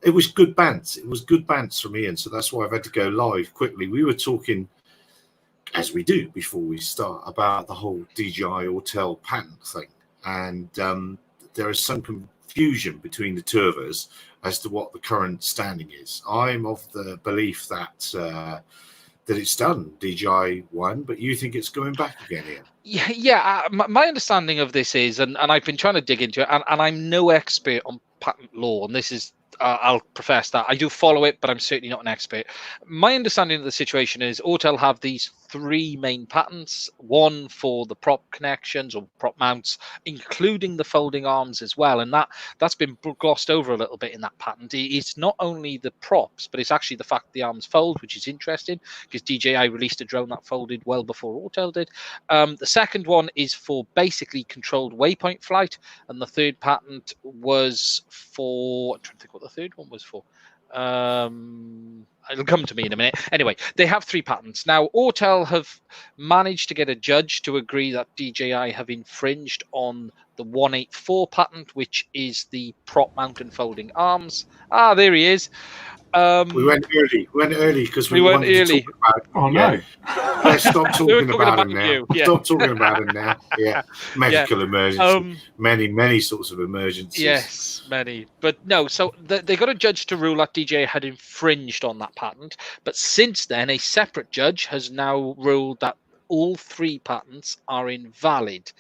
It was good bants. It was good bants from Ian, so that's why I've had to go live quickly. We were talking, as we do before we start, about the whole DJI Autel patent thing, and there is some confusion between the two of us as to what the current standing is. I'm of the belief that it's done. DJI won, but you think it's going back again, Ian? Yeah. My understanding of this is, and I've been trying to dig into it, and I'm no expert on patent law, and this is. I'll profess that I do follow it, but I'm certainly not an expert. My understanding of the situation is Autel have these 3 main patents, one for the prop connections or prop mounts, including the folding arms as well. And that's been glossed over a little bit in that patent. It's not only the props, but it's actually the fact the arms fold, which is interesting because DJI released a drone that folded well before Autel did. The second one is for basically controlled waypoint flight. And the third patent was for, I'm trying to think what the third one was for. It'll come to me in a minute. Anyway, they have 3 patents. Now, Autel have managed to get a judge to agree that DJI have infringed on the 184 patent, which is the prop mount and folding arms. Ah, there he is. We went early because we went wanted early. to talk about. Oh no! Let's stop talking about him now. You. Yeah. Stop talking about him now. Yeah, medical emergency. Many sorts of emergencies. Yes, many. But no, so they got a judge to rule that DJI had infringed on that patent. But since then, a separate judge has now ruled that all 3 patents are invalid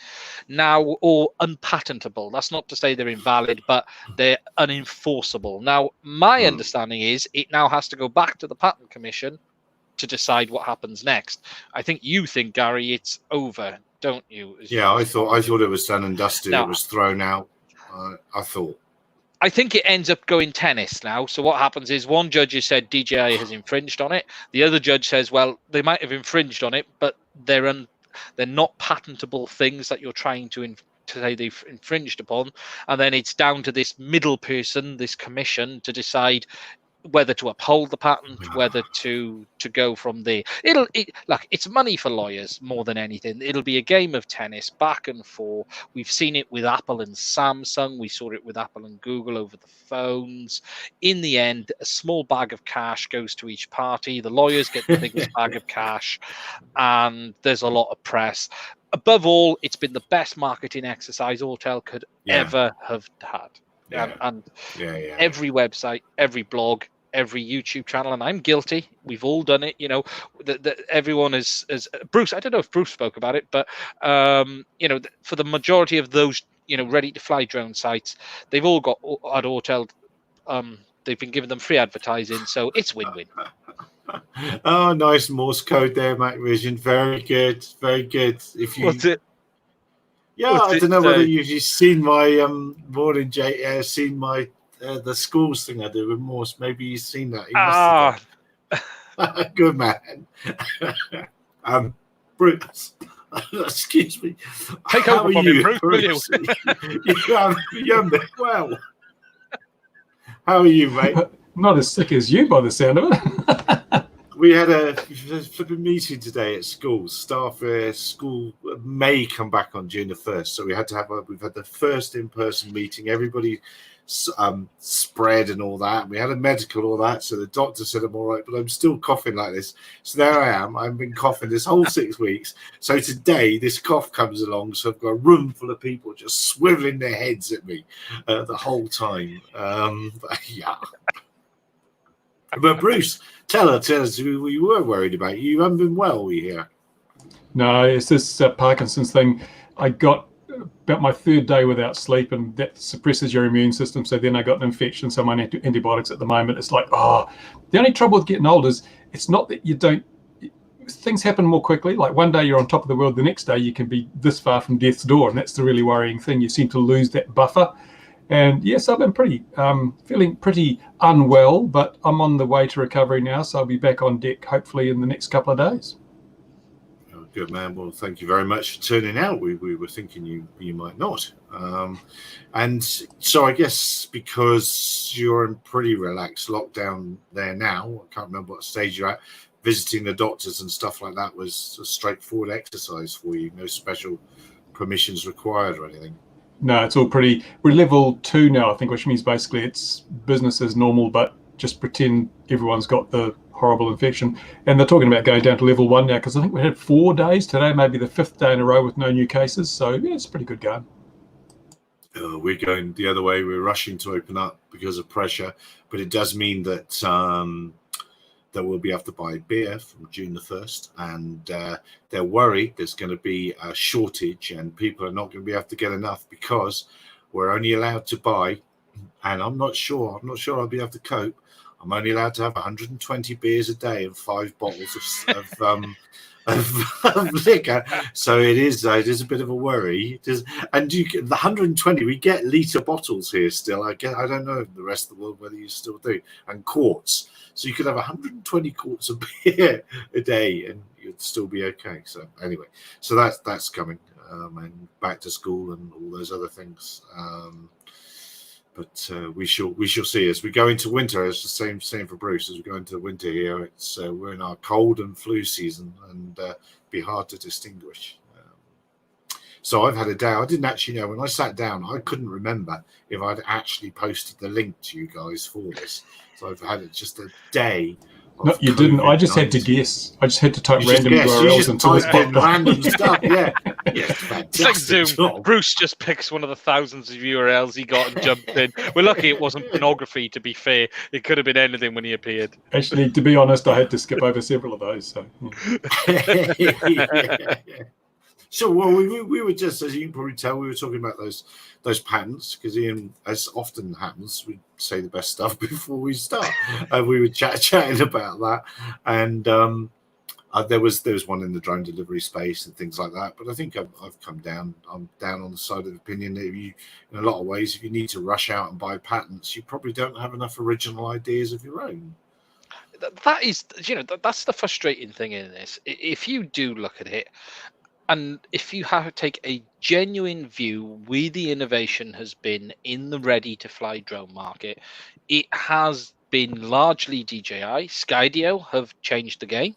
now, or unpatentable. That's not to say they're invalid, but they're unenforceable. Now, my understanding is it now has to go back to the Patent Commission to decide what happens next. I think you think, Gary, it's over, don't you? Yeah, I thought it was done and dusted. No. It was thrown out. I think it ends up going tennis now. So what happens is one judge has said DJI has infringed on it. The other judge says, well, they might have infringed on it, but they're not patentable things that you're trying to say they've infringed upon. And then it's down to this middle person, this commission, to decide whether to uphold the patent, whether to go from there. It's money for lawyers more than anything. It'll be a game of tennis back and forth. We've seen it with Apple and Samsung. We saw it with Apple and Google over the phones. In the end, a small bag of cash goes to each party. The lawyers get the biggest bag of cash, and there's a lot of press. Above all, it's been the best marketing exercise Autel could ever have had. And every website, every blog, every YouTube channel, and I'm guilty. We've all done it. Everyone is Bruce. I don't know if Bruce spoke about it, but for the majority of those ready to fly drone sites, they've all got at Autel. They've been giving them free advertising, so it's win-win. Oh, nice Morse code there, Macvision. Very good, very good. What's it? Yeah, I don't know whether you've seen my morning, seen my the schools thing I do with Morse. Maybe you've seen that. Good man. Bruce, excuse me. Take over from me, Bruce, will you? You haven't been well. How are you, mate? Not as sick as you, by the sound of it. We had a flipping meeting today at school. Staff school may come back on June the 1st, so we've had the first in-person meeting. Everybody spread and all that. We had a medical, all that. So the doctor said I'm all right, but I'm still coughing like this. So there I am. I've been coughing this whole 6 weeks. So today this cough comes along. So I've got a room full of people just swiveling their heads at me the whole time. Yeah. But Bruce, tell us, we were worried about you. You haven't been well, we hear. No, it's this Parkinson's thing. I got about my 3rd day without sleep, and that suppresses your immune system. So then I got an infection, so I'm on antibiotics at the moment. It's like, the only trouble with getting old is it's not that you don't, things happen more quickly. Like one day you're on top of the world, the next day you can be this far from death's door, and that's the really worrying thing. You seem to lose that buffer. And yes, I've been feeling pretty unwell, but I'm on the way to recovery now, so I'll be back on deck hopefully in the next couple of days. Oh, good man. Well, thank you very much for turning out. We were thinking you might not. And so I guess because you're in pretty relaxed lockdown there now, I can't remember what stage you're at, visiting the doctors and stuff like that was a straightforward exercise for you, no special permissions required or anything. No, it's all pretty. We're level 2 now, I think, which means basically it's business as normal, but just pretend everyone's got the horrible infection. And they're talking about going down to level 1 now, because I think we had 4 days today, maybe the 5th day in a row with no new cases. So yeah, it's pretty good going. We're going the other way. We're rushing to open up because of pressure, but it does mean that that we'll be able to buy beer from June the 1st, and they're worried there's going to be a shortage and people are not going to be able to get enough because we're only allowed to buy, and I'm not sure I'll be able to cope. I'm only allowed to have 120 beers a day and 5 bottles of liquor, so it is a bit of a worry. And the 120, we get litre bottles here still. I don't know in the rest of the world whether you still do, and quarts. So you could have 120 quarts of beer a day and you'd still be okay. So anyway, so that's coming, and back to school and all those other things. But we shall see as we go into winter. It's the same for Bruce. As we go into winter here, it's we're in our cold and flu season, and be hard to distinguish. So I've had a day. I didn't actually know when I sat down. I couldn't remember if I'd actually posted the link to you guys for this. So I've had just a day. No, you didn't. I just had to guess. I just had to type random URLs into this random stuff. Yeah, it's like Zoom. Job. Bruce just picks one of the thousands of URLs he got and jumped in. We're lucky it wasn't pornography. To be fair, it could have been anything when he appeared. Actually, to be honest, I had to skip over several of those. So. Yeah. So, well, we were just, as you can probably tell, we were talking about those patents, because Ian, as often happens, we say the best stuff before we start. We were chatting about that, and there was one in the drone delivery space and things like that. But I think I've come down. I'm down on the side of the opinion that in a lot of ways, if you need to rush out and buy patents, you probably don't have enough original ideas of your own. That is, that's the frustrating thing in this. If you do look at it, and if you take a genuine view where the innovation has been in the ready-to-fly drone market, it has been largely DJI. Skydio have changed the game.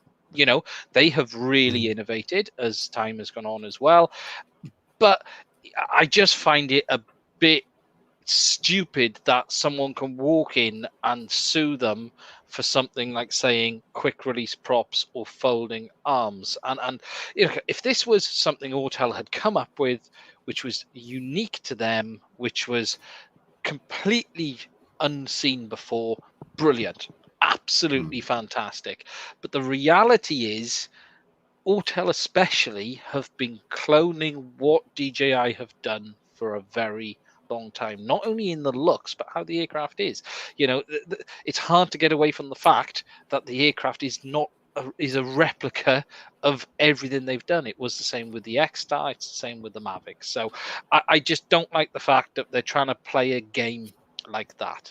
They have really innovated as time has gone on as well. But I just find it a bit stupid that someone can walk in and sue them for something like saying quick release props or folding arms. And if this was something Autel had come up with, which was unique to them, which was completely unseen before, brilliant, absolutely fantastic. But the reality is, Autel especially have been cloning what DJI have done for a very long time, not only in the looks but how the aircraft is. It's hard to get away from the fact that the aircraft is a replica of everything they've done. It was the same with the X-Star, it's the same with the Mavic. So I just don't like the fact that they're trying to play a game like that.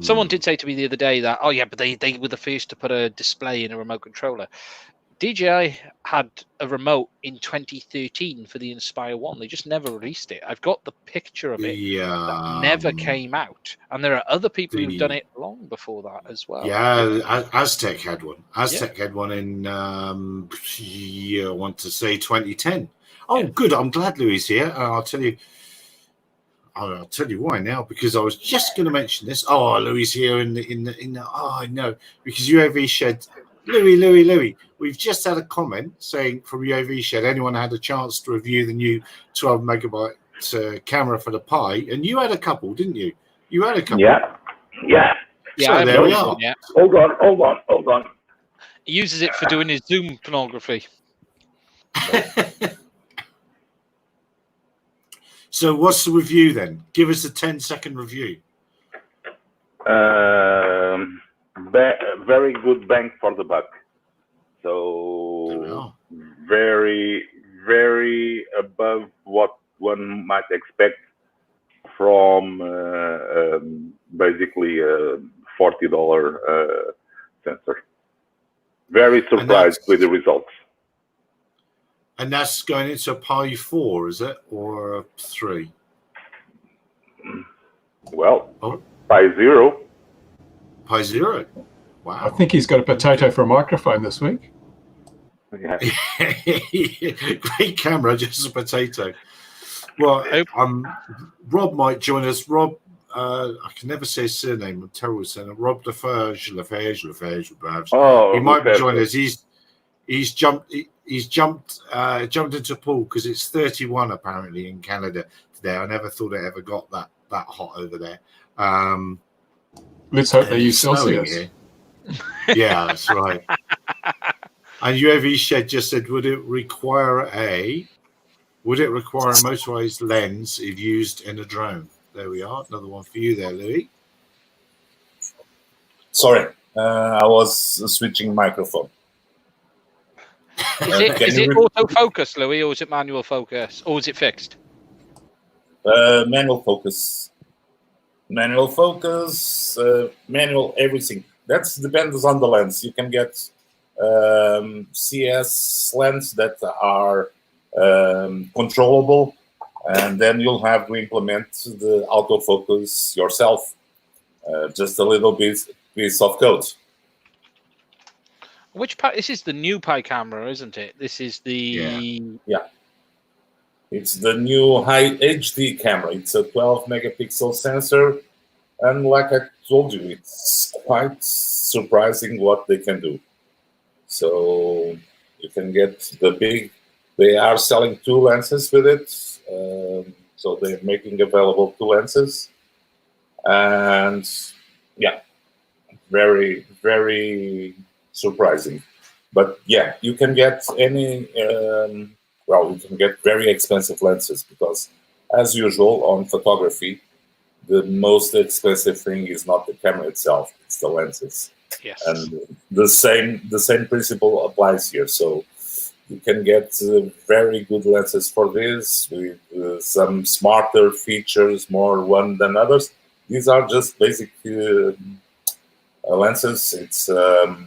Someone did say to me the other day that, but they were the first to put a display in a remote controller. DJI had a remote in 2013 for the Inspire 1. They just never released it. I've got the picture of it. That never came out. And there are other people who've done it long before that as well. Yeah, Aztec had one. Aztec had one in, I want to say 2010. Oh, good. I'm glad Louis here. I'll tell you why now, because I was just going to mention this. Oh, Louis here in the I know, because UAV Shed. Louis, we've just had a comment saying from UAV Shed, anyone had a chance to review the new 12 megabyte camera for the Pi, and you had a couple, didn't you? You had a couple. Yeah. So there we are. Yeah. Hold on. He uses it for doing his Zoom pornography. So what's the review then? Give us a 10-second review. Very good bang for the buck. So very, very above what one might expect from basically a $40 sensor. Very surprised with the results. And that's going into a Pi 4, is it? Or a 3? Well, Pi 0. Pi 0. Wow. I think he's got a potato for a microphone this week. Yeah. Great camera, just a potato. Well, Nope. Rob might join us. Rob, I can never say his surname. I'm terrible with saying it. Rob Lefage. Oh, He might be Lefebvre. joining us. He's jumped into a pool because it's 31 apparently in Canada today. I never thought it ever got that hot over there. Let's hope they and use it's snowing Celsius. here. Yeah, that's right. And UAV Shed just said, would it require a motorized lens if used in a drone? There we are. Another one for you there, Louis. Sorry, I was switching microphone. Is it autofocus, Louis, or is it manual focus, or is it fixed? Manual focus. Manual focus, manual everything. That depends on the lens. You can get CS lens that are controllable, and then you'll have to implement the autofocus yourself. Just a little piece of code. This is the new Pi camera, isn't it? This is the Yeah. It's the new high HD camera. It's a 12 megapixel sensor, and like I told you, it's quite surprising what they can do. So you can get the big. They are selling 2 lenses with it, so they're making available 2 lenses, and yeah, very, very surprising. But yeah, you can get any. You can get very expensive lenses because, as usual, on photography, the most expensive thing is not the camera itself; it's the lenses. Yes. And the same principle applies here. So you can get very good lenses for this with some smarter features, more one than others. These are just basic lenses. It's a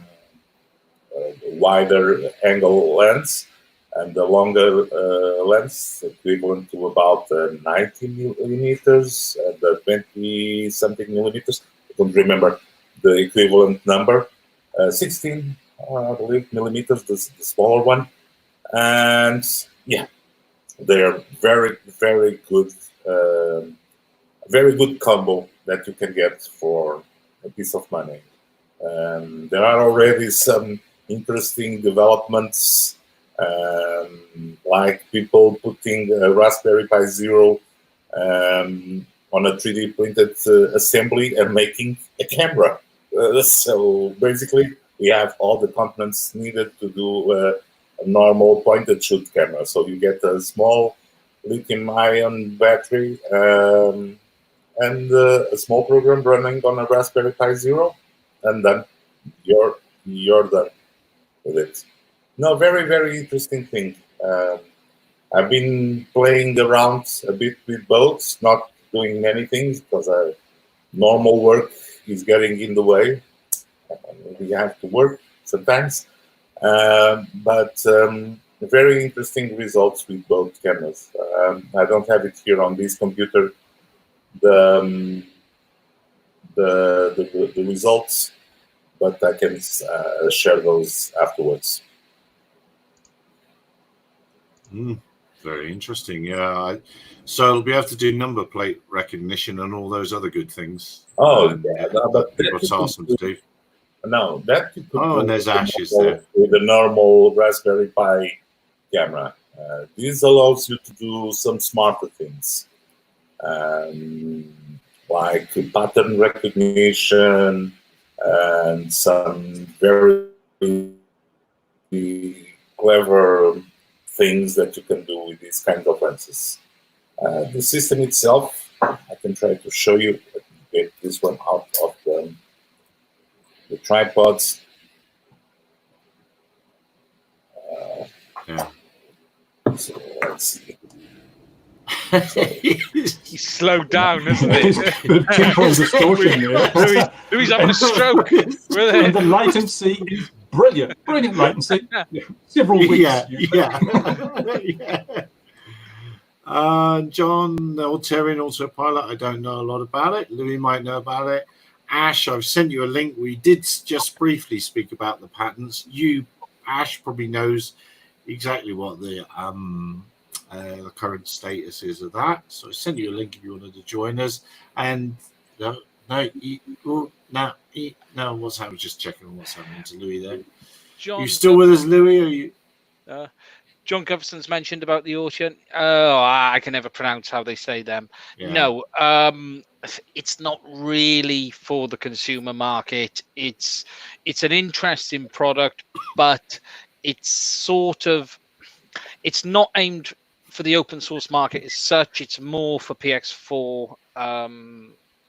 wider angle lens and the longer lens, equivalent to about 90 millimeters and 20 something millimeters. I don't remember the equivalent number. 16, I believe, millimeters, the smaller one. And yeah, they are very, very good combo that you can get for a piece of money. There are already some interesting developments, like people putting a Raspberry Pi Zero on a 3D printed assembly and making a camera. So basically, we have all the components needed to do a normal point-and-shoot camera. So you get a small lithium-ion battery and a small program running on a Raspberry Pi Zero, and then you're done with it. No, very, very interesting thing. I've been playing around a bit with both, not doing many things because normal work is getting in the way. We have to work sometimes, but very interesting results with both cameras. I don't have it here on this computer, the results, but I can share those afterwards. Very interesting. Yeah. So we'll be able to do number plate recognition and all those other good things. Oh, yeah. But what's awesome to do. No, that you could do and there's ashes there. With a normal Raspberry Pi camera. This allows you to do some smarter things, like pattern recognition and some very clever things that you can do with these kinds of lenses. The system itself, I can try to show you. Let me get this one out of the tripods. So let's see. He's slowed down, isn't he? The temporal distortion there. Louis having a stroke. And the latency is brilliant. Brilliant latency. Several weeks. Yeah. John, Autel autopilot. I don't know a lot about it. Louis might know about it. Ash, I've sent you a link. We did just briefly speak about the patents. Ash probably knows exactly what the the current status is of that. So I sent you a link if you wanted to join us. And no, what's happening? Just checking what's happening to Louis there. John, you still with us, Louis? Or you? John Gufferson's mentioned about the Autel. Oh, I can never pronounce how they say them. Yeah. No, it's not really for the consumer market. It's an interesting product, but it's not aimed for the open source market as such. It's more for PX4,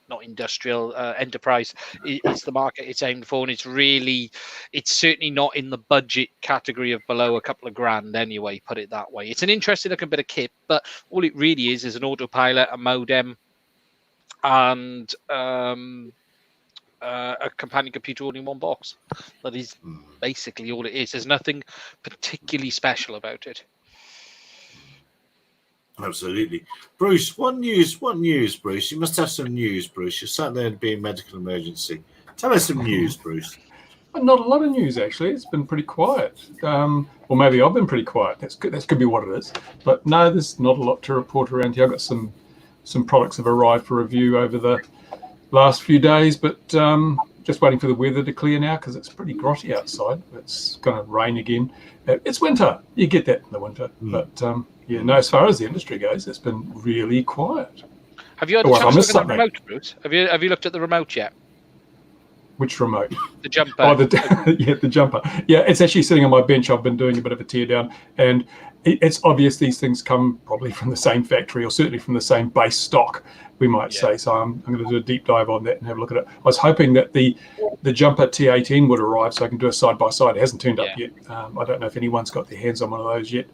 not industrial, enterprise. It's the market it's aimed for, and it's certainly not in the budget category of below a couple of grand anyway, put it that way. It's an interesting looking bit of kit, but all it really is an autopilot, a modem, and a companion computer all in one box. That is basically all it is. There's nothing particularly special about it. Absolutely. Bruce, what news, Bruce? You must have some news, Bruce. You're sat there being medical emergency. Tell us some news, Bruce. Not a lot of news, actually. It's been pretty quiet. Or maybe I've been pretty quiet. That could be what it is. But no, there's not a lot to report around here. I've got some products have arrived for review over the last few days, but just waiting for the weather to clear now because it's pretty grotty outside. It's going to rain again. It's winter. You get that in the winter. But as far as the industry goes, it's been really quiet. Have you had a chance to look at the remote, Bruce? Have you looked at the remote yet? Which remote? The jumper. Oh, the jumper. Yeah, it's actually sitting on my bench. I've been doing a bit of a tear down, and it's obvious these things come probably from the same factory or certainly from the same base stock, we might say. So I'm going to do a deep dive on that and have a look at it. I was hoping that the jumper T18 would arrive so I can do a side-by-side. It hasn't turned up yet. I don't know if anyone's got their hands on one of those yet.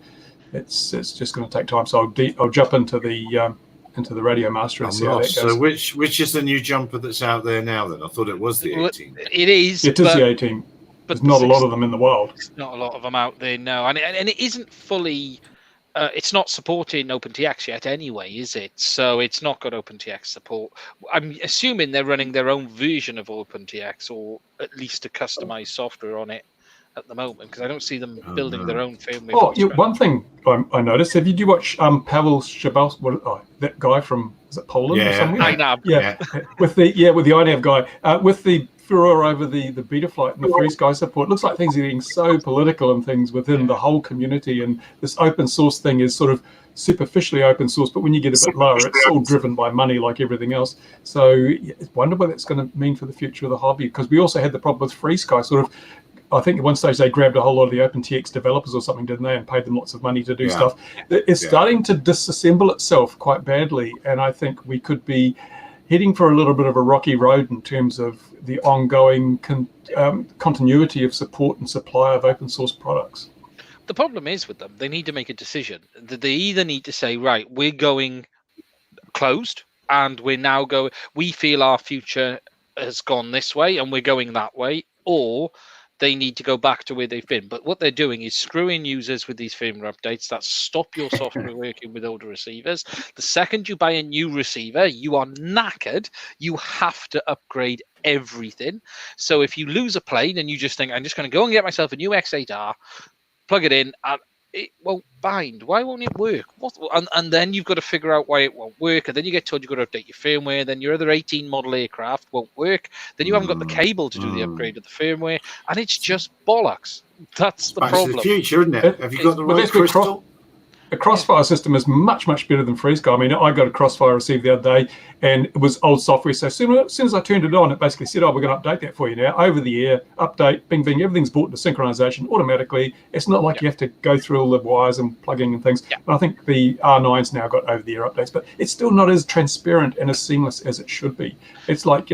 It's just going to take time. So I'll jump into the Radio Master and see how that goes. So which is the new jumper that's out there now then? I thought it was the 18. It is. It is the 18. But there's not a lot of them in the wild. There's not a lot of them out there, no. And it isn't fully... it's not supporting OpenTX yet anyway, is it? So it's not got OpenTX support. I'm assuming they're running their own version of OpenTX or at least a customized software on it at the moment, because I don't see them building their own firmware. One thing I noticed, did you watch Paweł Szczebalski, that guy from, is it Poland or somewhere? INAV. Yeah, with the INAV guy, with the furor over the Betaflight and the Free Sky support. It looks like things are getting so political and things within the whole community, and this open source thing is sort of superficially open source, but when you get a bit lower, it's all driven by money like everything else. So I wonder what that's going to mean for the future of the hobby, because we also had the problem with Free Sky sort of. I think at one stage they grabbed a whole lot of the OpenTX developers or something, didn't they, and paid them lots of money to do stuff. It's starting to disassemble itself quite badly, and I think we could be heading for a little bit of a rocky road in terms of the ongoing continuity of support and supply of open source products. The problem is with them, they need to make a decision. They either need to say, right, we're going closed, and we feel our future has gone this way, and we're going that way, or they need to go back to where they've been. But what they're doing is screwing users with these firmware updates that stop your software working with older receivers. The second you buy a new receiver, you are knackered. You have to upgrade everything. So if you lose a plane and you just think, I'm just going to go and get myself a new X8R, plug it in, and it won't bind. Why won't it work? And then you've got to figure out why it won't work. And then you get told you've got to update your firmware. Then your other 18 model aircraft won't work. Then you haven't got the cable to do the upgrade of the firmware. And it's just bollocks. That's the problem. It's the future, isn't it? Have you got the right crystal? The Crossfire system is much, much better than FreeSky. I mean, I got a Crossfire receiver the other day, and it was old software. So as soon as I turned it on, it basically said, we're going to update that for you now. Over the air, update, bing, bing, everything's brought into synchronization automatically. It's not like you have to go through all the wires and plugging and things. But I think the R9's now got over-the-air updates, but it's still not as transparent and as seamless as it should be. It's like,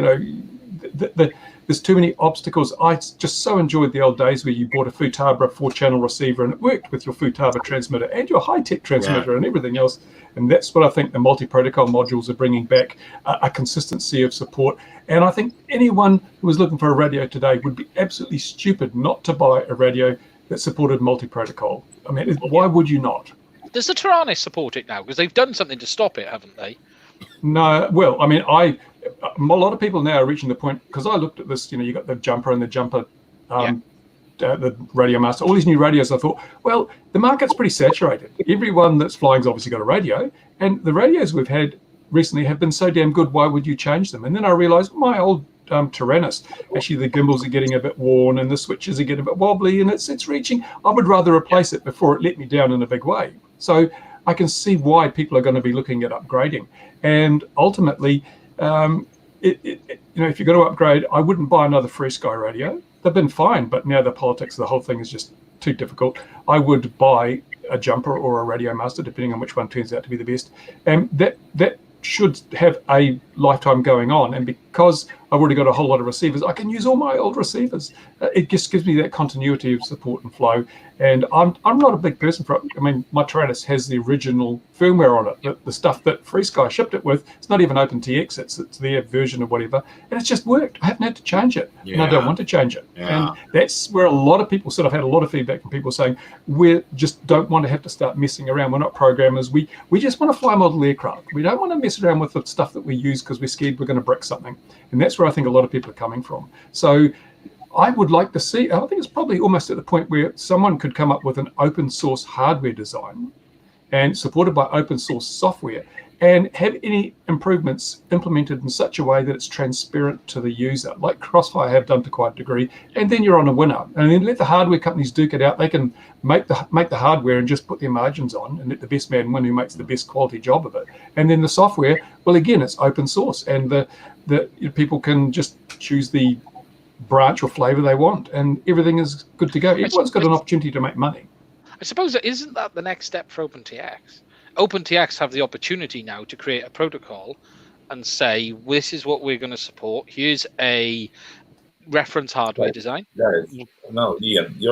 there's too many obstacles. I just so enjoyed the old days where you bought a Futaba 4-channel receiver and it worked with your Futaba transmitter and your high-tech transmitter and everything else. And that's what I think the multi-protocol modules are bringing back, a consistency of support. And I think anyone who was looking for a radio today would be absolutely stupid not to buy a radio that supported multi-protocol. I mean, why would you not? Does the Taranis support it now? Because they've done something to stop it, haven't they? No, well, I mean, a lot of people now are reaching the point, because I looked at this, you got the jumper and the jumper the Radio Master, all these new radios, I thought, well, the market's pretty saturated. Everyone that's flying's obviously got a radio, and the radios we've had recently have been so damn good. Why would you change them? And then I realized my old Tyrannus, actually the gimbals are getting a bit worn and the switches are getting a bit wobbly, and it's reaching. I would rather replace it before it let me down in a big way. So I can see why people are going to be looking at upgrading. And ultimately, if you're going to upgrade, I wouldn't buy another FrSky radio. They've been fine, but now the politics of the whole thing is just too difficult. I would buy a Jumper or a Radio Master, depending on which one turns out to be the best. And that should have a lifetime going on. And because I've already got a whole lot of receivers, I can use all my old receivers. It just gives me that continuity of support and flow. And I'm not a big person for it. I mean, my Tyrannus has the original firmware on it. The stuff that FrSky shipped it with, it's not even OpenTX. It's their version of whatever. And it's just worked. I haven't had to change it. Yeah. And I don't want to change it. Yeah. And that's where a lot of people sort of had a lot of feedback from people saying, we just don't want to have to start messing around. We're not programmers. We just want to fly model aircraft. We don't want to mess around with the stuff that we use because we're scared we're going to brick something. And that's where I think a lot of people are coming from. So I would like to see, I think it's probably almost at the point where someone could come up with an open source hardware design and supported by open source software and have any improvements implemented in such a way that it's transparent to the user, like Crossfire have done to quite a degree, and then you're on a winner. And then let the hardware companies duke it out. They can make the hardware and just put their margins on and let the best man win who makes the best quality job of it. And then the software, well, again, it's open source, and the people can just choose the branch or flavor they want, and everything is good to go. Everyone's got an opportunity to make money. I suppose isn't that the next step for OpenTX? OpenTX have the opportunity now to create a protocol and say, this is what we're going to support. Here's a reference hardware design. No, Ian, we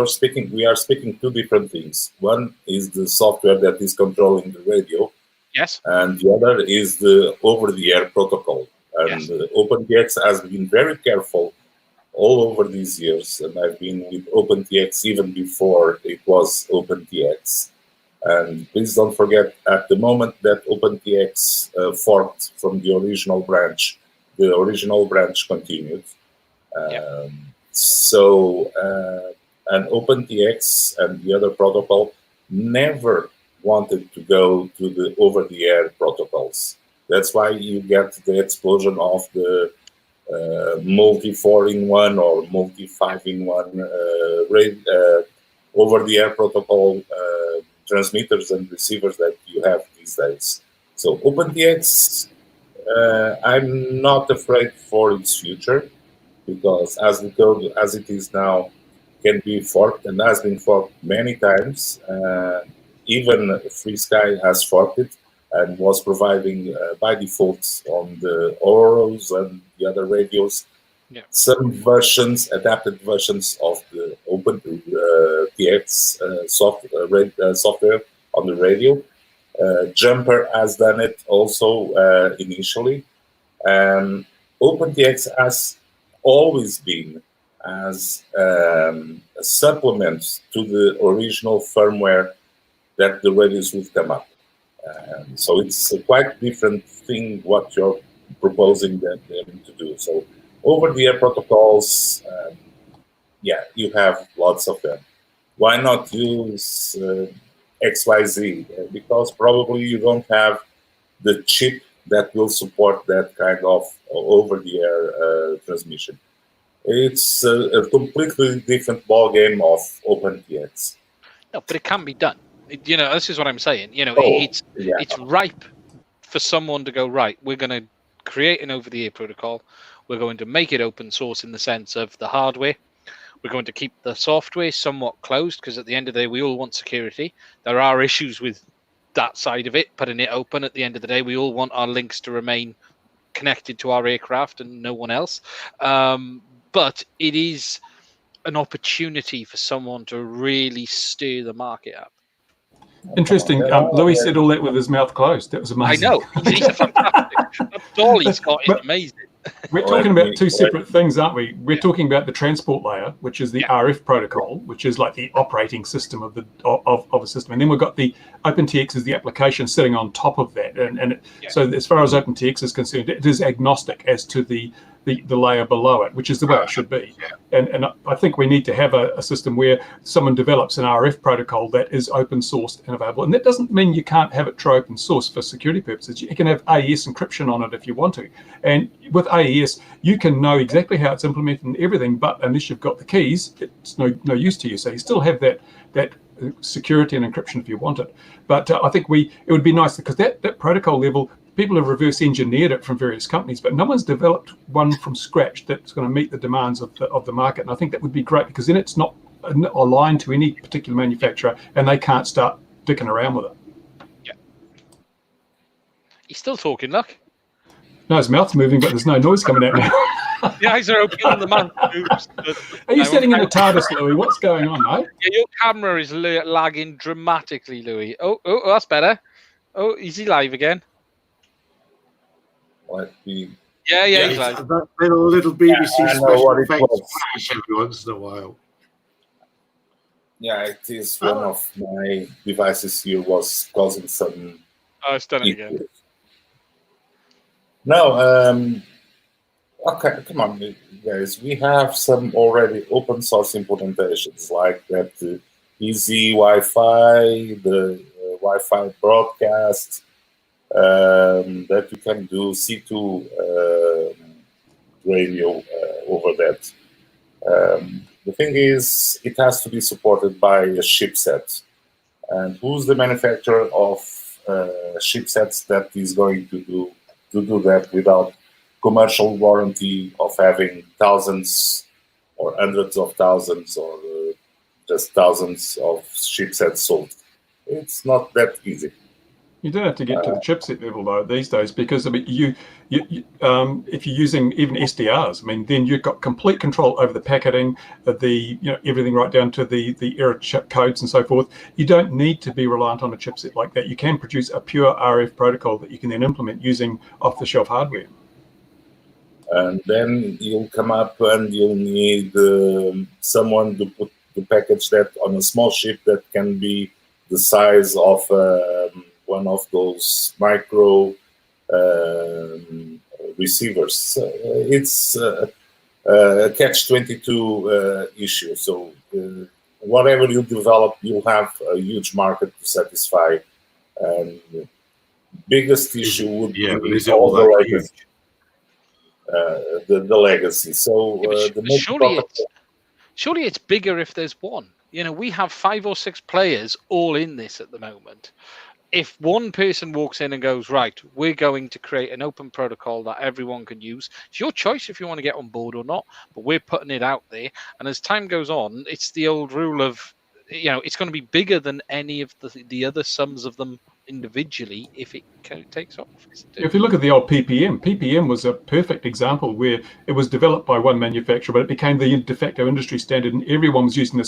are speaking two different things. One is the software that is controlling the radio. Yes. And the other is the over-the-air protocol. And yes. OpenTX has been very careful all over these years, and I've been with OpenTX even before it was OpenTX. And please don't forget, at the moment that OpenTX forked from the original branch continued. So, and OpenTX and the other protocol never wanted to go to the over-the-air protocols. That's why you get the explosion of the multi 4-in-1 or multi 5-in-1 over-the-air protocol transmitters and receivers that you have these days. So OpenTX, I'm not afraid for its future, because as the code as it is now can be forked and has been forked many times. Even FrSky has forked it and was providing by default on the Oros and the other radios some versions, adapted versions of the OpenTX software on the radio. Jumper has done it also initially. OpenTX has always been as a supplement to the original firmware that the radios would come up. So it's a quite different thing what you're proposing them to do. So over-the-air protocols, you have lots of them. Why not use XYZ? Because probably you don't have the chip that will support that kind of over-the-air transmission. It's a completely different ballgame of OpenTX. No, but it can be done. This is what I'm saying. It's ripe for someone to go, right, we're going to create an over-the-air protocol. We're going to make it open source in the sense of the hardware. We're going to keep the software somewhat closed, because at the end of the day, we all want security. There are issues with that side of it, putting it open. At the end of the day, we all want our links to remain connected to our aircraft and no one else. But it is an opportunity for someone to really stir the market up. Interesting. Louis said all that with his mouth closed. That was amazing. I know. He's a fantastic. That's all he's got is amazing. We're talking about two separate things, aren't we? We're talking about the transport layer, which is the RF protocol, which is like the operating system of a system, and then we've got the OpenTX as the application sitting on top of that. So as far as OpenTX is concerned, it is agnostic as to the the layer below it, which is the way it should be. And I think we need to have a system where someone develops an RF protocol that is open sourced and available. And that doesn't mean you can't have it true open source for security purposes. You can have AES encryption on it if you want to. And with AES, you can know exactly how it's implemented and everything, but unless you've got the keys, it's no use to you. So you still have that security and encryption if you want it. But I think it would be nice, because that protocol level, people have reverse engineered it from various companies, but no one's developed one from scratch that's going to meet the demands of the market. And I think that would be great, because then it's not aligned to any particular manufacturer and they can't start dicking around with it. Yeah. He's still talking, look. No, his mouth's moving, but there's no noise coming out now. The eyes are open and the mouth moves. Are you sitting in a TARDIS, Louis? What's going on, mate? Yeah, your camera is lagging dramatically, Louis. Oh, that's better. Oh, is he live again? Yeah, he's live. That little BBC special effects was. flash every once in a while. Yeah, it is one of my devices here was causing some. Oh, it's done it again. No, okay, come on, guys. We have some already open source implementations like that easy Wi-Fi, the Wi-Fi broadcast, that you can do C2 radio over that. The thing is, it has to be supported by a chipset. And who's the manufacturer of chipsets that is going to do that without commercial warranty of having thousands or hundreds of thousands or just thousands of chipsets sold? It's not that easy. You don't have to get to the chipset level though these days, because I mean, you if you're using even SDRs, I mean, then you've got complete control over the packaging, everything right down to the error chip codes and so forth. You don't need to be reliant on a chipset like that. You can produce a pure RF protocol that you can then implement using off-the-shelf hardware. And then you'll come up and you'll need someone to put the package that on a small chip that can be the size of one of those micro receivers. It's a catch-22 issue. So whatever you develop, you'll have a huge market to satisfy. And the biggest issue would be all the legacy. The legacy. So surely it's bigger if there's one. We have 5 or 6 players all in this at the moment. If one person walks in and goes, right, we're going to create an open protocol that everyone can use, it's your choice if you want to get on board or not, but we're putting it out there. And as time goes on, it's the old rule of, it's going to be bigger than any of the other sums of them individually if it takes off. If you look at the old PPM was a perfect example where it was developed by one manufacturer, but it became the de facto industry standard, and everyone was using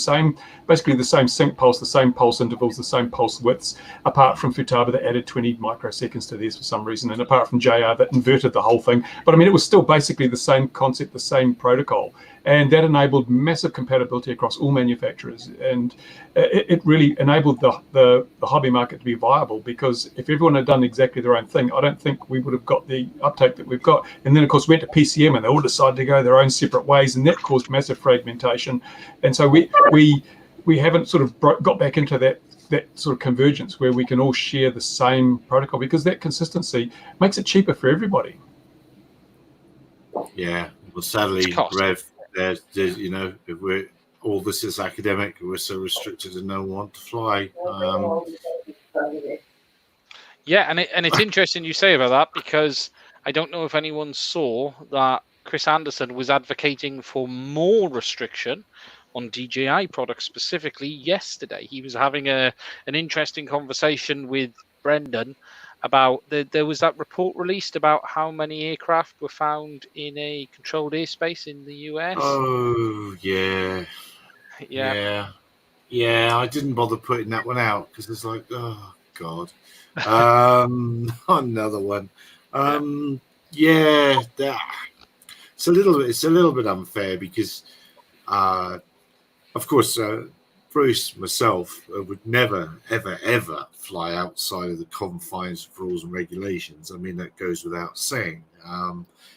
basically the same sync pulse, the same pulse intervals, the same pulse widths, apart from Futaba that added 20 microseconds to theirs for some reason, and apart from JR that inverted the whole thing. But I mean, it was still basically the same concept, the same protocol, and that enabled massive compatibility across all manufacturers, and it really enabled the hobby market to be viable, because if everyone had done exactly their own thing, I don't think we would have got the uptake that we've got. And then, of course, we went to PCM and they all decided to go their own separate ways, and that caused massive fragmentation. And so we haven't sort of got back into that sort of convergence where we can all share the same protocol, because that consistency makes it cheaper for everybody. Yeah, well, sadly, Rev, there's if we're all this is academic, we're so restricted and no one want to fly. Yeah, and it's interesting you say about that, because I don't know if anyone saw that Chris Anderson was advocating for more restriction on DJI products specifically yesterday. He was having an interesting conversation with Brendan about there was that report released about how many aircraft were found in a controlled airspace in the US. Oh, yeah. I didn't bother putting that one out because it's like, oh God, another one. It's a little bit unfair because, of course, Bruce, myself, would never, ever, ever fly outside of the confines of rules and regulations. I mean, that goes without saying.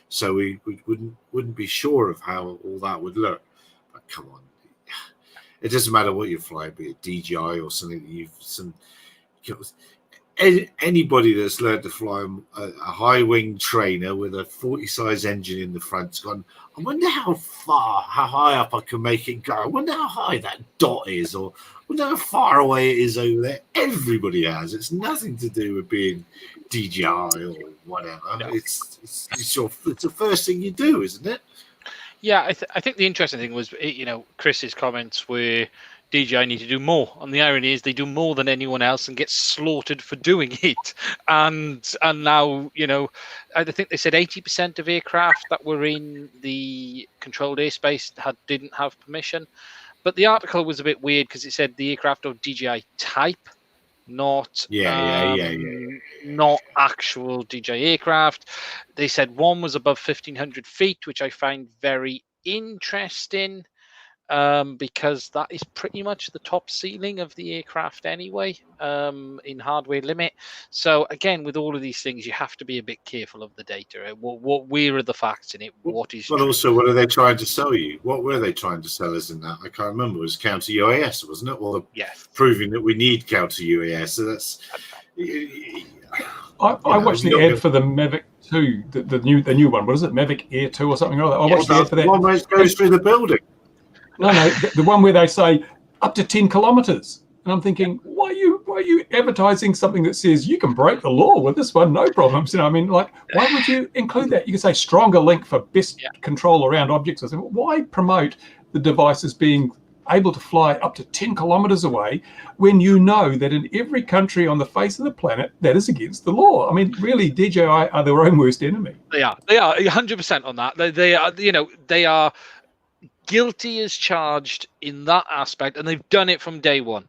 So we wouldn't be sure of how all that would look. But come on, it doesn't matter what you fly, be it DJI or something that anybody that's learned to fly a high wing trainer with a 40 size engine in the front's gone, I wonder how high up I can make it go. I wonder how high that dot is, or I wonder how far away it is over there. Everybody has. It's nothing to do with being DJI or whatever. No. It's the first thing you do, isn't it? Yeah, I think the interesting thing was, Chris's comments were DJI need to do more. And the irony is they do more than anyone else and get slaughtered for doing it. And now, I think they said 80% of aircraft that were in the controlled airspace didn't have permission. But the article was a bit weird because it said the aircraft of DJI type, not not actual DJI aircraft. They said one was above 1,500 feet, which I find very interesting. Because that is pretty much the top ceiling of the aircraft anyway, in hardware limit. So again, with all of these things, you have to be a bit careful of the data. Where are the facts in it? What is? Well, also, what are they trying to sell you? What were they trying to sell us in that? I can't remember. It was counter UAS, wasn't it? Well, yes, proving that we need counter UAS. So that's. I watched the ad for the Mavic 2, the new one. What is it? Mavic Air 2 or something like that. I watched the ad for that. One where it goes through the building. No, the one where they say up to 10 kilometers. And I'm thinking, why are you advertising something that says you can break the law with this one, no problems? I mean, like, why would you include that? You can say stronger link for best control around objects. I said, why promote the device as being able to fly up to 10 kilometers away when you know that in every country on the face of the planet that is against the law? I mean, really, DJI are their own worst enemy. They are 100% on that. They are guilty as charged in that aspect, and they've done it from day one.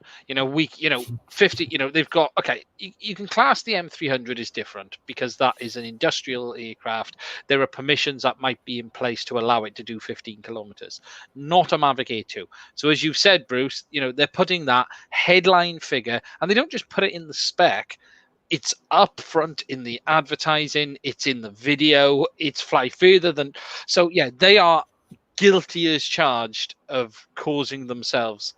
50. They've got You can class the M300 as different because that is an industrial aircraft. There are permissions that might be in place to allow it to do 15 kilometers, not a Mavic Air 2. So as you've said, Bruce, they're putting that headline figure, and they don't just put it in the spec. It's up front in the advertising. It's in the video. It's fly further than. So yeah, they are guilty as charged of causing themselves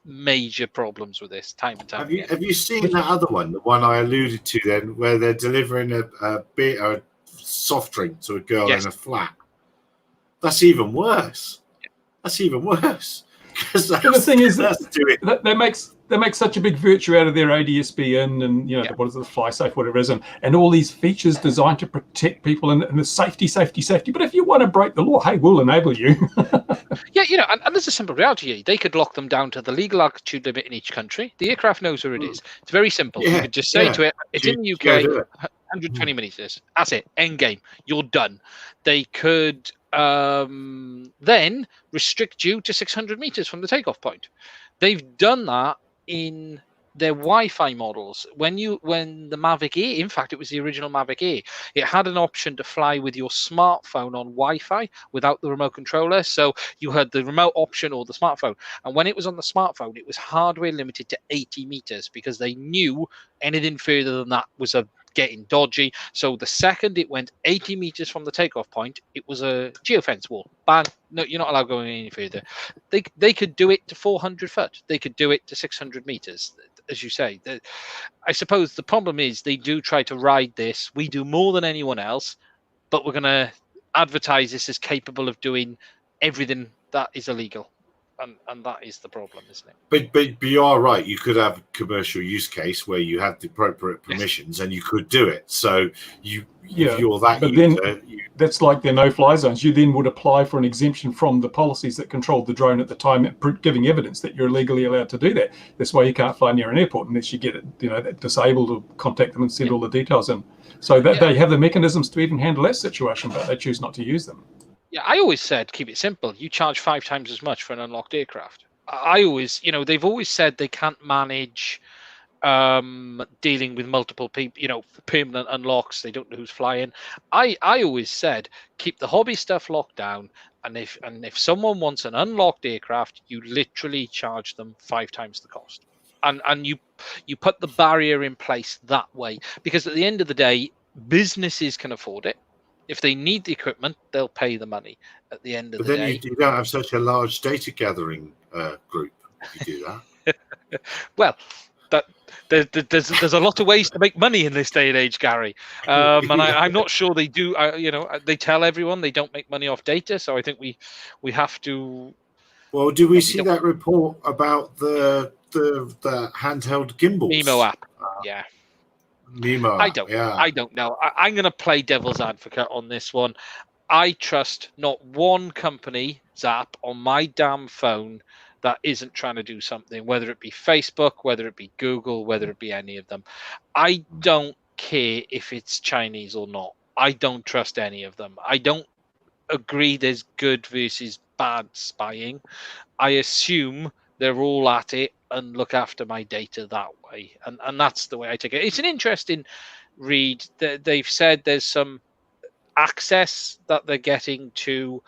major problems with this time and time again. Have you seen that other one, the one I alluded to then, where they're delivering a soft drink to a girl in a flat? That's even worse. That's even worse. The thing is, they make such a big virtue out of their ADSB and what is it, the fly safe, whatever it is, and all these features designed to protect people and the safety. But if you want to break the law, hey, we'll enable you. And there's a simple reality here. They could lock them down to the legal altitude limit in each country. The aircraft knows where it is. It's very simple. You could just say to it, it's in the UK, 120 meters. That's it. End game. You're done. They could then restrict you to 600 meters from the takeoff point. They've done that in their Wi-Fi models. When the Mavic Air, in fact, it was the original Mavic Air, it had an option to fly with your smartphone on Wi-Fi without the remote controller. So you had the remote option or the smartphone. And when it was on the smartphone, it was hardware limited to 80 meters because they knew anything further than that was getting dodgy. So the second it went 80 meters from the takeoff point, it was a geofence wall. Bang. No, you're not allowed going any further. They could do it to 400 foot. They could do it to 600 meters. As you say, I suppose the problem is they do try to ride this. We do more than anyone else, but we're going to advertise this as capable of doing everything that is illegal. And that is the problem, isn't it? But you are right. You could have a commercial use case where you have the appropriate permissions and you could do it. So if you're that user, that's like their no-fly zones. You then would apply for an exemption from the policies that controlled the drone at the time, giving evidence that you're legally allowed to do that. That's why you can't fly near an airport unless you get it, disabled, or contact them and send all the details in. So that they have the mechanisms to even handle that situation, but they choose not to use them. Yeah, I always said, keep it simple. You charge 5 times as much for an unlocked aircraft. I always, they've always said they can't manage dealing with multiple people, permanent unlocks. They don't know who's flying. I always said keep the hobby stuff locked down, and if someone wants an unlocked aircraft, you literally charge them 5 times the cost, and you put the barrier in place that way, because at the end of the day, businesses can afford it. If they need the equipment, they'll pay the money at the end of the day. But then you don't have such a large data gathering group if you do that. Well, there's a lot of ways to make money in this day and age, Gary. And I'm not sure they do. They tell everyone they don't make money off data, so I think we have to. Well, do we see that report about the handheld gimbals? Mimo app, yeah. Mimo. I don't know. I'm going to play devil's advocate on this one. I trust not one company's app on my damn phone that isn't trying to do something, whether it be Facebook, whether it be Google, whether it be any of them. I don't care if it's Chinese or not. I don't trust any of them. I don't agree there's good versus bad spying. I assume they're all at it and look after my data that way. And that's the way I take it. It's an interesting read. They've said there's some access that they're getting to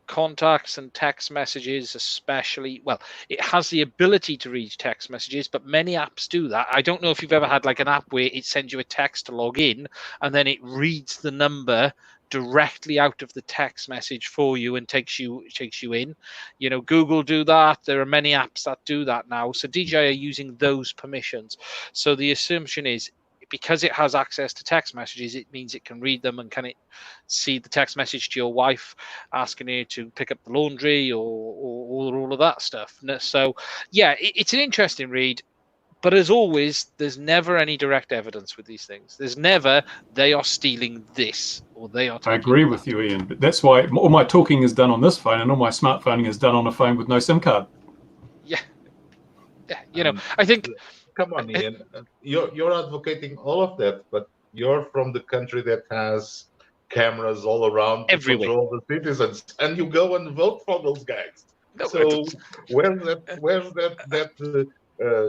contacts and text messages, especially. Well, it has the ability to read text messages, but many apps do that. I don't know if you've ever had like an app where it sends you a text to log in and then it reads the number directly out of the text message for you and takes you in. Google do that. There are many apps that do that now. So DJI are using those permissions. So the assumption is, because it has access to text messages, it means it can read them, and can it see the text message to your wife asking her to pick up the laundry or all of that stuff. So yeah, it's an interesting read. But as always, there's never any direct evidence with these things. There's never, they are stealing this or they are. I agree with you, Ian. But that's why all my talking is done on this phone, and all my smartphoning is done on a phone with no SIM card. Yeah. I think. Come on, Ian. You're advocating all of that, but you're from the country that has cameras all around to control the citizens, and you go and vote for those guys. No, so where's that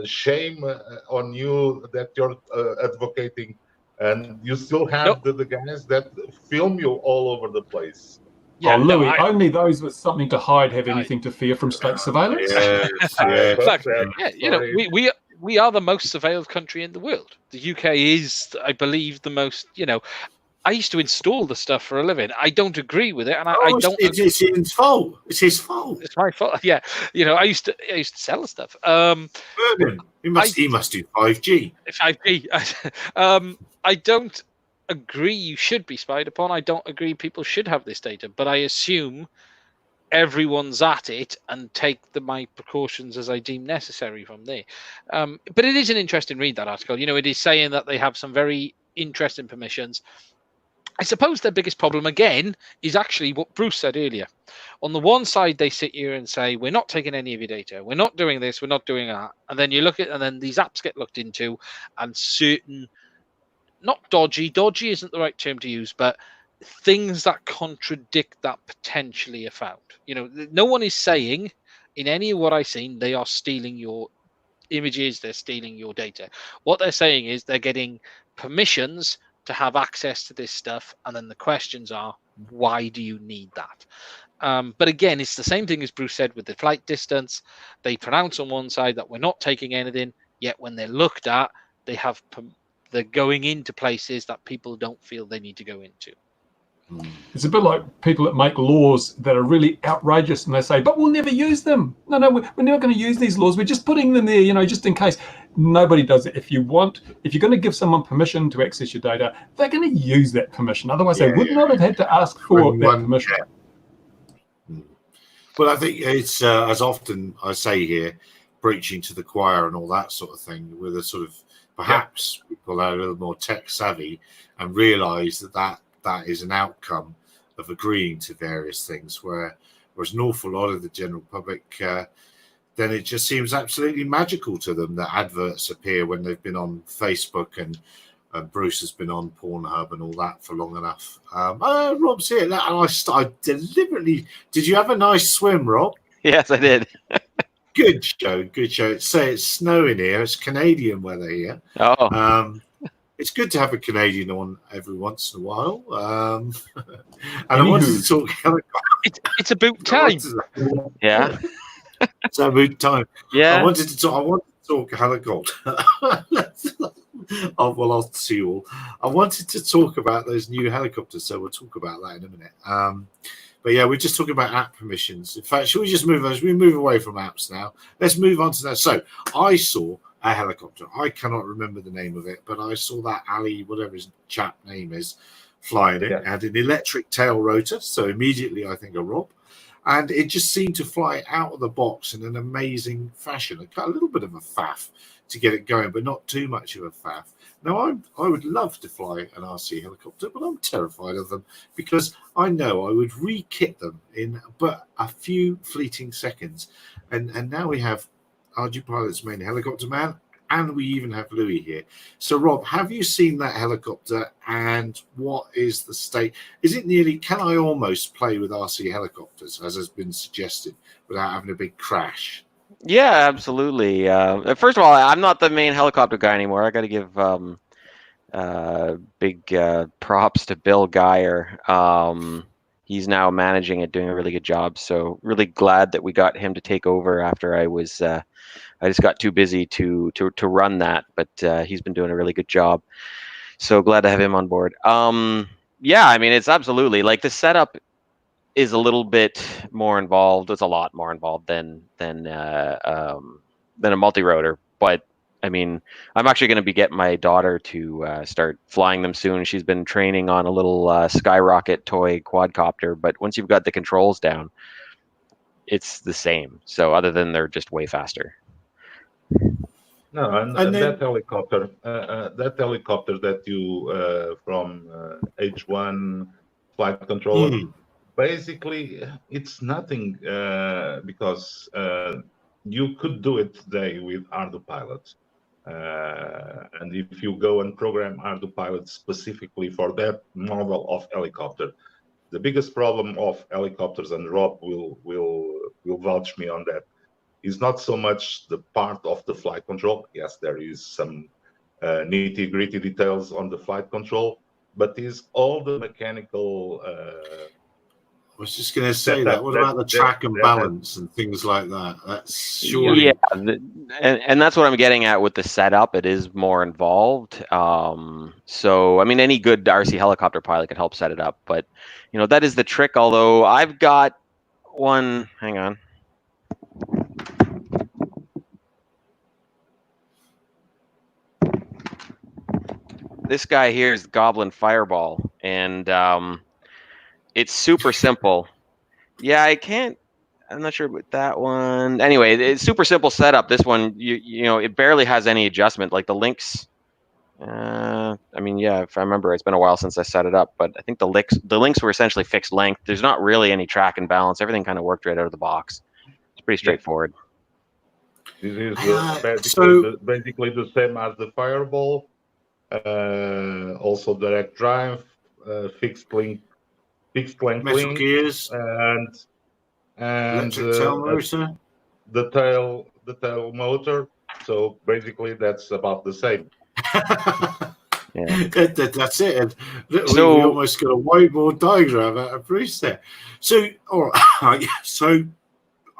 shame on you that you're advocating, and you still have the guys that film you all over the place? Yeah, Louis, only those with something to hide have anything to fear from state surveillance. We are the most surveilled country in the world. The UK is, I believe, the most. I used to install the stuff for a living. I don't agree with it, and I don't. It's his fault. It's his fault. It's my fault. Yeah, I used to sell the stuff. He must do 5G. 5G. I don't agree you should be spied upon. I don't agree people should have this data, but I assume everyone's at it and take my precautions as I deem necessary from there. But it is an interesting read, that article. It is saying that they have some very interesting permissions. I suppose their biggest problem, again, is actually what Bruce said earlier. On the one side, they sit here and say, we're not taking any of your data. We're not doing this. We're not doing that. And then you look at, and then these apps get looked into, and certain, not dodgy isn't the right term to use, but things that contradict that potentially are found. No one is saying in any of what I've seen they are stealing your images, they're stealing your data. What they're saying is they're getting permissions to have access to this stuff, and then the questions are, why do you need that? But again, it's the same thing as Bruce said with the flight distance. They pronounce on one side that we're not taking anything, yet when they're looked at, they're going into places that people don't feel they need to go into. It's a bit like people that make laws that are really outrageous, and they say, but we'll never use them. No, we're never going to use these laws. We're just putting them there, just in case. Nobody does it. If you're going to give someone permission to access your data, they're going to use that permission. Otherwise, they would not have had to ask for that permission. Yeah. Well, I think it's, as often I say here, preaching to the choir and all that sort of thing, with a sort of, perhaps people are a little more tech savvy and realise that is an outcome of agreeing to various things, whereas an awful lot of the general public, then it just seems absolutely magical to them that adverts appear when they've been on Facebook and Bruce has been on Pornhub and all that for long enough. Rob's here. And I deliberately... Did you have a nice swim, Rob? Yes, I did. Good show, good show. Say it's snowing here. It's Canadian weather here. Oh, It's good to have a Canadian on every once in a while. And I wanted to talk helicopter. It's about time. yeah, It's about time. I yeah. wanted to talk helicopter. Oh, well, I'll see you all. I wanted to talk about those new helicopters, so we'll talk about that in a minute. But yeah, we're just talking about app permissions. In fact, should we just move on? We move away from apps now. Let's move on to that. So I saw a helicopter. I cannot remember the name of it, but I saw that Ali, whatever his chap name is, flying it. It had an electric tail rotor, so immediately I think of Rob. And it just seemed to fly out of the box in an amazing fashion. A little bit of a faff to get it going, but not too much of a faff. Now, I would love to fly an RC helicopter, but I'm terrified of them because I know I would re-kit them in but a few fleeting seconds. And now we have RG Pilot's main helicopter man, and we even have Louis here. So, Rob, have you seen that helicopter, and what is the state? Is it nearly, can I almost play with RC helicopters, as has been suggested, without having a big crash? Yeah, absolutely. First of all, I'm not the main helicopter guy anymore. I got to give big props to Bill Geyer. He's now managing it, doing a really good job. So really glad that we got him to take over after I was. I just got too busy to run that, but he's been doing a really good job. So glad to have him on board. Yeah, I mean, it's absolutely like the setup is a little bit more involved. It's a lot more involved than a multirotor. But I mean, I'm actually going to be getting my daughter to start flying them soon. She's been training on a little skyrocket toy quadcopter. But once you've got the controls down, it's the same. So other than they're just way faster. No, and that helicopter that you from H1 flight controller. Basically, it's nothing because you could do it today with ArduPilot. And if you go and program ArduPilot specifically for that model of helicopter, the biggest problem of helicopters, and Rob will vouch me on that, is not so much the part of the flight control. Yes, there is some nitty-gritty details on the flight control, but is all the mechanical I was just going to say that. What about the track and balance and things like that? That's surely... Yeah, and that's what I'm getting at with the setup. It is more involved. So, I mean, any good RC helicopter pilot can help set it up. But, you know, that is the trick. Although I've got one... Hang on. This guy here is Goblin Fireball. And... it's super simple. Yeah, I'm not sure about that one. Anyway, it's super simple setup. This one, you know, it barely has any adjustment. Like the links, I mean, yeah, if I remember, it's been a while since I set it up, but I think the links were essentially fixed length. There's not really any track and balance. Everything kind of worked right out of the box. It's pretty straightforward. This is basically the same as the Fireball. Also direct drive, fixed length gears, and tail motor. The tail motor. So basically, that's about the same. Yeah. That's it. And we almost got a whiteboard diagram out of Bruce there. So, all right. So,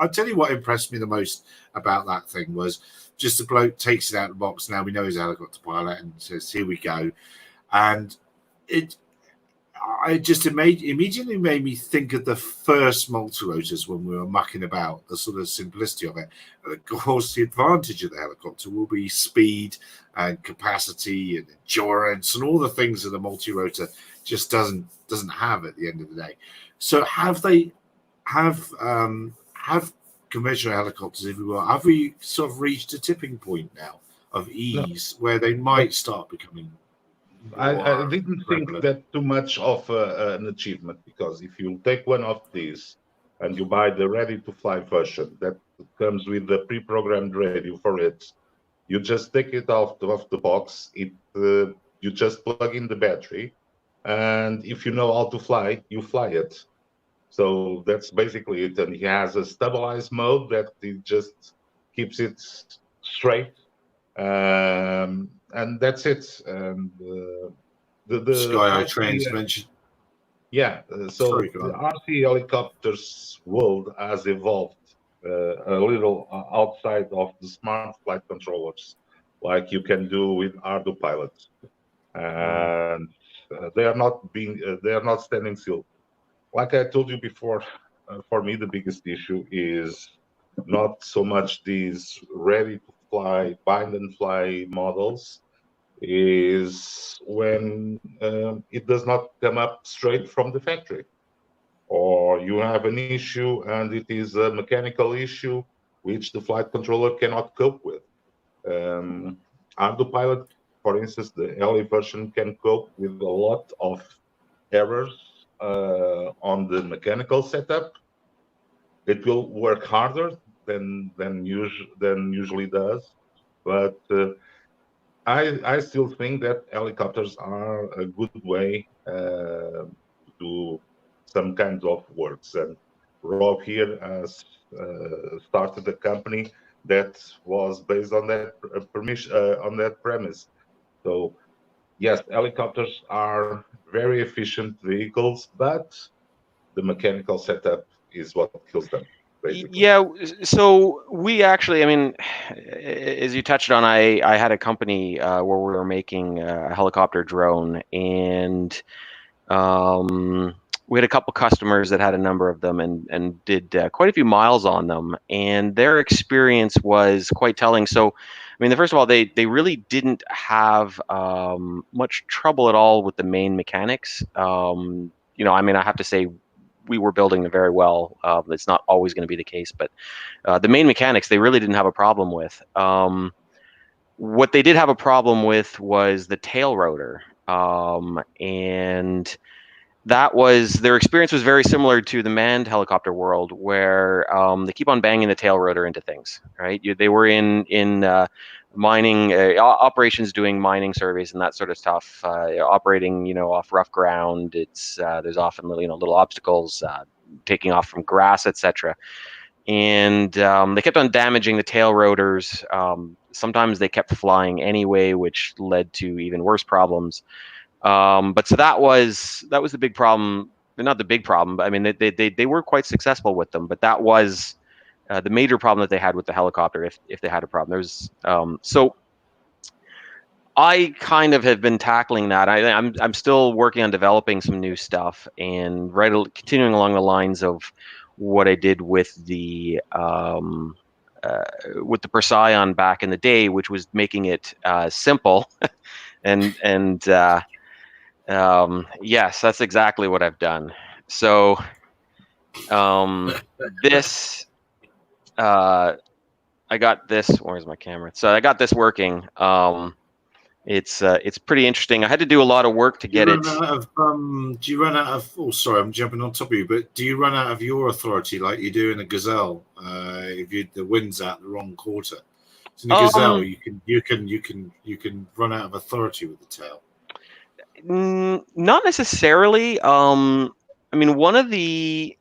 I'll tell you what impressed me the most about that thing was just the bloke takes it out of the box. Now we know he's a helicopter pilot and says, "Here we go," and I just immediately made me think of the first multirotors when we were mucking about, the sort of simplicity of it. Of course, the advantage of the helicopter will be speed and capacity and endurance and all the things that a multirotor just doesn't have at the end of the day. So have conventional helicopters, if you will, have we sort of reached a tipping point now of ease where they might start becoming... I didn't think that too much of an achievement, because if you take one of these and you buy the ready-to-fly version that comes with the pre-programmed radio for it, you just take it out of the box. You just plug in the battery, and if you know how to fly, you fly it. So that's basically it. And he has a stabilized mode that it just keeps it straight, and that's it. And the Sky Eye RC, trains mentioned. yeah. So Sorry, go the on. RC helicopters world has evolved a little outside of the smart flight controllers, like you can do with Arduino pilots, and they are not standing still. Like I told you before, for me the biggest issue is not so much these ready to fly bind and fly models, is when it does not come up straight from the factory, or you have an issue and it is a mechanical issue which the flight controller cannot cope with. Autopilot, for instance, the LA version can cope with a lot of errors on the mechanical setup. It will work harder than usually does, but I still think that helicopters are a good way to do some kinds of works. And Rob here has started a company that was based on that on that premise. So yes, helicopters are very efficient vehicles, but the mechanical setup is what kills them, basically. Yeah, so we actually, I mean, as you touched on, I had a company where we were making a helicopter drone, and we had a couple customers that had a number of them and did quite a few miles on them, and their experience was quite telling. So, I mean, first of all, they really didn't have much trouble at all with the main mechanics. You know, I mean, I have to say, we were building them very well. It's not always going to be the case, but the main mechanics they really didn't have a problem with. What they did have a problem with was the tail rotor, and that was their experience was very similar to the manned helicopter world, where they keep on banging the tail rotor into things. Right? They were in mining operations, doing mining surveys and that sort of stuff, operating off rough ground. It's there's often little obstacles, taking off from grass, etc. And they kept on damaging the tail rotors. Sometimes they kept flying anyway, which led to even worse problems. But so that was the big problem. Not the big problem, but I mean they were quite successful with them. But that was the major problem that they had with the helicopter, if they had a problem. There's so I kind of have been tackling that. I'm still working on developing some new stuff, and continuing along the lines of what I did with the Procyon back in the day, which was making it simple, and yes, that's exactly what I've done. So this I got this. Where's my camera? So I got this working. It's pretty interesting. I had to do a lot of work to get it. Do you run out of? Oh, sorry, I'm jumping on top of you. But do you run out of your authority like you do in a Gazelle? If the wind's out the wrong quarter, so in a Gazelle, you can run out of authority with the tail. Not necessarily. I mean, one of the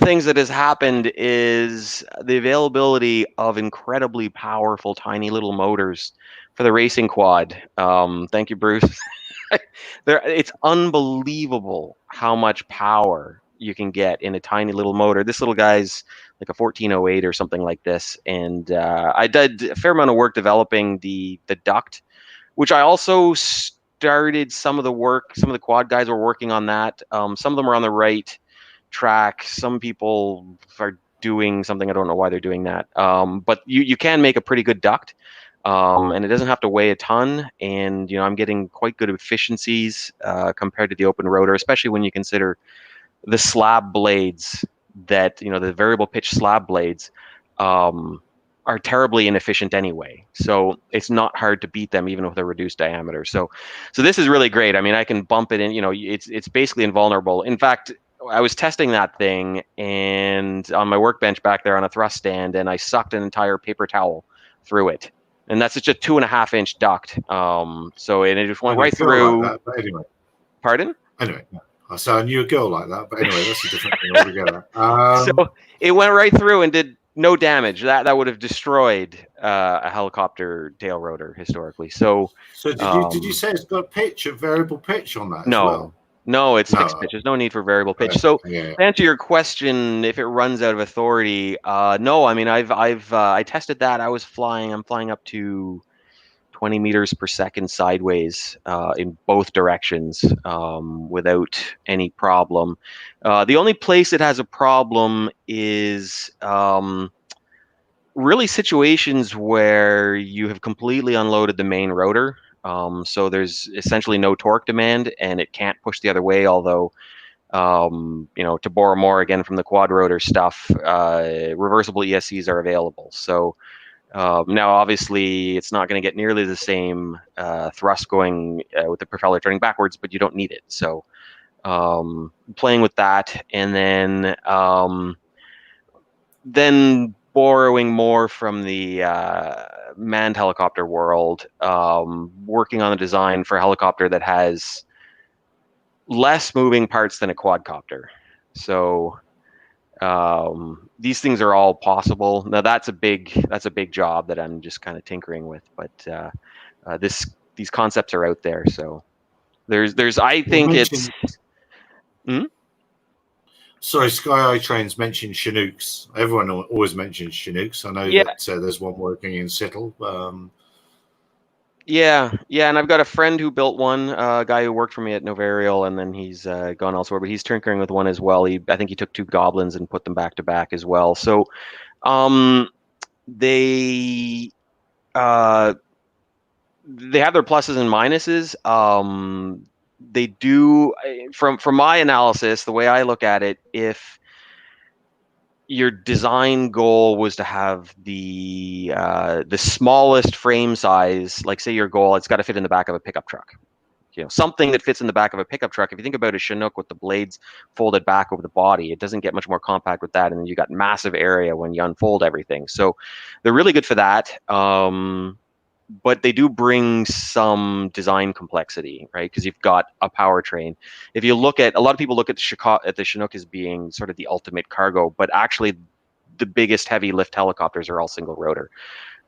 things that has happened is the availability of incredibly powerful, tiny little motors for the racing quad. Thank you, Bruce. It's unbelievable how much power you can get in a tiny little motor. This little guy's like a 1408 or something like this, and I did a fair amount of work developing the duct, which I also started some of the work. Some of the quad guys were working on that. Some of them are on the right track. Some people are doing something. I don't know why they're doing that. But you can make a pretty good duct, and it doesn't have to weigh a ton. And I'm getting quite good efficiencies compared to the open rotor, especially when you consider the slab blades that the variable pitch slab blades are terribly inefficient anyway. So it's not hard to beat them even with a reduced diameter. So this is really great. I mean, I can bump it in. It's basically invulnerable. In fact, I was testing that thing and on my workbench back there on a thrust stand, and I sucked an entire paper towel through it. And that's just a 2.5-inch duct. So it just went right through. Like that, but anyway. Pardon? Anyway, so I knew a girl like that, but anyway, that's a different thing altogether. So it went right through and did no damage. That would have destroyed a helicopter tail rotor historically. So did you say it's got a variable pitch on that as well? No, it's fixed pitch. There's no need for variable pitch. Right. So Yeah. to answer your question, if it runs out of authority, no. I mean, I tested that. I'm flying up to 20 meters per second sideways in both directions without any problem. The only place it has a problem is really situations where you have completely unloaded the main rotor. So there's essentially no torque demand and it can't push the other way, although to borrow more again from the quad rotor stuff, reversible ESCs are available. So now obviously it's not going to get nearly the same thrust going with the propeller turning backwards, but you don't need it. So playing with that, and then borrowing more from the manned helicopter world, working on a design for a helicopter that has less moving parts than a quadcopter. So these things are all possible. Now that's a big job that I'm just kind of tinkering with, but these concepts are out there. So there's I think it's. Sorry, Sky Eye Trains mentioned Chinooks. Everyone always mentions Chinooks. I know that there's one working in Seattle. Yeah, and I've got a friend who built one, a guy who worked for me at Novarial, and then he's gone elsewhere, but he's tinkering with one as well. I think he took 2 Goblins and put them back to back as well. So they have their pluses and minuses. They do, from my analysis, the way I look at it, if your design goal was to have the smallest frame size, like say your goal, it's got to fit in the back of a pickup truck. Something that fits in the back of a pickup truck. If you think about a Chinook with the blades folded back over the body, it doesn't get much more compact with that, and then you got massive area when you unfold everything. So they're really good for that. But they do bring some design complexity, right? Because you've got a powertrain. If you look at, a lot of people look at the Chinook as being sort of the ultimate cargo, but actually the biggest heavy lift helicopters are all single rotor.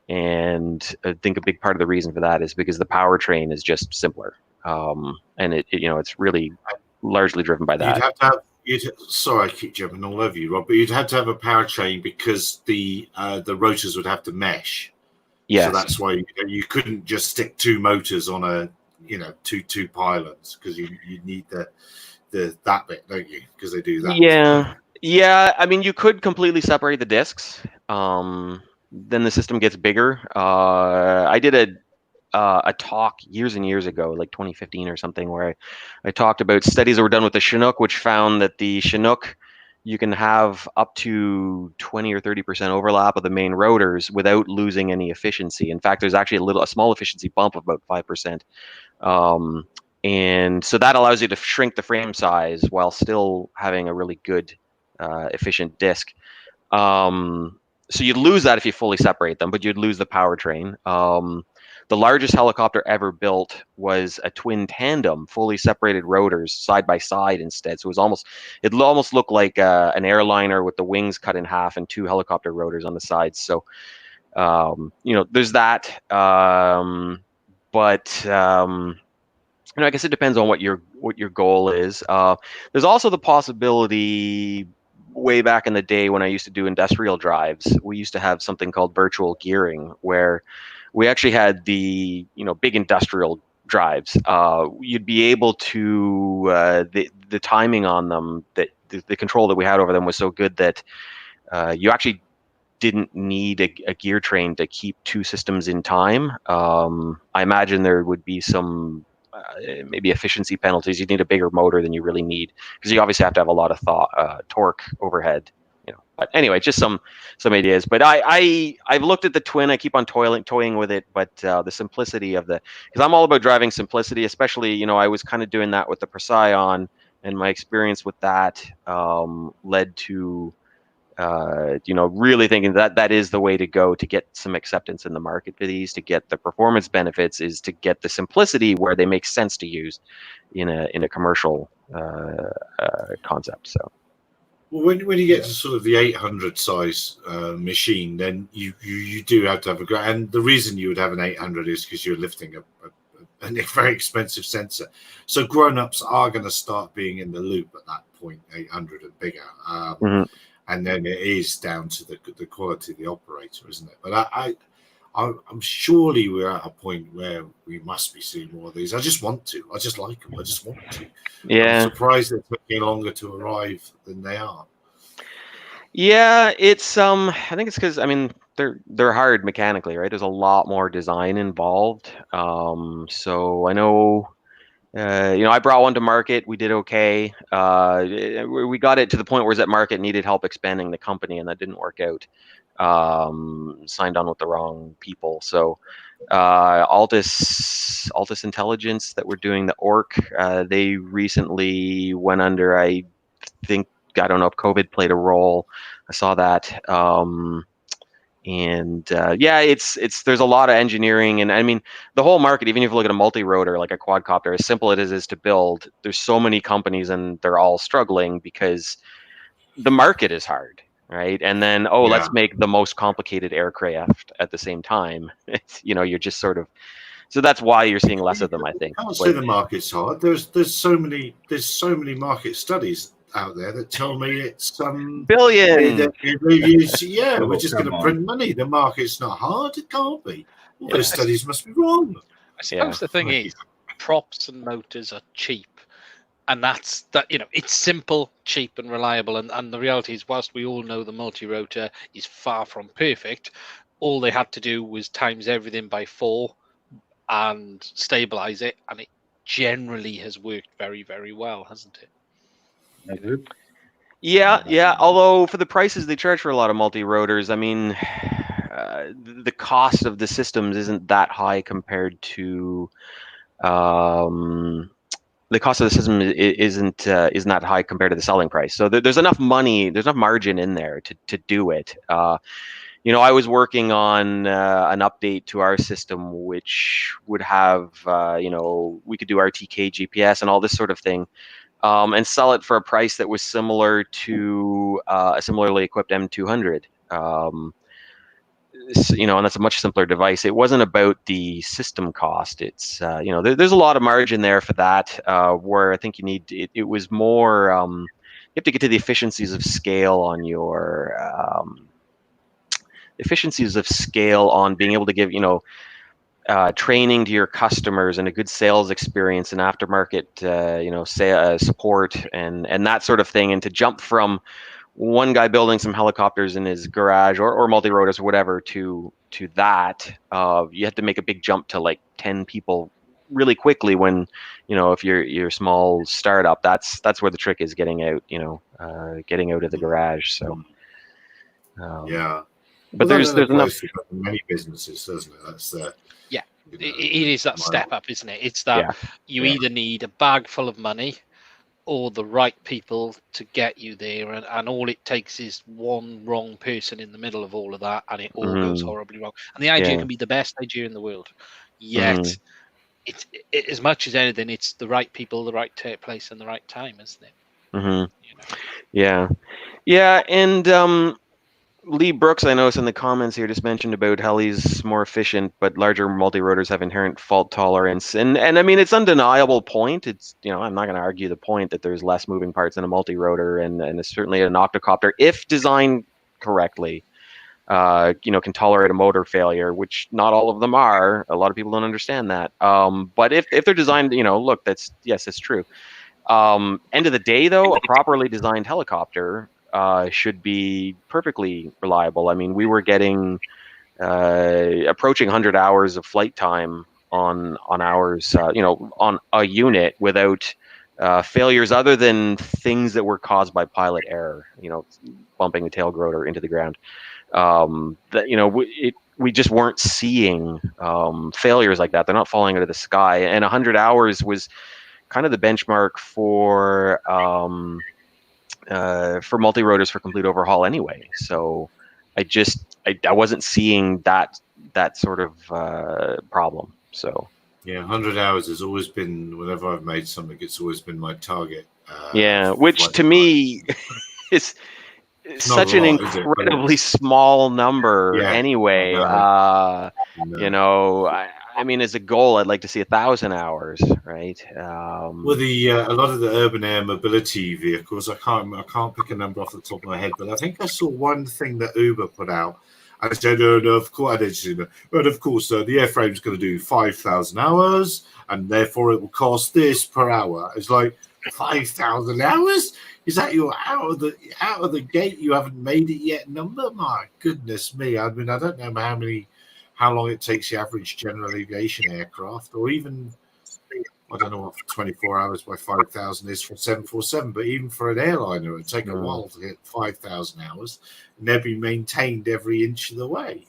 And I think a big part of the reason for that is because the powertrain is just simpler. And it's really largely driven by that. You'd have to have, sorry, I keep jumping all over you, Rob, but you'd have to have a powertrain because the rotors would have to mesh. Yes. So that's why you couldn't just stick 2 motors on a two pylons, because you need that bit, don't you? Because they do that. Yeah. I mean, you could completely separate the discs. Then the system gets bigger. I did a talk years and years ago, like 2015 or something, where I talked about studies that were done with the Chinook, which found that the Chinook, you can have up to 20 or 30% overlap of the main rotors without losing any efficiency. In fact, there's actually a small efficiency bump of about 5%. And so that allows you to shrink the frame size while still having a really good, efficient disc. So you'd lose that if you fully separate them, but you'd lose the powertrain. The largest helicopter ever built was a twin tandem, fully separated rotors side by side instead. So it almost looked like an airliner with the wings cut in half and 2 helicopter rotors on the sides. So there's that. But I guess it depends on what your goal is. There's also the possibility. Way back in the day when I used to do industrial drives, we used to have something called virtual gearing, where we actually had the big industrial drives. You'd be able to the timing on them, that the control that we had over them was so good that you actually didn't need a gear train to keep 2 systems in time. I imagine there would be some maybe efficiency penalties. You'd need a bigger motor than you really need, because you obviously have to have a lot of torque overhead. But anyway, just some ideas. But I've looked at the twin. I keep on toying with it. But the simplicity of because I'm all about driving simplicity, especially I was kind of doing that with the Procyon, and my experience with that led to really thinking that is the way to go to get some acceptance in the market for these, to get the performance benefits, is to get the simplicity where they make sense to use in a commercial concept. So Well, when you get to sort of the 800 size machine, then you do have to have and the reason you would have an 800 is because you're lifting a very expensive sensor. So grown-ups are going to start being in the loop at that point, 800 and bigger. And then it is down to the quality of the operator, isn't it? But I'm surely we're at a point where we must be seeing more of these. I just want to. I just like them. I just want to. Yeah. I'm surprised they're taking longer to arrive than they are. Yeah, it's I think it's because, I mean, they're hard mechanically, right? There's a lot more design involved. So I know, I brought one to market. We did okay. We got it to the point where that market needed help expanding the company, and that didn't work out. Signed on with the wrong people. So Altus Intelligence that were doing the ORC, they recently went under. I think, I don't know if COVID played a role. I saw that. It's there's a lot of engineering, and I mean the whole market. Even if you look at a multi-rotor like a quadcopter, as simple as it is to build, there's so many companies and they're all struggling because the market is hard, right? And then let's make the most complicated aircraft at the same time. You're just sort of, so that's why you're seeing less of them, I think. I can't say the market's hard. There's so many market studies out there that tell me it's billion. We're just going to print money. The market's not hard. It can't be. All those studies must be wrong. I suppose the thing is, props and motors are cheap, and that's that. It's simple, cheap, and reliable. And the reality is, whilst we all know the multi-rotor is far from perfect, all they had to do was times everything by 4 and stabilize it, and it generally has worked very, very well, hasn't it? Yeah. Although for the prices they charge for a lot of multi-rotors, I mean, the cost of the systems isn't that high compared to the cost of the system isn't that high compared to the selling price. So there's enough money, there's enough margin in there to do it. I was working on an update to our system, which would have, we could do RTK GPS and all this sort of thing. And sell it for a price that was similar to a similarly equipped M200. And that's a much simpler device. It wasn't about the system cost. It's, there's a lot of margin there for that, where I think you need, it was more, you have to get to the efficiencies of scale on your, being able to give, training to your customers and a good sales experience and aftermarket, support and that sort of thing. And to jump from one guy building some helicopters in his garage or multi-rotors or whatever to that, you have to make a big jump to like 10 people really quickly when, if you're a small startup, that's where the trick is, getting out of the garage. So, but there's enough. Many businesses, doesn't it? That's the. It is that step up, isn't it? It's that you either need a bag full of money or the right people to get you there, and all it takes is one wrong person in the middle of all of that, and it all goes horribly wrong. And the idea can be the best idea in the world, yet it's as much as anything, it's the right people, the right place, and the right time, isn't it? Yeah, and Lee Brooks, I noticed in the comments here, just mentioned about helis more efficient, but larger multi-rotors have inherent fault tolerance. And I mean, it's undeniable point. It's, I'm not going to argue the point that there's less moving parts in a multi-rotor, and it's certainly an octocopter, if designed correctly, can tolerate a motor failure, which not all of them are. A lot of people don't understand that. But if they're designed, look, it's true. End of the day, though, a properly designed helicopter should be perfectly reliable. I mean, we were getting approaching 100 hours of flight time on ours, on a unit without failures other than things that were caused by pilot error, bumping the tail rotor into the ground. We just weren't seeing failures like that. They're not falling out of the sky. And 100 hours was kind of the benchmark for multi-rotors for complete overhaul anyway. So I wasn't seeing that sort of problem. So 100 hours has always been, whenever I've made something, it's always been my target. Which to me is not such a an lot, is it? incredibly small number Yeah, anyway. no. You know, I mean, as a goal, I'd like to see 1,000 hours, right? Well, a lot of the urban air mobility vehicles, I can't pick a number off the top of my head, but I think I saw one thing that Uber put out. And I said, of course, the airframe's going to do 5,000 hours, and therefore it will cost this per hour. It's like 5,000 hours. Is that your out of the gate? You haven't made it yet number? My goodness me! I mean, I don't know how long it takes the average general aviation aircraft, or even I don't know what 24 hours by 5,000 is for 747, but even for an airliner, it would take a while to hit 5,000 hours, and they'd be maintained every inch of the way.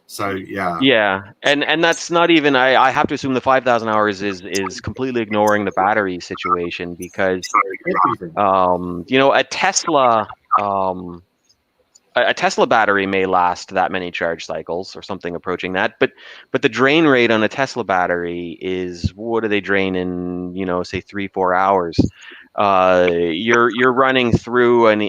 So yeah, and that's not even. I have to assume the 5,000 hours is completely ignoring the battery situation, because you know, a Tesla battery may last that many charge cycles or something approaching that, but the drain rate on a Tesla battery is, what do they drain in, you know, say 3-4 hours? You're running through an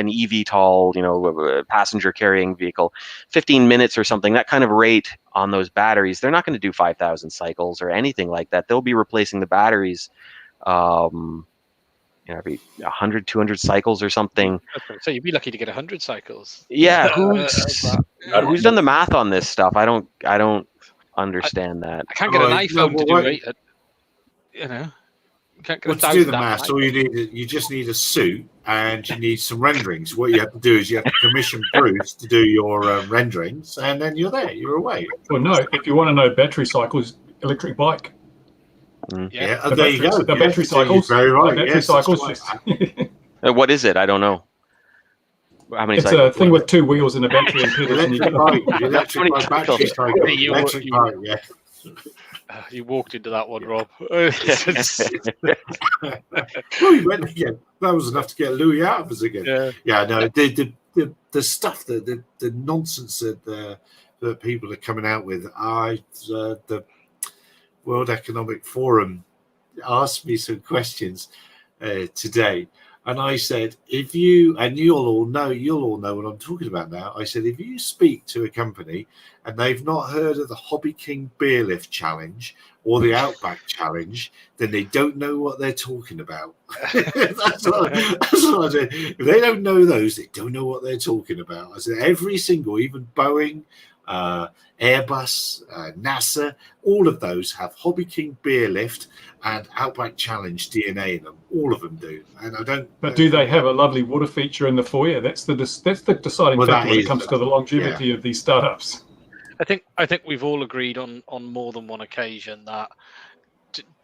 eVTOL, you know, passenger carrying vehicle, 15 minutes or something, that kind of rate on those batteries. They're not going to do 5,000 cycles or anything like that. They'll be replacing the batteries you know, every 100, 200 cycles or something. So you'd be lucky to get 100 cycles. Yeah, who's done the math on this stuff? I don't understand that. I can't get an iPhone to do it. You know, can't get to do the maths, all you just need a suit and you need some renderings. What you have to do is you have to commission Bruce to do your renderings, and then you're there. You're away. Well, no, if you want to know battery cycles, electric bike. Yeah, there you go. The battery cycles. Very right. The battery cycles. What is it? I don't know. How many it's cycles? A thing with 2 wheels and a battery and pedals. Electric bike, battery cycle. Electric bike, yeah. You walked into that one, Rob. Well, you went again. That was enough to get Louis out of us again. Yeah, no, the stuff, the nonsense that people are coming out with. The World Economic Forum asked me some questions today, and I said, if you, and you'll all know what I'm talking about now. I said, if you speak to a company and they've not heard of the Hobby King Beer Lift Challenge or the Outback Challenge, then they don't know what they're talking about. That's what I said. If they don't know those, they don't know what they're talking about. I said, every single, even Boeing, Airbus, NASA, all of those have Hobby King Beer Lift and Outback Challenge DNA in them. All of them do, and I don't. But do they have a lovely water feature in the foyer? That's the deciding factor when it comes to the longevity of these startups. I think we've all agreed on more than one occasion that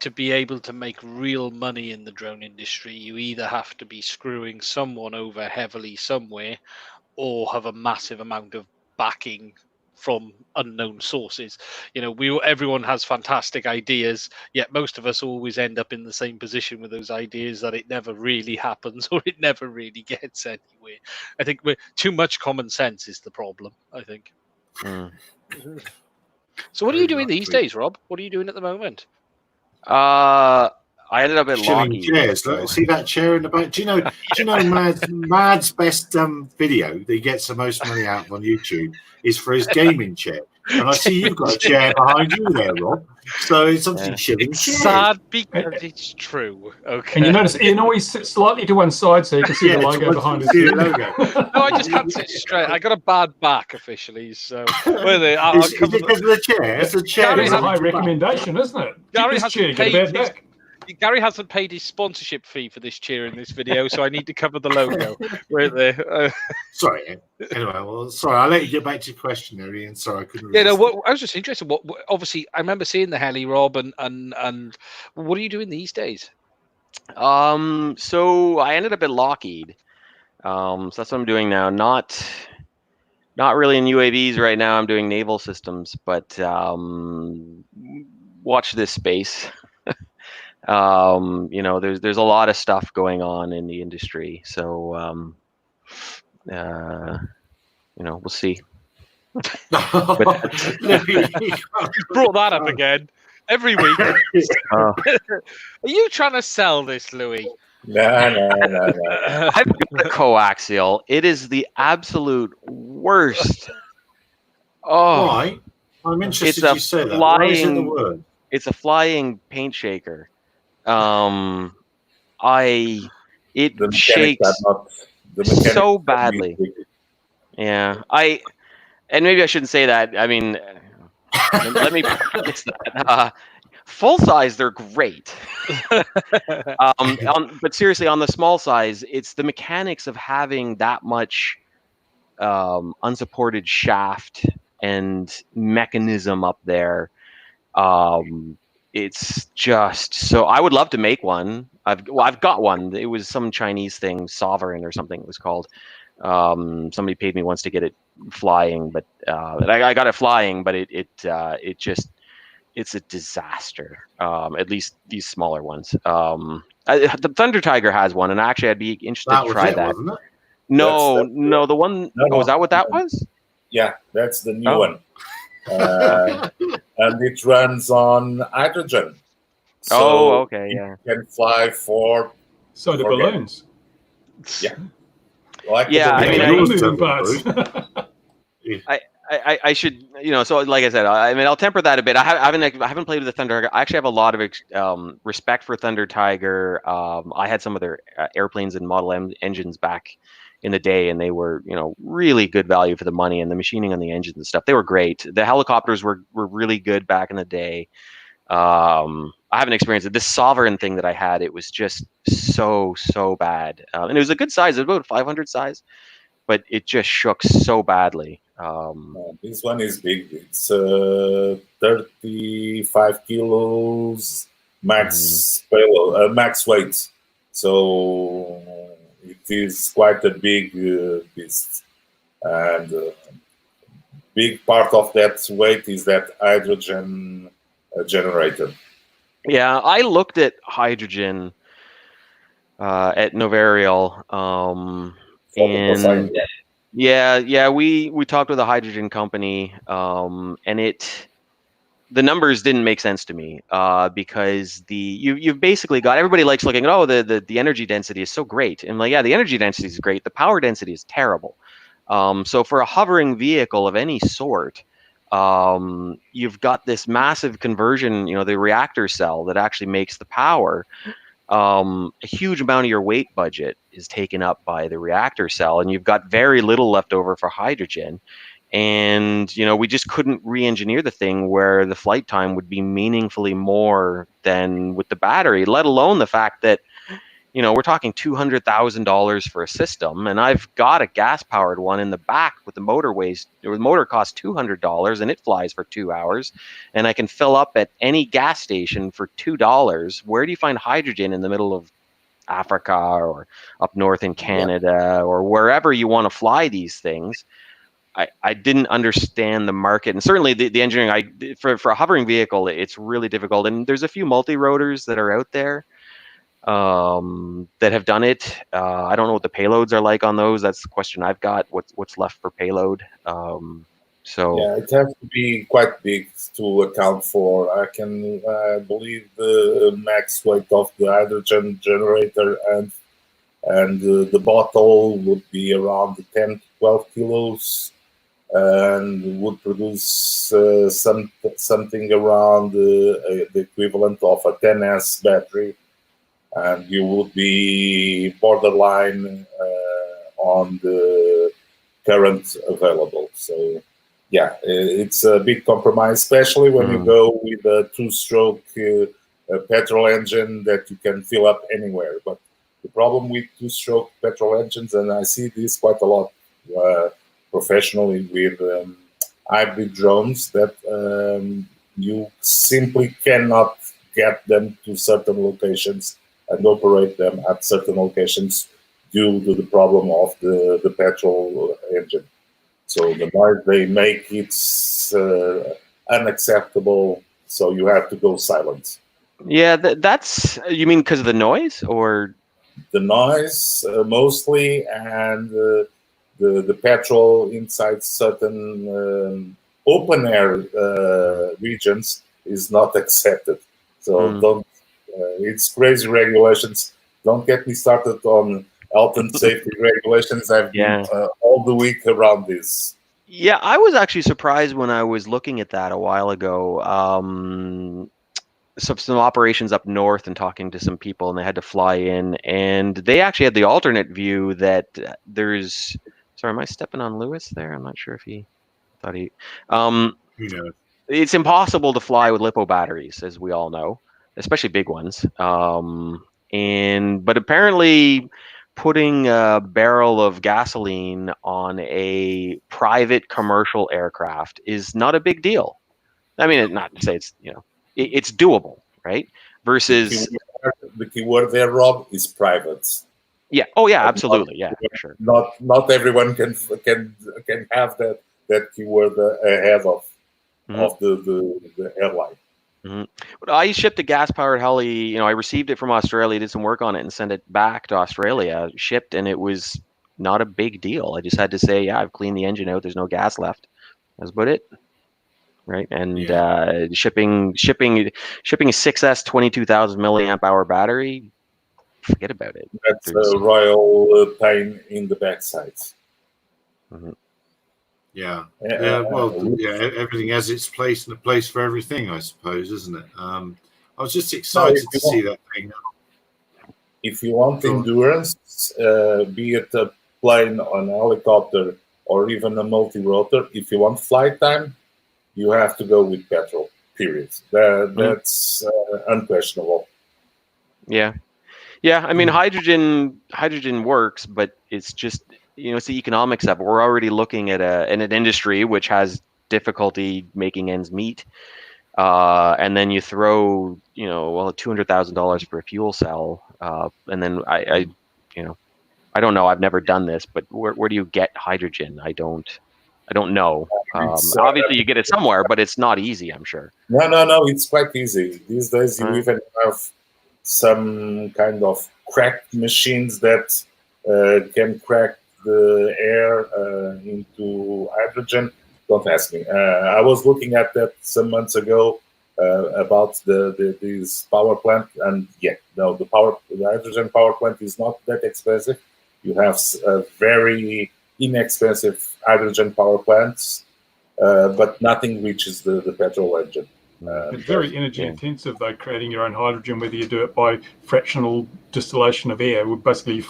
to be able to make real money in the drone industry, you either have to be screwing someone over heavily somewhere, or have a massive amount of backing from unknown sources. You know, everyone has fantastic ideas, yet most of us always end up in the same position with those ideas, that it never really happens or it never really gets anywhere. I think too much common sense is the problem, I think. So what are you doing these days, Rob? What are you doing at the moment? I ended up at Lockheed. Chairs. Look, see that chair in the back? Do you know Mad's best video that he gets the most money out of on YouTube is for his gaming chair. And I see you've got a chair behind you there, Rob. So it's obviously shilling chairs. Sad because it's true. Okay. And you notice Ian always sits slightly to one side so you can see the logo behind his head. No, I just can't sit straight. I got a bad back officially, so is it because of the chair? It's a chair. It's a high recommendation, isn't it? Gary has chair, get a bad back. Gary hasn't paid his sponsorship fee for this chair in this video, so I need to cover the logo right there. Sorry. Anyway, well, sorry. I'll let you get back to your question, Ian. Sorry, I couldn't. Yeah, no. I was just interested. What obviously, I remember seeing the heli, Rob, and what are you doing these days? So I ended up at Lockheed. So that's what I'm doing now. Not really in UAVs right now. I'm doing naval systems, but watch this space. You know, there's a lot of stuff going on in the industry, so you know, we'll see. You brought that up again every week. Are you trying to sell this, Louis? No. I've got a coaxial. It is the absolute worst. Oh, Why? I'm it's interested a you say that. Why is it the flying. word? It's a flying paint shaker. It The mechanics are shakes not. The mechanics so can badly. be. Yeah, and maybe I shouldn't say that. I mean, let me preface that. Full size, they're great. But seriously, on the small size, it's the mechanics of having that much unsupported shaft and mechanism up there. It's just so. I would love to make one. I've got one. It was some Chinese thing, Sovereign or something it was called. Somebody paid me once to get it flying, but I got it flying, but it just it's a disaster. At least these smaller ones. The Thunder Tiger has one, and actually I'd be interested That to was try it, that. wasn't it? No, the one. No, Is that what that no. was? Yeah, that's the new Oh. one. And it runs on hydrogen. So okay, it yeah. can fly for. So do Forget. balloons. Yeah. Like Yeah, the I mean, balloon. yours moving doesn't, parts. I should, so like I said, I mean, I'll temper that a bit. I haven't played with the Thunder Tiger. I actually have a lot of respect for Thunder Tiger. I had some of their airplanes and Model M engines back in the day, and they were, really good value for the money, and the machining on the engines and stuff, they were great. The helicopters were really good back in the day. I haven't experienced it. This Sovereign thing that I had, it was just so bad, and it was a good size. It was about 500 size, but it just shook so badly. This one is big. It's 35 kilos max payload, max weight. So it is quite a big beast, and big part of that weight is that hydrogen generator. Yeah, I looked at hydrogen at Novarial, and yeah, we talked with a hydrogen company, and the numbers didn't make sense to me, because you've basically got, everybody likes looking at, the energy density is so great, and like, yeah, the energy density is great, the power density is terrible. So for a hovering vehicle of any sort, you've got this massive conversion, the reactor cell that actually makes the power. A huge amount of your weight budget is taken up by the reactor cell, and you've got very little left over for hydrogen. And we just couldn't re-engineer the thing where the flight time would be meaningfully more than with the battery, let alone the fact that we're talking $200,000 for a system, and I've got a gas-powered one in the back with the motorways. The motor costs $200, and it flies for 2 hours, and I can fill up at any gas station for $2. Where do you find hydrogen in the middle of Africa or up north in Canada or wherever you want to fly these things? I didn't understand the market, and certainly the engineering. For a hovering vehicle, it's really difficult, and there's a few multi-rotors that are out there that have done it. I don't know what the payloads are like on those. That's the question I've got. What's left for payload? Yeah, it has to be quite big to account for. I believe the max weight of the hydrogen generator and the bottle would be around 10 to 12 kilos and would produce something around the equivalent of a 10S battery. And you would be borderline on the current available. So, yeah, it's a big compromise, especially when you go with a two-stroke petrol engine that you can fill up anywhere. But the problem with two-stroke petrol engines, and I see this quite a lot professionally with hybrid drones, that you simply cannot get them to certain locations and operate them at certain locations due to the problem of the petrol engine. So the noise they make, it's unacceptable, so you have to go silent. Yeah, that's, you mean because of the noise, or? The noise, mostly, and the petrol inside certain open air regions is not accepted. So don't. It's crazy regulations don't get me started on health and safety regulations. I've been all the week around this. Yeah, I was actually surprised when I was looking at that a while ago. Some operations up north and talking to some people, and they had to fly in, and they actually had the alternate view that there's. Sorry, am I stepping on Lewis there? I'm not sure if he thought he. It's impossible to fly with lipo batteries, as we all know, especially big ones. But apparently, putting a barrel of gasoline on a private commercial aircraft is not a big deal. I mean, not to say it's it's doable, right? Versus the keyword there, Rob, is private. Yeah. Oh, yeah. Absolutely. Yeah. For sure. Not everyone can have that keyword ahead of the airline. But I shipped a gas-powered heli. I received it from Australia, did some work on it, and sent it back to Australia. Shipped, and it was not a big deal. I just had to say, yeah, I've cleaned the engine out. There's no gas left. That's about it. Right. And shipping a 6S 22,000 milliamp hour battery. Forget about it. That's a royal pain in the backside. Yeah. Everything has its place and a place for everything, I suppose, isn't it? I was just excited to see that thing. If you want endurance, be it a plane, an helicopter, or even a multirotor, if you want flight time, you have to go with petrol, period. That's unquestionable. Yeah. Yeah, I mean, hydrogen works, but it's just, it's the economics of it. We're already looking at an industry which has difficulty making ends meet. And then you throw, $200,000 for a fuel cell. And then I don't know. I've never done this, but where do you get hydrogen? I don't know. Obviously, you get it somewhere, but it's not easy, I'm sure. No, it's quite easy. These days, you even have some kind of cracked machines that can crack the air into hydrogen. Don't ask me. I was looking at that some months ago about this power plant, and the hydrogen power plant is not that expensive. You have very inexpensive hydrogen power plants, but nothing reaches the petrol engine. It's very energy intensive, though, creating your own hydrogen, whether you do it by fractional distillation of air, would basically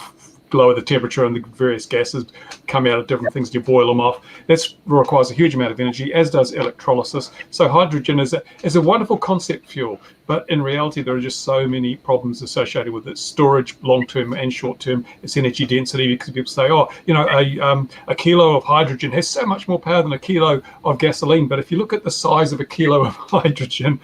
lower the temperature and the various gases come out of different things, you boil them off. That requires a huge amount of energy, as does electrolysis. So hydrogen is a wonderful concept fuel, but in reality there are just so many problems associated with its storage, long-term and short-term. Its energy density, because people say, a kilo of hydrogen has so much more power than a kilo of gasoline. But if you look at the size of a kilo of hydrogen,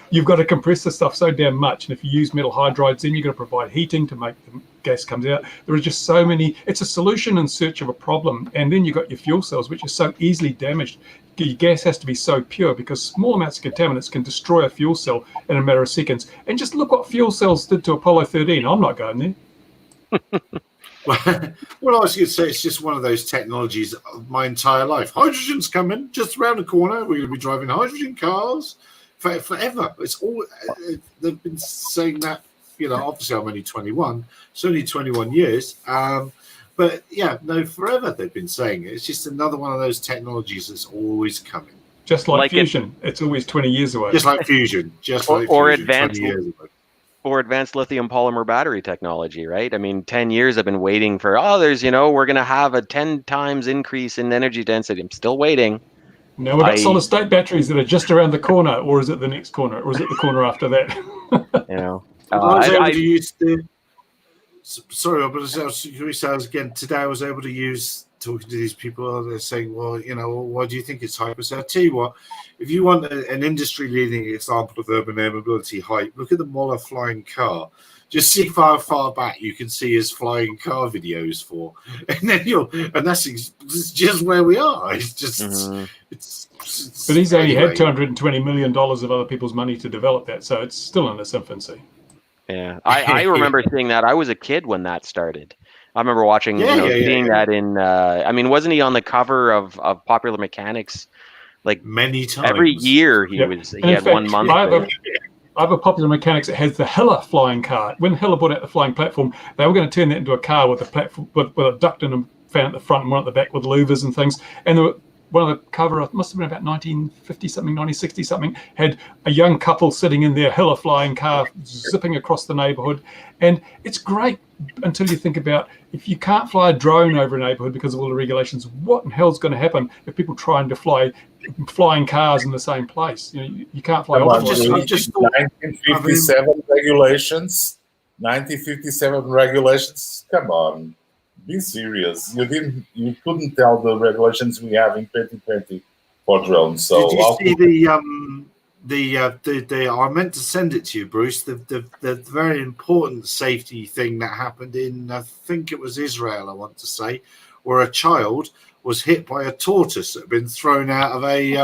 you've got to compress the stuff so damn much. And if you use metal hydrides, then you've got to provide heating to make the gas comes out. There are just so many. It's a solution in search of a problem. And then you've got your fuel cells, which are so easily damaged. Your gas has to be so pure, because small amounts of contaminants can destroy a fuel cell in a matter of seconds. And just look what fuel cells did to Apollo 13. I'm not going there. Well, I was going to say, it's just one of those technologies of my entire life. Hydrogen's coming just around the corner. We're going to be driving hydrogen cars forever. It's all they've been saying that. Obviously I'm only 21. It's only 21 years. But forever they've been saying it. It's just another one of those technologies that's always coming. Just like fusion, it's always 20 years away. Just like fusion, or advanced lithium polymer battery technology, right? I mean, 10 years I've been waiting for. We're going to have a 10 times increase in energy density. I'm still waiting. Now we've got solid state batteries that are just around the corner, or is it the next corner, or is it the corner after that? Sorry, but again today I was able to use talking to these people. They're saying, well, why do you think it's hype? So I'll tell you what, if you want an industry-leading example of urban air mobility hype, look at the Moller flying car. Just see how far back you can see his flying car videos for, and then that's just where we are. It's just but he's only had $220 million of other people's money to develop that, so it's still in its infancy. Yeah, I remember seeing that. I was a kid when that started. I remember watching, seeing that in. Wasn't he on the cover of Popular Mechanics, like many times? Every year he had one month. other popular mechanics, it has the Hiller flying car. When Hiller brought out the flying platform, they were going to turn that into a car with a platform with a duct in a fan at the front and one at the back with louvers and things. And one of the cover, it must have been about 1950 something, 1960 something, had a young couple sitting in their Hiller flying car zipping across the neighborhood. And it's great until you think about, if you can't fly a drone over a neighborhood because of all the regulations, what in hell's going to happen if people trying to fly flying cars in the same place? You can't fly. I've just 1957 regulations. 1957 regulations. Come on, be serious. You couldn't tell the regulations we have in 2020 for drones. So did you see I meant to send it to you, Bruce. The very important safety thing that happened in, I think it was Israel, I want to say, where a child was hit by a tortoise that had been thrown out of a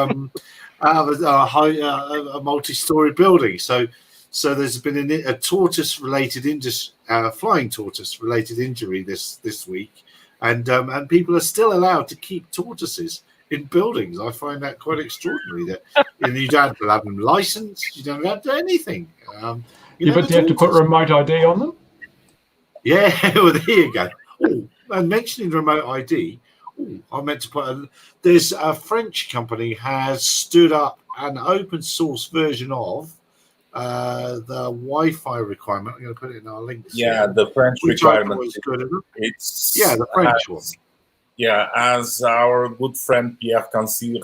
multi-story building. So there's been a tortoise-related flying tortoise-related injury this week, and people are still allowed to keep tortoises in buildings. I find that quite extraordinary. That you don't have to have them licensed, you don't have to do anything. But do you have to put remote ID on them? Yeah, well, there you go. Ooh, and mentioning remote ID, I meant to put there's a French company has stood up an open source version of the Wi-Fi requirement. I'm going to put it in our links. Yeah, the French requirement. It's the French one. Yeah, as our good friend Pierre Cancir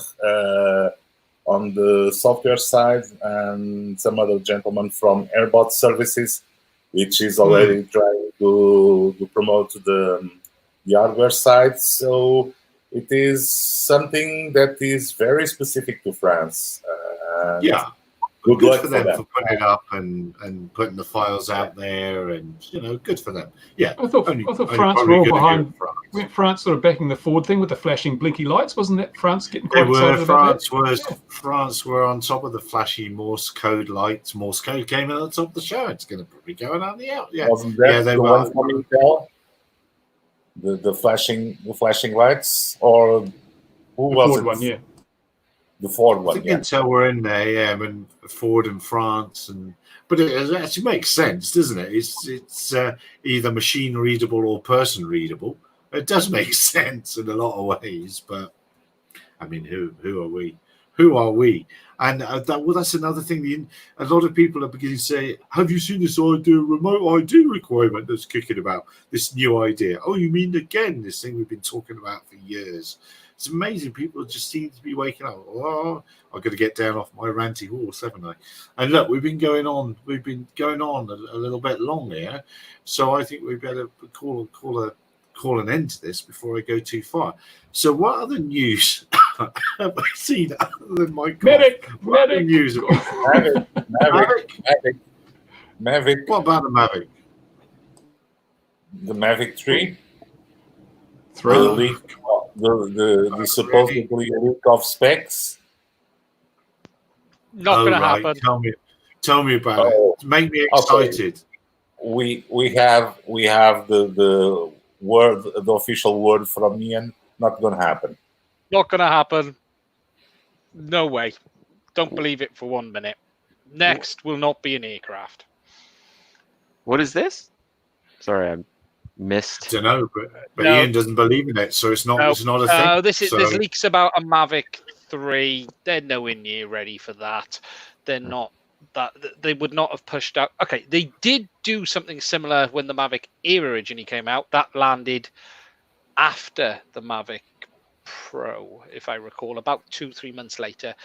on the software side, and some other gentleman from Airbot Services, which is already trying to promote the hardware side. So it is something that is very specific to France. Good luck for them for putting it up and putting the files out there, and good for them. Yeah, I thought France were all behind. Weren't France sort of backing the Ford thing with the flashing blinky lights? Wasn't that France getting quite excited about that? France were on top of the flashy Morse code lights. Morse code came out on top of the show. It's going to probably go on the out. Yeah, wasn't that they were from Intel? The flashing lights, or who was Ford it? One, yeah. The Ford one. I think Intel were in there, yeah, and Ford in France, but it actually makes sense, doesn't it? It's either machine readable or person readable. It does make sense in a lot of ways, but I mean, who are we? Who are we? And that's another thing. A lot of people are beginning to say, "Have you seen this remote ID requirement that's kicking about? This new idea? Oh, you mean again this thing we've been talking about for years?" It's amazing. People just seem to be waking up. Oh, I've got to get down off my ranty horse, haven't I? And look, we've been going on a little bit long here, so I think we better call an end to this before I go too far. So, what other news have I seen other than my Mavic news? Mavic. What about the Mavic? The Mavic 3. The supposedly leak of specs. Not going to happen. Tell me about it. Make me excited. Okay. We have the word, the official word from Ian. Not going to happen. Not going to happen. No way. Don't believe it for 1 minute. Next will not be an aircraft. What is this? Sorry, I missed. I don't know, but Ian doesn't believe in it, so it's not a thing. There's leaks about a Mavic 3. They're nowhere near ready for that. They're not. That they would not have pushed out. Okay, they did do something similar when the Mavic Air originally came out. That landed after the Mavic Pro, if I recall, about 2-3 months later.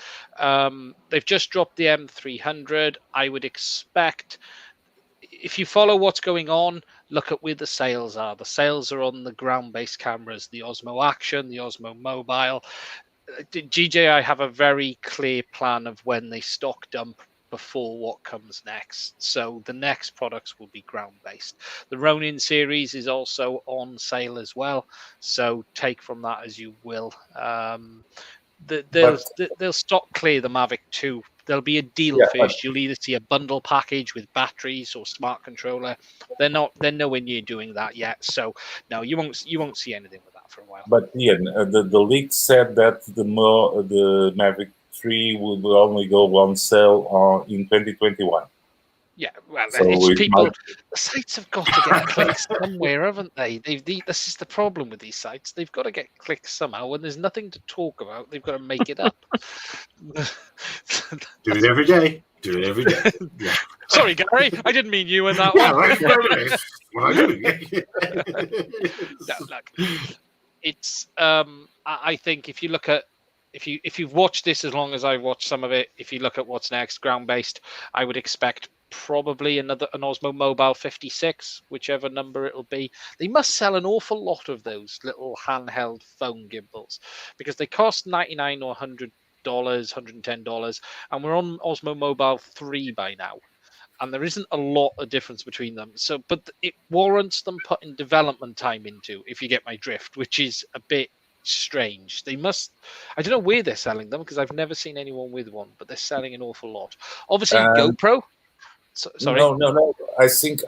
They've just dropped the M300. I would expect, if you follow what's going on, look at where the sales are. The sales are on the ground-based cameras, the Osmo Action, the Osmo Mobile. DJI have a very clear plan of when they stock dump before what comes next. So the next products will be ground-based. The Ronin series is also on sale as well. So take from that as you will. They'll stock clear the Mavic 2. There'll be a deal first. You'll either see a bundle package with batteries or smart controller. They're nowhere near doing that yet. So no, you won't see anything with that for a while. But Ian, the leak said that the Mavic 3 will only go on sale in 2021. Yeah, well, So it's it people. might- The sites have got to get clicks somewhere, haven't they? This is the problem with these sites. They've got to get clicks somehow. When there's nothing to talk about, they've got to make it up. Do it every day. Do it every day. Yeah. Sorry, Gary, I didn't mean you in that Yeah, one. right. What I do. No, look, it's. I think if you look at if you've watched this as long as I've watched some of it, if you look at what's next, ground based, I would expect probably an Osmo Mobile 56, whichever number it'll be. They must sell an awful lot of those little handheld phone gimbals because they cost $99 or $100, $110, and we're on Osmo Mobile 3 by now. And there isn't a lot of difference between them. So, but it warrants them putting development time into, if you get my drift, which is a bit strange. They must. I don't know where they're selling them because I've never seen anyone with one, but they're selling an awful lot. Obviously, GoPro. Sorry. No. I think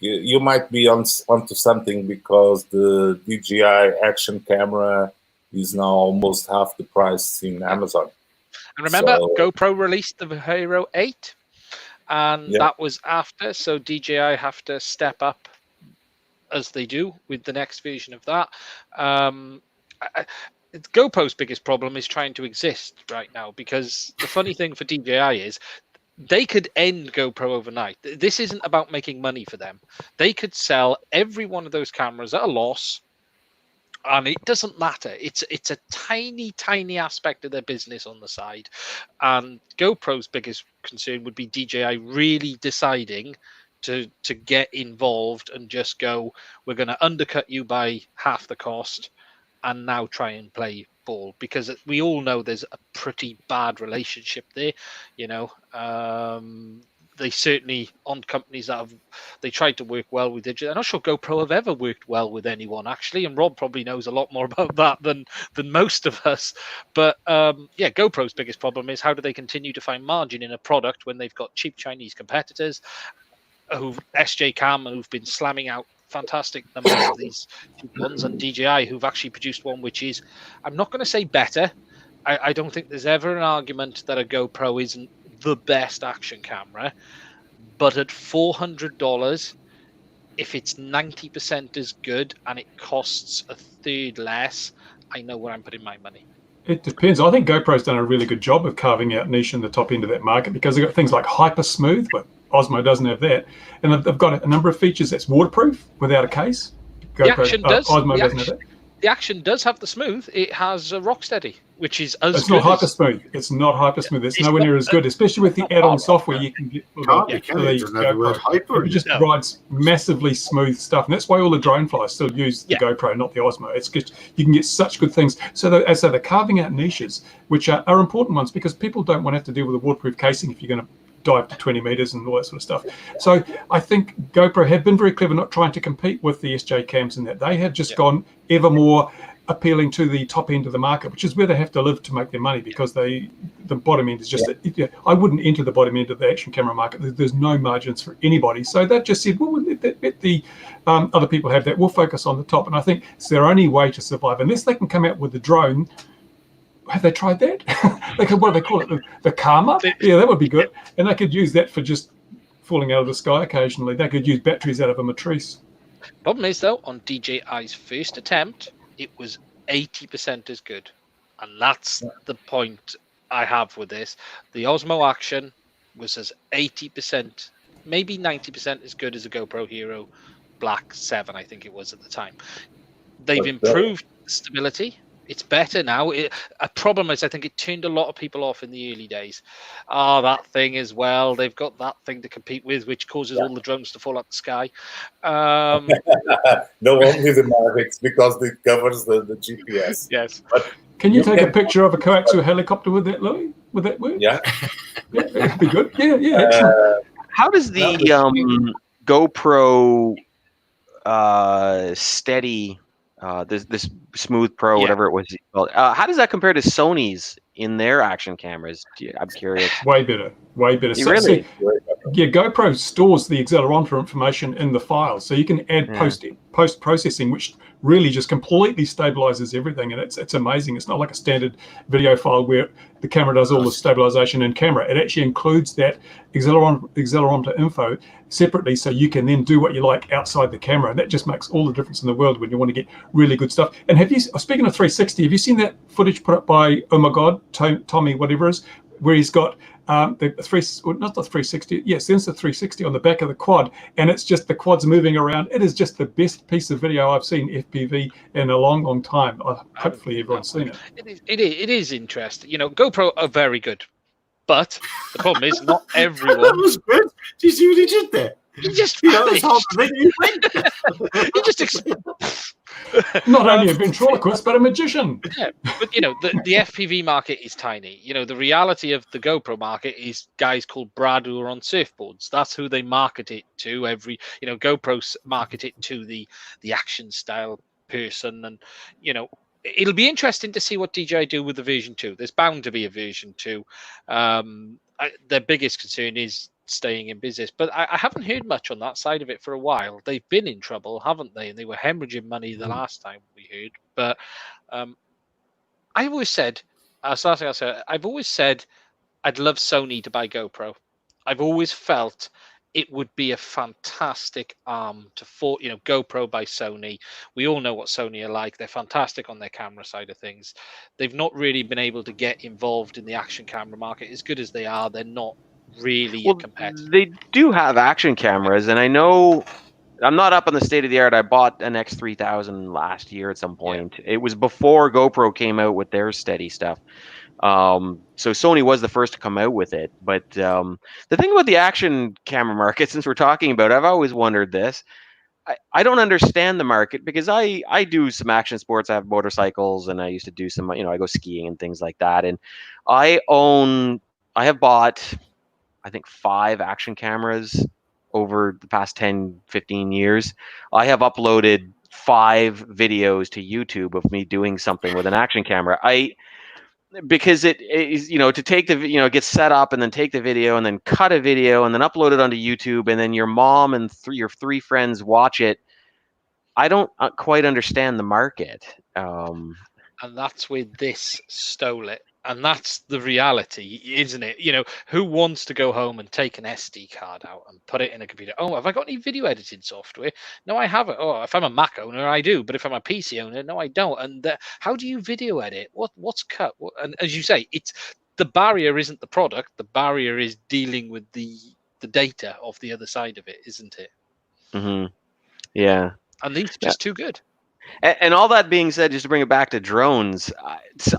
you might be onto something because the DJI action camera is now almost half the price in Amazon. And remember, GoPro released the Hero 8, and that was after. So DJI have to step up as they do with the next version of that. GoPro's biggest problem is trying to exist right now because the funny thing for DJI is they could end GoPro overnight. This isn't about making money for them. They could sell every one of those cameras at a loss, and it doesn't matter. It's a tiny aspect of their business on the side. And GoPro's biggest concern would be DJI really deciding to get involved and just go, we're going to undercut you by half the cost and now try and play ball, because we all know there's a pretty bad relationship there. You know, they certainly, on companies that they tried to work well with digital. I'm not sure GoPro have ever worked well with anyone actually, and Rob probably knows a lot more about that than most of us. But GoPro's biggest problem is how do they continue to find margin in a product when they've got cheap Chinese competitors who've SJ Cam and who've been slamming out fantastic numbers of these ones, and DJI who've actually produced one which is, I'm not going to say better. I don't think there's ever an argument that a GoPro isn't the best action camera, but at $400, if it's 90% as good and it costs a third less, I know where I'm putting my money. It depends. I think GoPro's done a really good job of carving out niche in the top end of that market because they've got things like hyper smooth, but Osmo doesn't have that, and they've got a number of features that's waterproof without a case. GoPro, the Action does. Osmo doesn't have that. The Action does have the smooth. It has a Rocksteady, which is as it's good. Not hyper smooth. It's not hyper smooth. It's nowhere near as good, especially with the add-on software you can get. It doesn't have the word hyper. It just provides massively smooth stuff, and that's why all the drone flies still use the GoPro, not the Osmo. It's just you can get such good things. So they're carving out niches, which are important ones because people don't want to have to deal with a waterproof casing if you're going to dive to 20 meters and all that sort of stuff. So I think GoPro have been very clever not trying to compete with the SJ cams in that. They have just gone ever more appealing to the top end of the market, which is where they have to live to make their money because the bottom end is just I wouldn't enter the bottom end of the action camera market. There's no margins for anybody. So they've just said, well, let the other people have that. We'll focus on the top. And I think it's their only way to survive. Unless they can come out with the drone. Have they tried that? What do they call it? The Karma? Yeah, that would be good. And they could use that for just falling out of the sky occasionally. They could use batteries out of a matrice. Problem is, though, on DJI's first attempt, it was 80% as good. And that's the point I have with this. The Osmo Action was as 80%, maybe 90% as good as a GoPro Hero Black 7, I think it was at the time. They've improved stability. It's better now. A problem is I think it turned a lot of people off in the early days. That thing as well. They've got that thing to compete with, which causes all the drones to fall out the sky. No, only the Mavics because it covers the GPS. Yes. But can you take a picture of a coaxial helicopter with that, Louis? Would that work? Yeah. That'd be good. Yeah. Excellent. How does the GoPro steady this Smooth Pro, Yeah. whatever it was called. How does that compare to Sony's in their action cameras? I'm curious. Way better, way better. You really? Yeah, GoPro stores the accelerometer information in the file, so you can add Yeah. post processing, which really just completely stabilizes everything, and it's amazing. It's not like a standard video file where the camera does all the stabilization in camera. It actually includes that accelerometer info separately, so you can then do what you like outside the camera. And that just makes all the difference in the world when you want to get really good stuff. And have you, speaking of 360, have you seen that footage put up by Oh My God, Tommy, whatever it is, where he's got not the 360, yes, there's the 360 on the back of the quad, and it's just the quad's moving around. It is just the best piece of video I've seen FPV in a long, long time. Hopefully everyone's seen it. It is interesting. You know, GoPro are very good, but the problem is not everyone. That was good. Do you see what he did there? He just You know, it's hard to think he went. he just Not only a ventriloquist, but a magician. Yeah, but you know, the FPV market is tiny. You know, the reality of the GoPro market is guys called Brad who are on surfboards. That's who they market it to. GoPros market it to the action style person, and you know, it'll be interesting to see what DJI do with the version 2. There's bound to be a version 2. Their biggest concern is staying in business, but I haven't heard much on that side of it for a while. They've been in trouble, haven't they? And they were hemorrhaging money the last time we heard. But I always said, I've always said I'd love Sony to buy GoPro. I've always felt it would be a fantastic arm to GoPro by Sony. We all know what Sony are like. They're fantastic on their camera side of things. They've not really been able to get involved in the action camera market. As good as they are, they're not really a competitor. They do have action cameras, and I know I'm not up on the state of the art. I bought an X3000 last year at some point. Yeah. It was before GoPro came out with their steady stuff. So Sony was the first to come out with it. But the thing about the action camera market, since we're talking about it, I've always wondered this. I don't understand the market because I do some action sports. I have motorcycles, and I used to do some, I go skiing and things like that. And I have bought, I think, 5 action cameras over the past 10, 15 years. I have uploaded 5 videos to YouTube of me doing something with an action camera. Because it is, to take the, it gets set up and then take the video and then cut a video and then upload it onto YouTube, and then your mom and your 3 friends watch it. I don't quite understand the market. And that's where this stole it. And that's the reality, isn't it? Who wants to go home and take an SD card out and put it in a computer? Oh, have I got any video editing software? No, I haven't. Oh, if I'm a Mac owner, I do. But if I'm a PC owner, no, I don't. And how do you video edit? What's cut? And as you say, it's the barrier isn't the product. The barrier is dealing with the data of the other side of it, isn't it? Mm-hmm. Yeah. And these are just too good. And all that being said, just to bring it back to drones,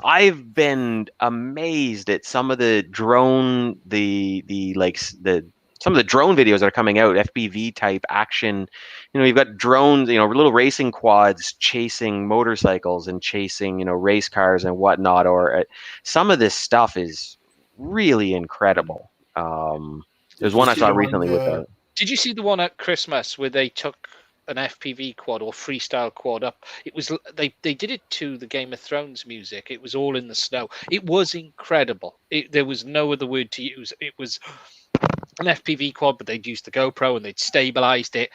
I've been amazed at some of the drone, some of the drone videos that are coming out, FPV type action. You've got drones, little racing quads chasing motorcycles and chasing, race cars and whatnot. Or some of this stuff is really incredible. There's one I saw recently with a. Did you see the one at Christmas where they took an FPV quad or freestyle quad up? It was they did it to the Game of Thrones music. It was all in the snow. It was incredible. There was no other word to use. It was an FPV quad, but they'd used the GoPro and they'd stabilized it,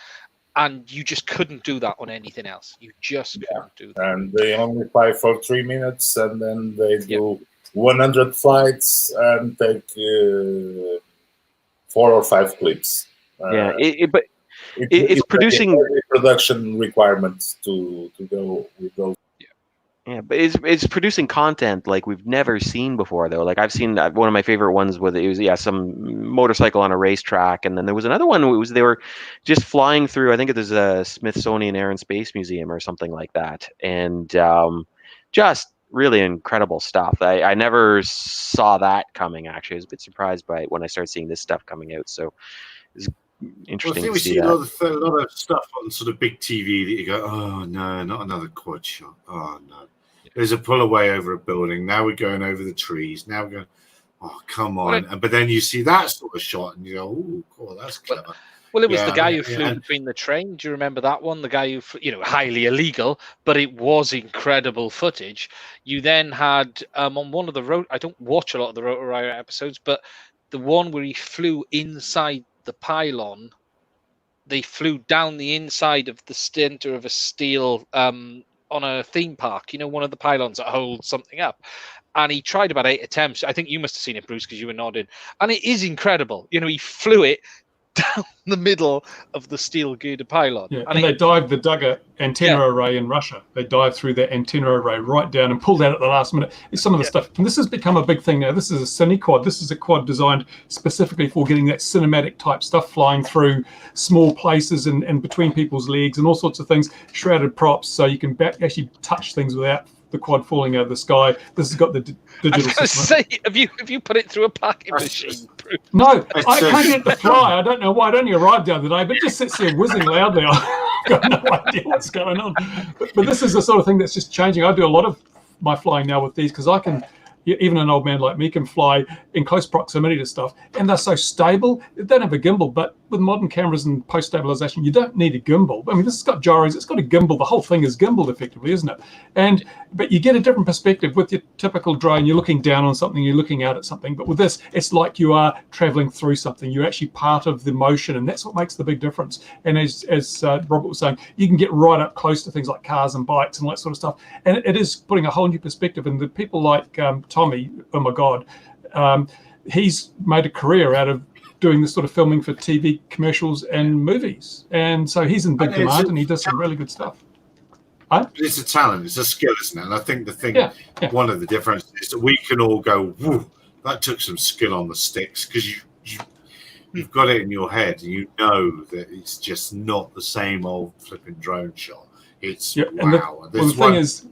and you just couldn't do that on anything else. You just couldn't do that. And they only fly for 3 minutes, and then they do 100 flights and take 4 or 5 clips. But it's producing production requirements to go with those. Yeah, but it's producing content like we've never seen before, though. Like I've seen one of my favorite ones with it was some motorcycle on a racetrack, and then there was another one. They were just flying through. I think it was a Smithsonian Air and Space Museum or something like that, and just really incredible stuff. I never saw that coming. Actually, I was a bit surprised by it when I started seeing this stuff coming out. So it's interesting. I think we see a lot of stuff on sort of big TV that you go, oh no, not another quad shot. Oh no, there's a pull away over a building. Now we're going over the trees. Now we're going, oh come on! But then you see that sort of shot, and you go, oh, cool, that's clever. Well, it was the Yeah, guy yeah, who flew yeah. between the train. Do you remember that one? The guy who, highly illegal, but it was incredible footage. You then had on one of the I don't watch a lot of the Rotor Riot episodes, but the one where he flew inside the pylon, they flew down the inside of the center of a steel on a theme park. One of the pylons that holds something up. And he tried about 8 attempts. I think you must have seen it, Bruce, because you were nodding. And it is incredible. He flew it down the middle of the steel girded pylon. Yeah, and they dived the Dugger antenna array in Russia. They dived through that antenna array right down and pulled out at the last minute. It's some of the stuff. And this has become a big thing now. This is a cine quad. This is a quad designed specifically for getting that cinematic type stuff flying through small places and between people's legs and all sorts of things. Shrouded props, so you can actually touch things without the quad falling out of the sky. This has got the digital I was going to system. say, have you put it through a packing machine? No, I can't get it to fly. I don't know why. It only arrived the other day, but it just sits there whizzing loudly. I've got no idea what's going on. But this is the sort of thing that's just changing. I do a lot of my flying now with these because I can, even an old man like me can fly in close proximity to stuff, and they're so stable. They don't have a gimbal, but with modern cameras and post-stabilization, you don't need a gimbal. I mean, this has got gyros, it's got a gimbal. The whole thing is gimbaled effectively, isn't it? But you get a different perspective with your typical drone. You're looking down on something, you're looking out at something. But with this, it's like you are traveling through something. You're actually part of the motion, and that's what makes the big difference. And as Robert was saying, you can get right up close to things like cars and bikes and all that sort of stuff. And it is putting a whole new perspective. And the people like Tommy, oh my God, he's made a career out of doing this sort of filming for TV commercials and movies. And so he's in big demand, and he does some really good stuff. It's a talent, it's a skill, isn't it? And I think one of the differences is that we can all go, whoa, that took some skill on the sticks, because you've got it in your head, and you know that it's just not the same old flipping drone shot. It's wow. The thing is,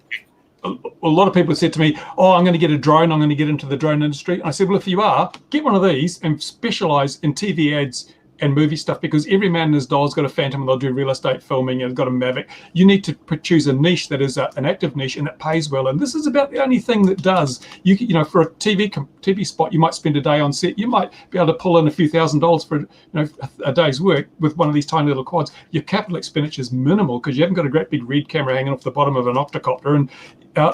a lot of people have said to me, oh, I'm going to get a drone, I'm going to get into the drone industry. I said, well, if you are, get one of these and specialize in TV ads and movie stuff, because every man and his doll's got a Phantom and they'll do real estate filming and got a Mavic. You need to choose a niche that is an active niche and it pays well. And this is about the only thing that does. For a TV spot, you might spend a day on set. You might be able to pull in a few $1,000s for a day's work with one of these tiny little quads. Your capital expenditure is minimal because you haven't got a great big Red camera hanging off the bottom of an octocopter. And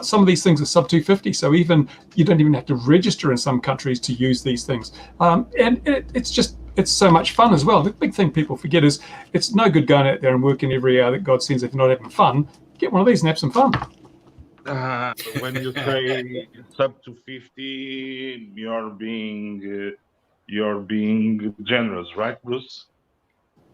some of these things are sub 250, so you don't even have to register in some countries to use these things. And it's so much fun as well. The big thing people forget is it's no good going out there and working every hour that God sends if you're not having fun. Get one of these and have some fun. When you say sub 250, you're being generous, right, Bruce?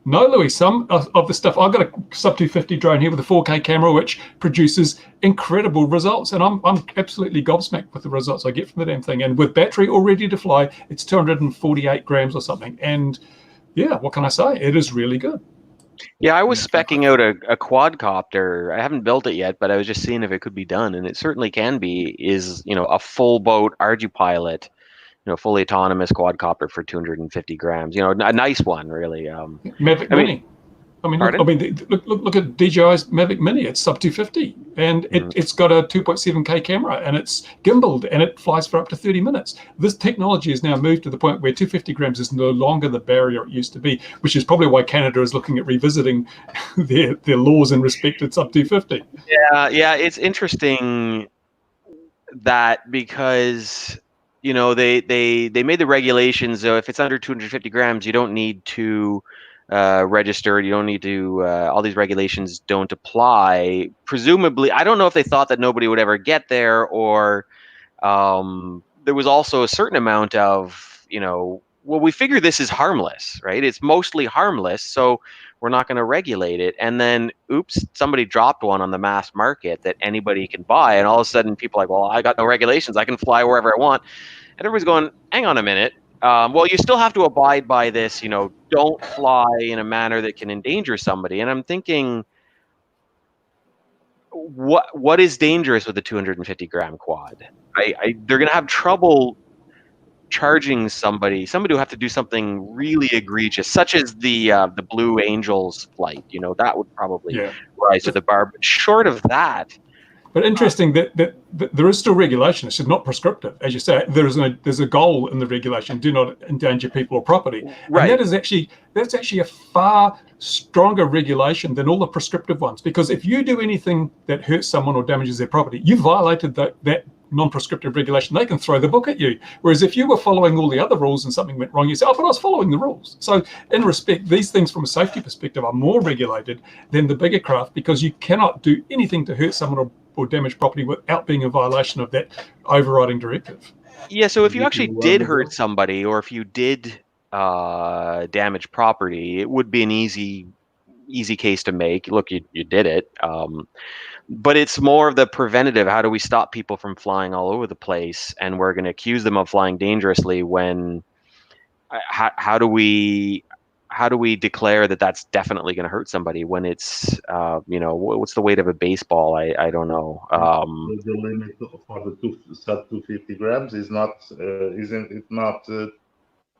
No, Louis, some of the stuff, I've got a sub 250 drone here with a 4K camera, which produces incredible results. And I'm absolutely gobsmacked with the results I get from the damn thing. And with battery all ready to fly, it's 248 grams or something. And yeah, what can I say? It is really good. Yeah, I was speccing out a quadcopter. I haven't built it yet, but I was just seeing if it could be done. And it certainly can be, a full boat Arduino, fully autonomous quadcopter for 250 grams. A nice one, really. Mavic Mini. Look at DJI's Mavic Mini. It's sub 250, and it's got a 2.7K camera, and it's gimbaled, and it flies for up to 30 minutes. This technology has now moved to the point where 250 grams is no longer the barrier it used to be, which is probably why Canada is looking at revisiting their laws in respect to sub 250. Yeah, it's interesting that because they made the regulations. So if it's under 250 grams, you don't need to register. You don't need to. All these regulations don't apply. Presumably, I don't know if they thought that nobody would ever get there, or there was also a certain amount of we figure this is harmless, right? It's mostly harmless, so we're not going to regulate it. And then, oops, somebody dropped one on the mass market that anybody can buy, and all of a sudden, people are like, well, I got no regulations. I can fly wherever I want. And everybody's going, hang on a minute. Well, you still have to abide by this, don't fly in a manner that can endanger somebody. And I'm thinking, what is dangerous with a 250 gram quad? They're going to have trouble charging somebody who have to do something really egregious, such as the Blue Angels flight. That would probably rise to the bar. But short of that, But interesting that there is still regulation. It's just not prescriptive, as you say. There's a goal in the regulation: do not endanger people or property. Right. And that's actually a far stronger regulation than all the prescriptive ones. Because if you do anything that hurts someone or damages their property, you violated that non-prescriptive regulation. They can throw the book at you. Whereas if you were following all the other rules and something went wrong, you say, oh, but I was following the rules. So in respect, these things from a safety perspective are more regulated than the bigger craft, because you cannot do anything to hurt someone or damage property without being in violation of that overriding directive. Yeah, so if you actually did hurt somebody, or if you did damage property, it would be an easy case to make. Look, you did it. But it's more of the preventative. How do we stop people from flying all over the place? And we're going to accuse them of flying dangerously when how do we declare that that's definitely going to hurt somebody when it's what's the weight of a baseball? I don't know. The limit for the sub 250 grams is not isn't it not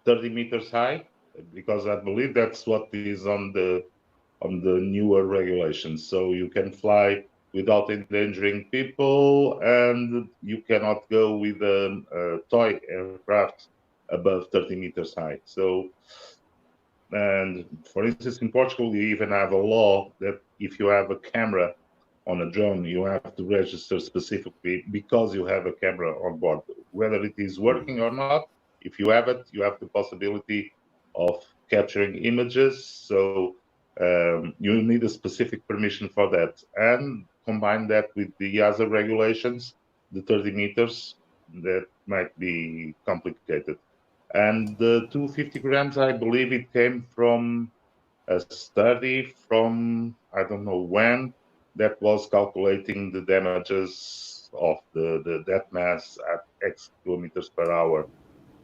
30 meters high? Because I believe that's what is on the newer regulations. So you can fly without endangering people, and you cannot go with a toy aircraft above 30 meters high. So, and for instance, in Portugal, you even have a law that if you have a camera on a drone, you have to register specifically because you have a camera on board. Whether it is working or not, if you have it, you have the possibility of capturing images. So you need a specific permission for that, and combine that with the EASA regulations, the 30 meters, that might be complicated. And the 250 grams, I believe it came from a study from, I don't know when, that was calculating the damages of that mass at X kilometers per hour.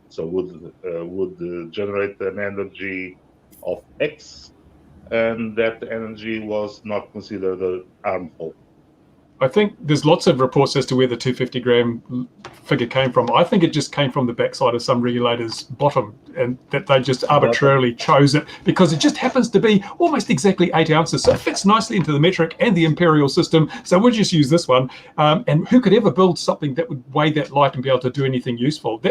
So would generate an energy of X, and that energy was not considered harmful. I think there's lots of reports as to where the 250 gram figure came from. I think it just came from the backside of some regulator's bottom, and that they just arbitrarily chose it because it just happens to be almost exactly 8 ounces. So it fits nicely into the metric and the imperial system. So we'll just use this one. And who could ever build something that would weigh that light and be able to do anything useful?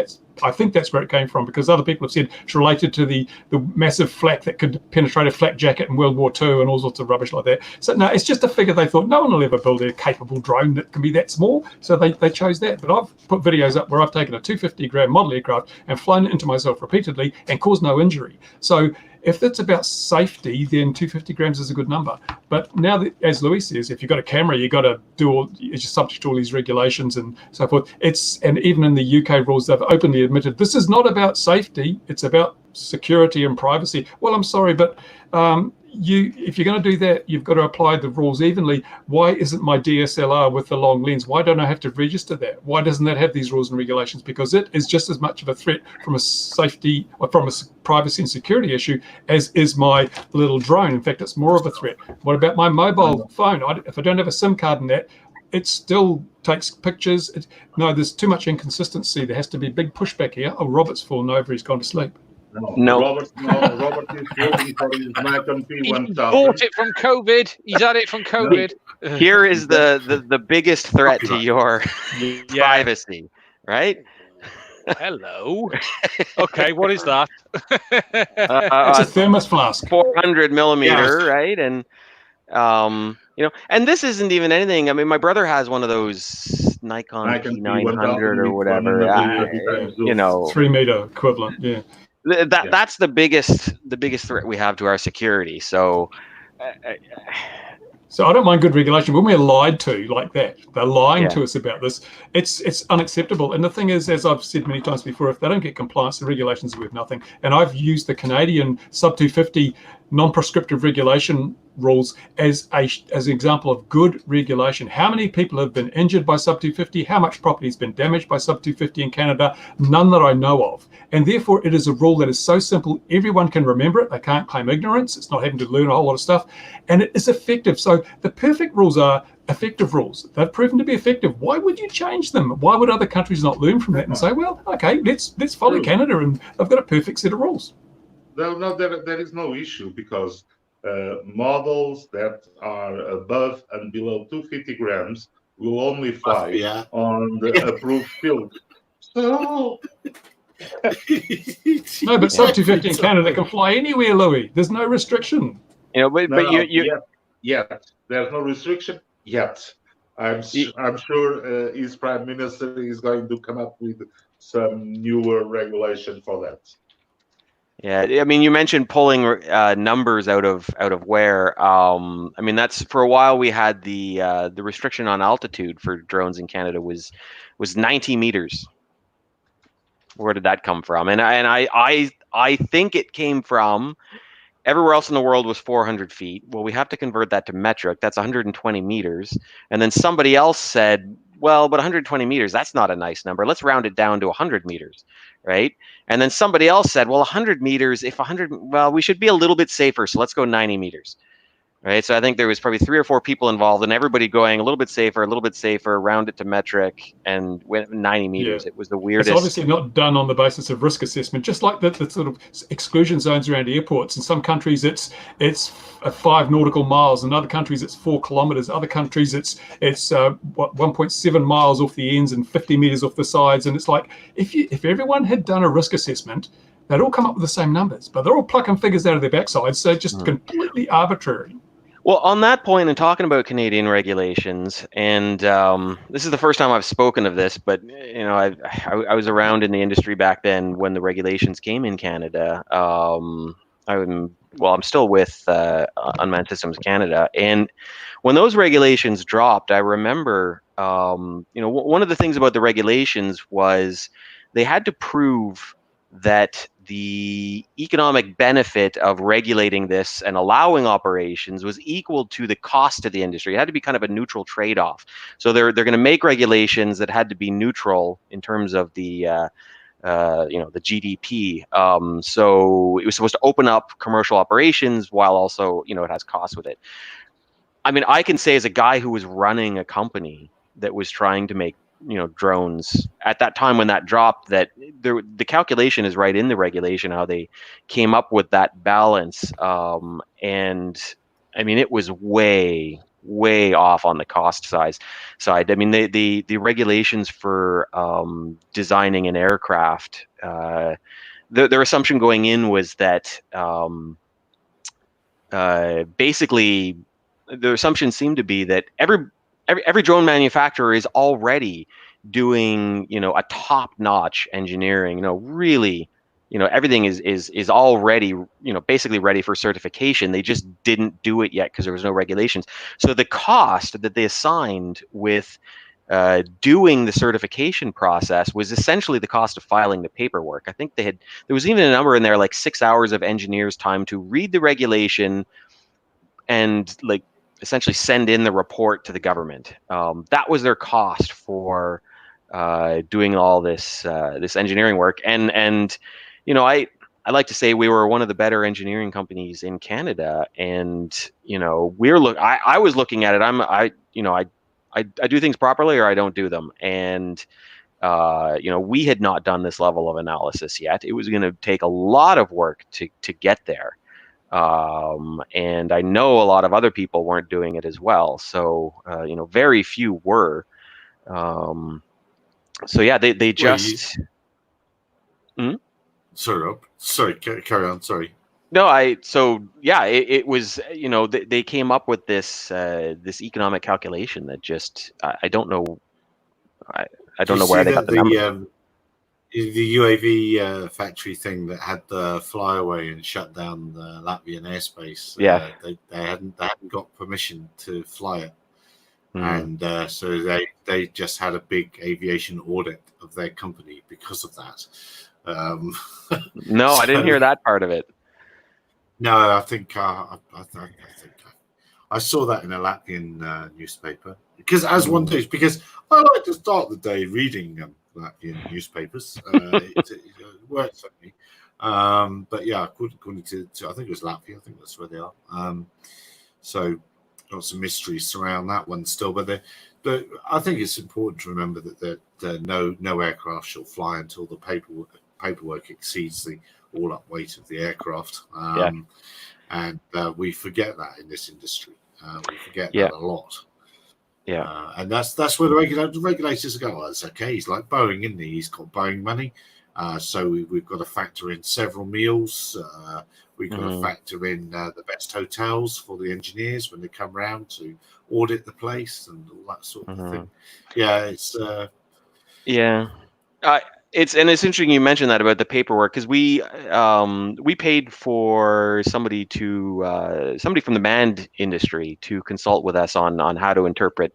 I think that's where it came from, because other people have said it's related to the massive flak that could penetrate a flak jacket in World War II and all sorts of rubbish like that. So no, it's just a figure they thought no one will ever build a capable drone that can be that small. So they chose that. But I've put videos up where I've taken a 250 gram model aircraft and flown it into myself repeatedly and caused no injury. So if it's about safety, then 250 grams is a good number. But now, that, as Louis says, if you've got a camera, you've got to it's subject to all these regulations and so forth. And even in the UK rules, they've openly admitted this is not about safety, it's about security and privacy. Well, I'm sorry, but if you're going to do that, you've got to apply the rules evenly. Why isn't my DSLR with the long lens? Why don't I have to register that? Why doesn't that have these rules and regulations? Because it is just as much of a threat from a safety or from a privacy and security issue as is my little drone. In fact, it's more of a threat. What about my mobile phone? If I don't have a SIM card in that, it still takes pictures. No, there's too much inconsistency. There has to be big pushback here. Oh, Robert's fallen over. He's gone to sleep. No. Robert is waiting for his Nikon P1000. He bought it from COVID. He's had it from COVID. Here is the biggest threat to your privacy, right? Hello. Okay, what is that? It's a thermos flask. 400 millimeter, right? And and this isn't even anything. I mean, my brother has one of those Nikon P900 or whatever. 3 meter equivalent, yeah. That's the biggest threat we have to our security. So I don't mind good regulation. When we're lied to like that, they're lying to us about this, it's unacceptable. And the thing is, as I've said many times before, if they don't get compliance, the regulations are worth nothing. And I've used the Canadian sub 250 non-prescriptive regulation rules as an example of good regulation. How many people have been injured by sub 250? How much property has been damaged by sub 250 in Canada? None that I know of. And therefore, it is a rule that is so simple, everyone can remember it. They can't claim ignorance. It's not having to learn a whole lot of stuff. And it is effective. So the perfect rules are effective rules. They've proven to be effective. Why would you change them? Why would other countries not learn from that and say, well, okay, let's follow Canada, and they've got a perfect set of rules. No, there is no issue, because models that are above and below 250 grams will only fly Yeah. on the approved field. So No, but Sub 250 in Canada can fly anywhere, Louis. There's no restriction. You know, but you yet there's no restriction yet. I'm sure his prime minister is going to come up with some newer regulation for that. Yeah, I mean, you mentioned pulling numbers out of where. I mean, that's for a while we had the restriction on altitude for drones in Canada was 90 meters. Where did that come from? And I think it came from everywhere else in the world was 400 feet. Well, we have to convert that to metric. That's 120 meters. And then somebody else said, well, but 120 meters, that's not a nice number. Let's round it down to 100 meters, right? And then somebody else said, well, 100 meters, well, we should be a little bit safer, so let's go 90 meters. Right, so I think there was probably 3 or 4 people involved, and everybody going a little bit safer, round it to metric, and went 90 meters. Yeah. It was the weirdest. It's obviously not done on the basis of risk assessment, just like the sort of exclusion zones around airports. In some countries, it's 5 nautical miles. In other countries, it's 4 kilometers. Other countries, it's 1.7 miles off the ends and 50 meters off the sides. And it's like if everyone had done a risk assessment, they'd all come up with the same numbers, but they're all plucking figures out of their backsides. So just completely arbitrary. Well, on that point, and talking about Canadian regulations, and this is the first time I've spoken of this, but you know, I was around in the industry back then when the regulations came in Canada. I'm still with Unmanned Systems Canada, and when those regulations dropped, I remember, one of the things about the regulations was they had to prove that the economic benefit of regulating this and allowing operations was equal to the cost to the industry. It had to be kind of a neutral trade-off. So they're going to make regulations that had to be neutral in terms of the the GDP. So it was supposed to open up commercial operations while also it has costs with it. I mean, I can say as a guy who was running a company that was trying to make drones at that time when that dropped, that the calculation is right in the regulation how they came up with that balance, and I mean it was way off on the cost side. I mean the regulations for designing an aircraft, their assumption going in was that basically the assumption seemed to be that every drone manufacturer is already doing, a top-notch engineering. Really, everything is already, basically ready for certification. They just didn't do it yet because there was no regulations. So the cost that they assigned with doing the certification process was essentially the cost of filing the paperwork. I think there was even a number in there like 6 hours of engineers' time to read the regulation and essentially send in the report to the government. That was their cost for doing all this engineering work. And I like to say we were one of the better engineering companies in Canada. And I was looking at it. I do things properly or I don't do them. And we had not done this level of analysis yet. It was going to take a lot of work to get there. And I know a lot of other people weren't doing it as well. So, very few were. So yeah, they just. Sorry, Rob. Sorry, carry on. Sorry. No, it was, they came up with this economic calculation that just, I don't know. I don't know where they got the number. The UAV factory thing that had the flyaway and shut down the Latvian airspace. Yeah, they hadn't got permission to fly it, and so they just had a big aviation audit of their company because of that. No, I didn't hear that part of it. No, I think I saw that in a Latvian newspaper because as one does, because I like to start the day reading Latvian newspapers. It works for me. But yeah, according to I think it was Latvia. I think that's where they are. So lots of mysteries surround that one still. But I think it's important to remember that no aircraft shall fly until the paperwork exceeds the all-up weight of the aircraft. And we forget that in this industry. We forget that a lot. Yeah. And that's where the regulators go, oh, it's okay. He's like Boeing, isn't he? He's got Boeing money. So we've got to factor in several meals. We've got to factor in the best hotels for the engineers when they come around to audit the place and all that sort of thing. Yeah, it's yeah. It's interesting you mentioned that about the paperwork, because we paid for somebody from the manned industry to consult with us on how to interpret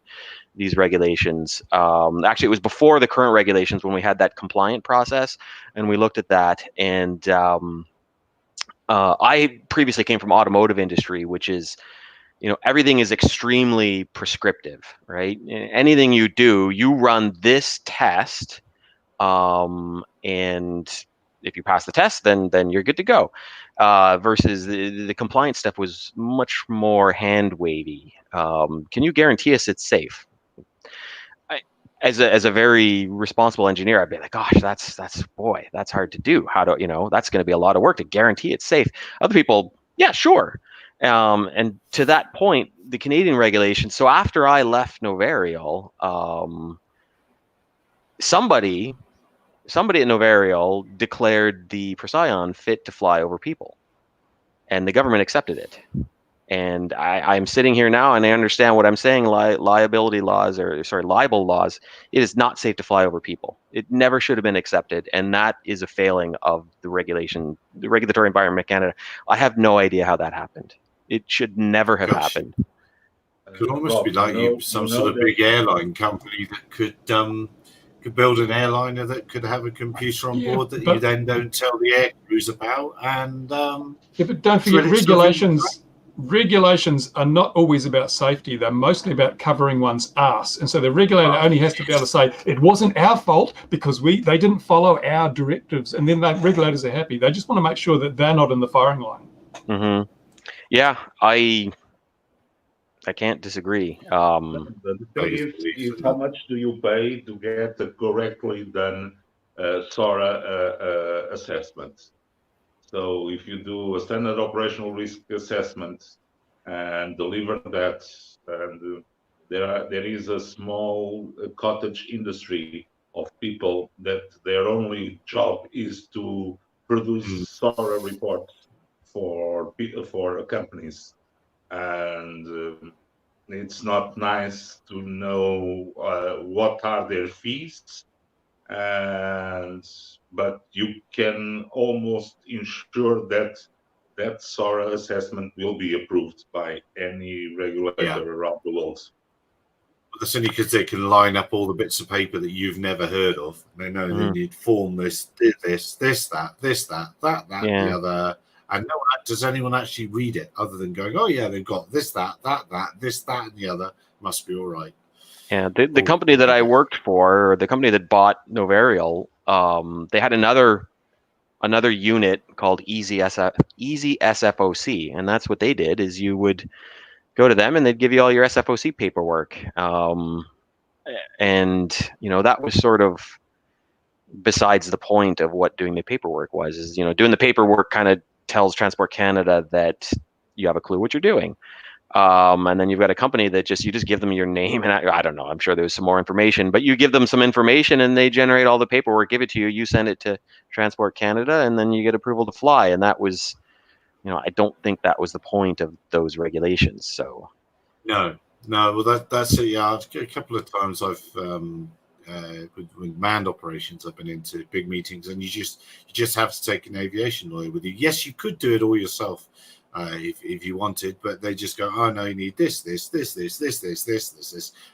these regulations. Actually, it was before the current regulations when we had that compliant process, and we looked at that. And I previously came from automotive industry, which is, everything is extremely prescriptive, right? Anything you do, you run this test. And if you pass the test, then you're good to go. Versus the compliance stuff was much more hand wavy. Can you guarantee us it's safe? As a very responsible engineer, I'd be like, gosh, that's hard to do. How do that's going to be a lot of work to guarantee it's safe. Other people, yeah, sure. And to that point, the Canadian regulations. So after I left Novarial, somebody at Novarial declared the Procyon fit to fly over people, and the government accepted it. And I'm sitting here now, and I understand what I'm saying. Libel laws, it is not safe to fly over people. It never should have been accepted, and that is a failing of the regulatory environment in Canada. I have no idea how that happened. It should never have happened. It could almost be like some sort of big airline company that could build an airliner that could have a computer on board that you then don't tell the air crews about. And but don't forget, regulations are not always about safety. They're mostly about covering one's ass. And so the regulator only has to be able to say, it wasn't our fault because they didn't follow our directives. And then the regulators are happy. They just want to make sure that they're not in the firing line. Yeah, I can't disagree. The thing is how much do you pay to get a correctly done SORA assessment? So if you do a standard operational risk assessment and deliver that, and there is a small cottage industry of people that their only job is to produce SORA reports for companies, and it's not nice to know what are their fees. But you can almost ensure that SORA assessment will be approved by any regulator around the world. But that's only because they can line up all the bits of paper that you've never heard of. They know they need form this, that, the other. And does anyone actually read it other than going, oh yeah, they've got this, that, this, that, and the other. Must be all right. Yeah, the company that I worked for, or the company that bought Novarial, they had another unit called Easy SFOC, and that's what they did. Is you would go to them, and they'd give you all your SFOC paperwork, and that was sort of besides the point of what doing the paperwork was. Is doing the paperwork kind of tells Transport Canada that you have a clue what you're doing. And then you've got a company that you just give them your name, and I don't know, I'm sure there's some more information, but you give them some information and they generate all the paperwork, give it to you, you send it to Transport Canada, and then you get approval to fly. And that was, I don't think that was the point of those regulations. So no, well that's it. Yeah, a couple of times I've with manned operations, I've been into big meetings, and you just have to take an aviation lawyer with you. Yes, you could do it all yourself. If you wanted, but they just go, oh no, you need this, and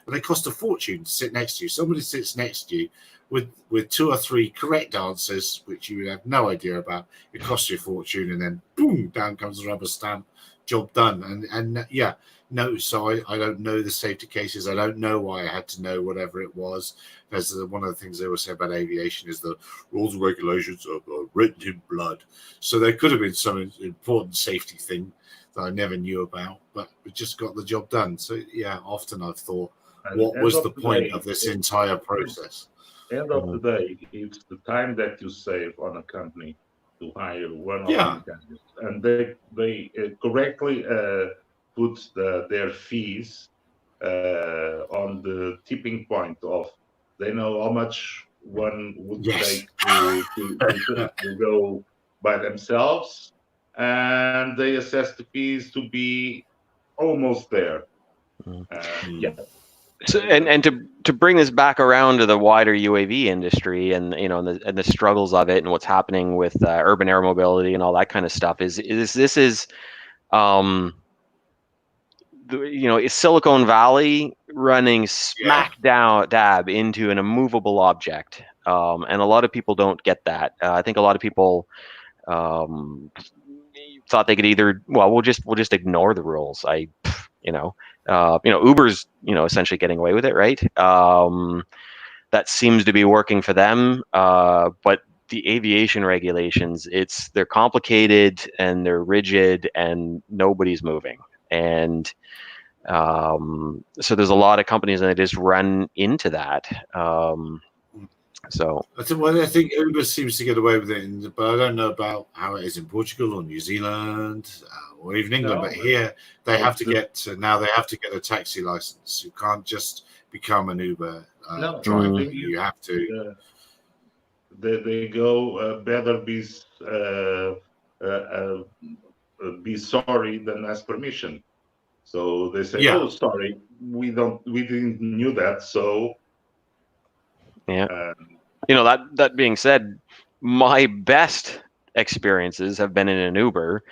they cost a fortune to sit next to you. Somebody sits next to you with 2 or 3 correct answers, which you would have no idea about. It costs you a fortune, and then boom, down comes the rubber stamp, job done. And yeah, no, so I don't know the safety cases. I don't know why I had to know whatever it was. There's one of the things they always say about aviation is the rules and regulations are written in blood. So there could have been some important safety thing that I never knew about, but we just got the job done. So yeah, often I've thought, what was the point of this entire process? End of the day, it's the time that you save on a company to hire one of these guys, and they correctly put their fees on the tipping point of they know how much one would Yes. take to go by themselves, and they assess the fees to be almost there. Yeah. So, and to bring this back around to the wider UAV industry and and the struggles of it and what's happening with urban air mobility and all that kind of stuff is is Silicon Valley running smack dab into an immovable object, and a lot of people don't get that. I think a lot of people thought they could either we'll just ignore the rules. Uber's essentially getting away with it, right? That seems to be working for them, but the aviation regulations, they're complicated and they're rigid and nobody's moving. And so there's a lot of companies that just run into that. I think Uber seems to get away with it, but I don't know about how it is in Portugal or New Zealand or even England. But here they have to get a taxi license. You can't just become an Uber driver. You have to. They go better be sorry than ask permission. So they say, "Oh, sorry, we didn't knew that." So that being said, my best experiences have been in an Uber.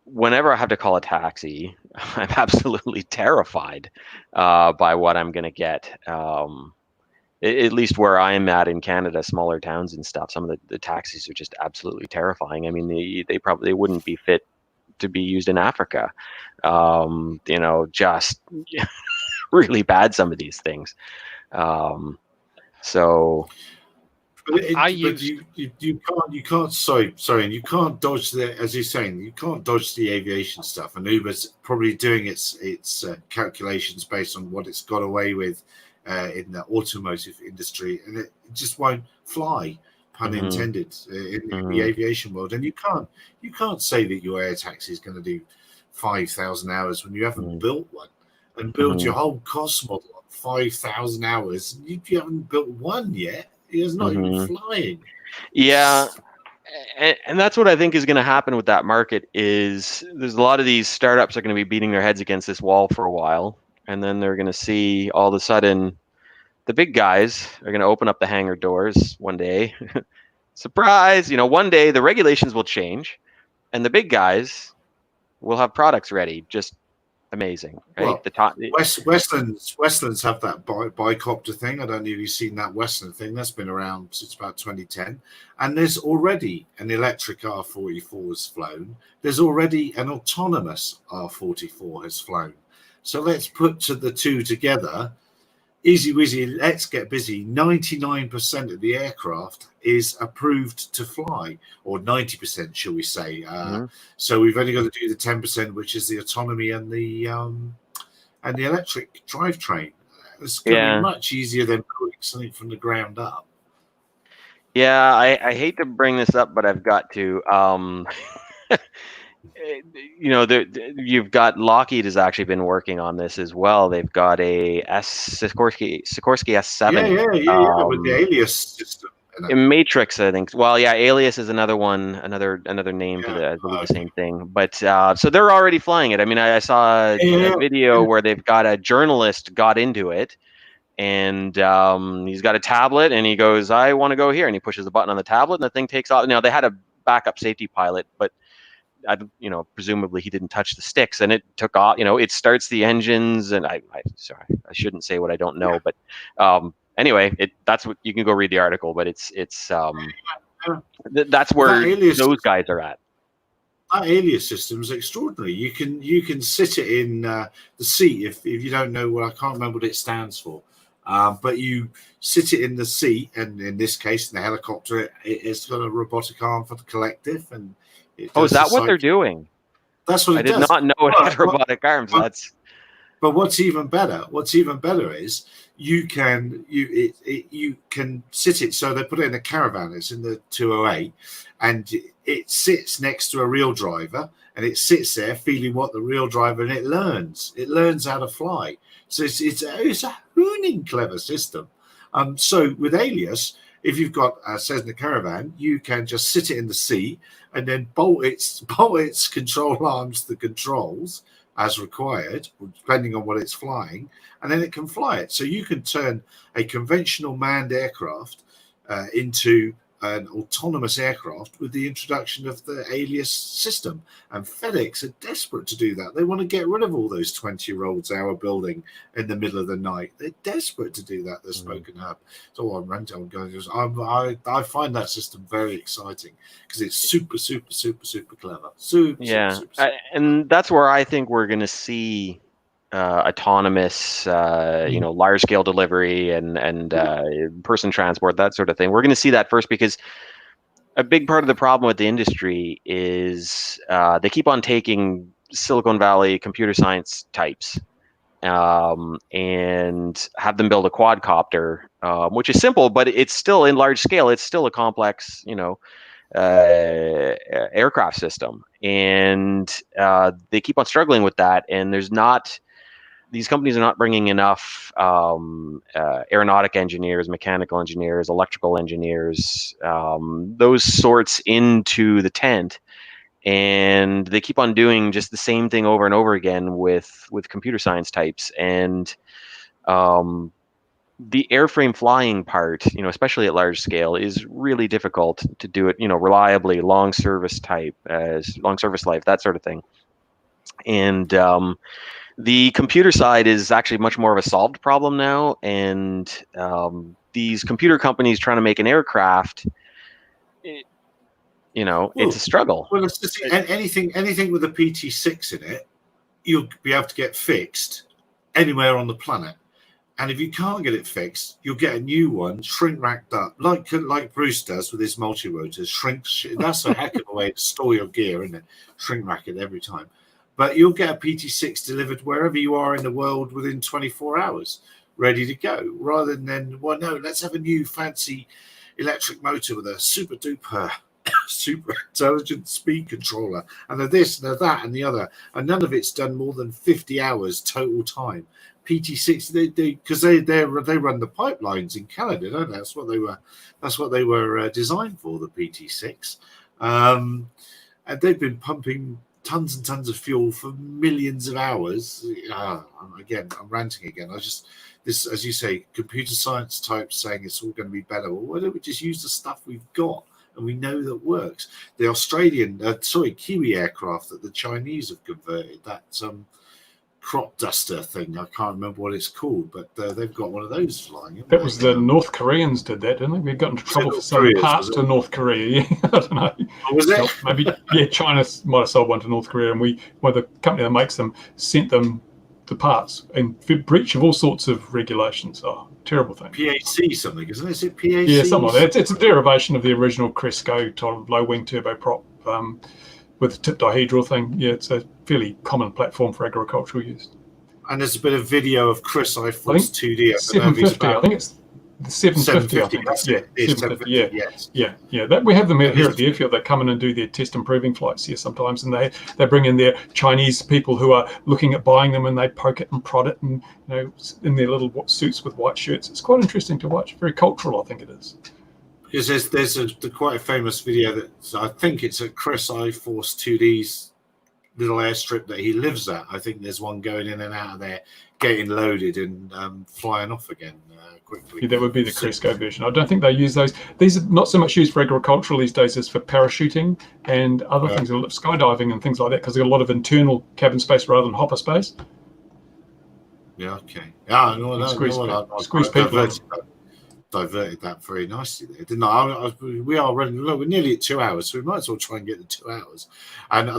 Whenever I have to call a taxi, I'm absolutely terrified by what I'm going to get. At least where I'm at in Canada, smaller towns and stuff, some of the taxis are just absolutely terrifying. I mean, they wouldn't be fit to be used in Africa. Just really bad, some of these things. So you can't. Sorry, and you can't dodge as you're saying, you can't dodge the aviation stuff. And Uber's probably doing its calculations based on what it's got away with in the automotive industry, and it just won't fly, pun intended, in the aviation world. And you can't say that your air taxi is going to do 5,000 hours when you haven't built one and build your whole cost model on 5,000 hours. You haven't built one yet. It's not even flying. Yeah. And that's what I think is going to happen with that market is there's a lot of these startups are going to be beating their heads against this wall for a while. And then they're going to see all of a sudden the big guys are going to open up the hangar doors one day. Surprise! One day the regulations will change and the big guys will have products ready. Just amazing, right? Well, Westlands have that bicopter thing. I don't know if you've seen that Westland thing. That's been around since about 2010. And there's already an electric R44 has flown. There's already an autonomous R44 has flown. So let's put the two together. Easy wheezy, let's get busy. 99% of the aircraft is approved to fly, or 90%, shall we say. So we've only got to do the 10%, which is the autonomy and the electric drivetrain. It's going to be much easier than building something from the ground up. Yeah, I hate to bring this up, but I've got to. You've got Lockheed has actually been working on this as well. They've got a Sikorsky S7. With the Alias system. In Matrix, I think. Well, yeah, Alias is another one, another name for the same thing. But so they're already flying it. I mean, I saw a video where they've got a journalist got into it, and he's got a tablet, and he goes, "I want to go here," and he pushes the button on the tablet, and the thing takes off. Now they had a backup safety pilot, but presumably he didn't touch the sticks, and it took off. It starts the engines, and I shouldn't say what I don't know, but anyway, that's what you can go read the article. But that's where those guys are at. That Alias system is extraordinary. You can sit it in the seat if you don't know what I can't remember what it stands for. But you sit it in the seat, and in this case, in the helicopter, it's got a robotic arm for the collective, and is that what they're doing? That's what I did not know it had robotic arms. But what's even better is you can sit it. So they put it in a caravan. It's in the 208, and it sits next to a real driver, and it sits there feeling what the real driver, and it learns how to fly. So it's a hooning clever system. So with Alias, if you've got a Cessna Caravan, you can just sit it in the sea and then bolt its control arms to the controls as required, depending on what it's flying, and then it can fly it. So you can turn a conventional manned aircraft into an autonomous aircraft with the introduction of the Alias system. And FedEx are desperate to do that. They want to get rid of all those 20-year-olds they were building in the middle of the night. They're desperate to do that, the Spoken Hub. So I'm ranting, I find that system very exciting because it's super, super, super, super clever. Super. And that's where I think we're going to see autonomous, large scale delivery and person transport, that sort of thing. We're going to see that first because a big part of the problem with the industry is they keep on taking Silicon Valley computer science types and have them build a quadcopter, which is simple, but it's still in large scale. It's still a complex, aircraft system, and they keep on struggling with that. And these companies are not bringing enough aeronautic engineers, mechanical engineers, electrical engineers, those sorts into the tent. And they keep on doing just the same thing over and over again with computer science types. And the airframe flying part, especially at large scale, is really difficult to do it, reliably, long service life, that sort of thing. And the computer side is actually much more of a solved problem now, and these computer companies trying to make an aircraft, it's a struggle. Well, it's just anything with a PT6 in it, you'll be able to get fixed anywhere on the planet. And if you can't get it fixed, you'll get a new one, shrink racked up, like Bruce does with his multirotors. That's a heck of a way to store your gear, isn't it? Shrink rack it every time. But you'll get a PT6 delivered wherever you are in the world within 24 hours, ready to go. Rather than, well, no, let's have a new fancy electric motor with a super duper, super intelligent speed controller, and a this and a that and the other. And none of it's done more than 50 hours total time. PT6, because they run the pipelines in Canada, don't they? That's what they were designed for, the PT6, and they've been pumping tons and tons of fuel for millions of hours. Again, I'm ranting again. This, as you say, computer science types saying it's all going to be better. Well, why don't we just use the stuff we've got and we know that works? The Kiwi aircraft that the Chinese have converted, that crop duster thing, I can't remember what it's called, but they've got one of those flying. That was the North Koreans did that, didn't they? We got into trouble for selling parts to North Korea. I don't know. Oh, was it? Maybe, yeah, China might have sold one to North Korea, and the company that makes them sent them the parts in breach of all sorts of regulations. Oh, terrible thing. PAC something, isn't it? Is it PAC? Yeah, something like that. It's a derivation of the original Cresco low wing turboprop with the tip dihedral thing. Yeah, it's a fairly common platform for agricultural use. And there's a bit of video of Chris I Force 2D. 750. I think it's the 750. I think. That's yeah, it. It's 750. 750, Yeah, yeah. That we have them here at the airfield. They come in and do their test and proving flights here sometimes, and they bring in their Chinese people who are looking at buying them, and they poke it and prod it, and in their little suits with white shirts. It's quite interesting to watch. Very cultural, I think it is. Because there's quite a famous video that I think it's at Chris I Force 2D's little airstrip that he lives at. I think there's one going in and out of there, getting loaded and flying off again quickly. Yeah, that would be the Cresco version. I don't think they use those. These are not so much used for agricultural these days as for parachuting and other things, skydiving and things like that, because they've got a lot of internal cabin space rather than hopper space. Yeah, okay. Yeah, squeeze people. Diverted that very nicely there, didn't I? We are running. Look, we're nearly at 2 hours, so we might as well try and get the 2 hours. And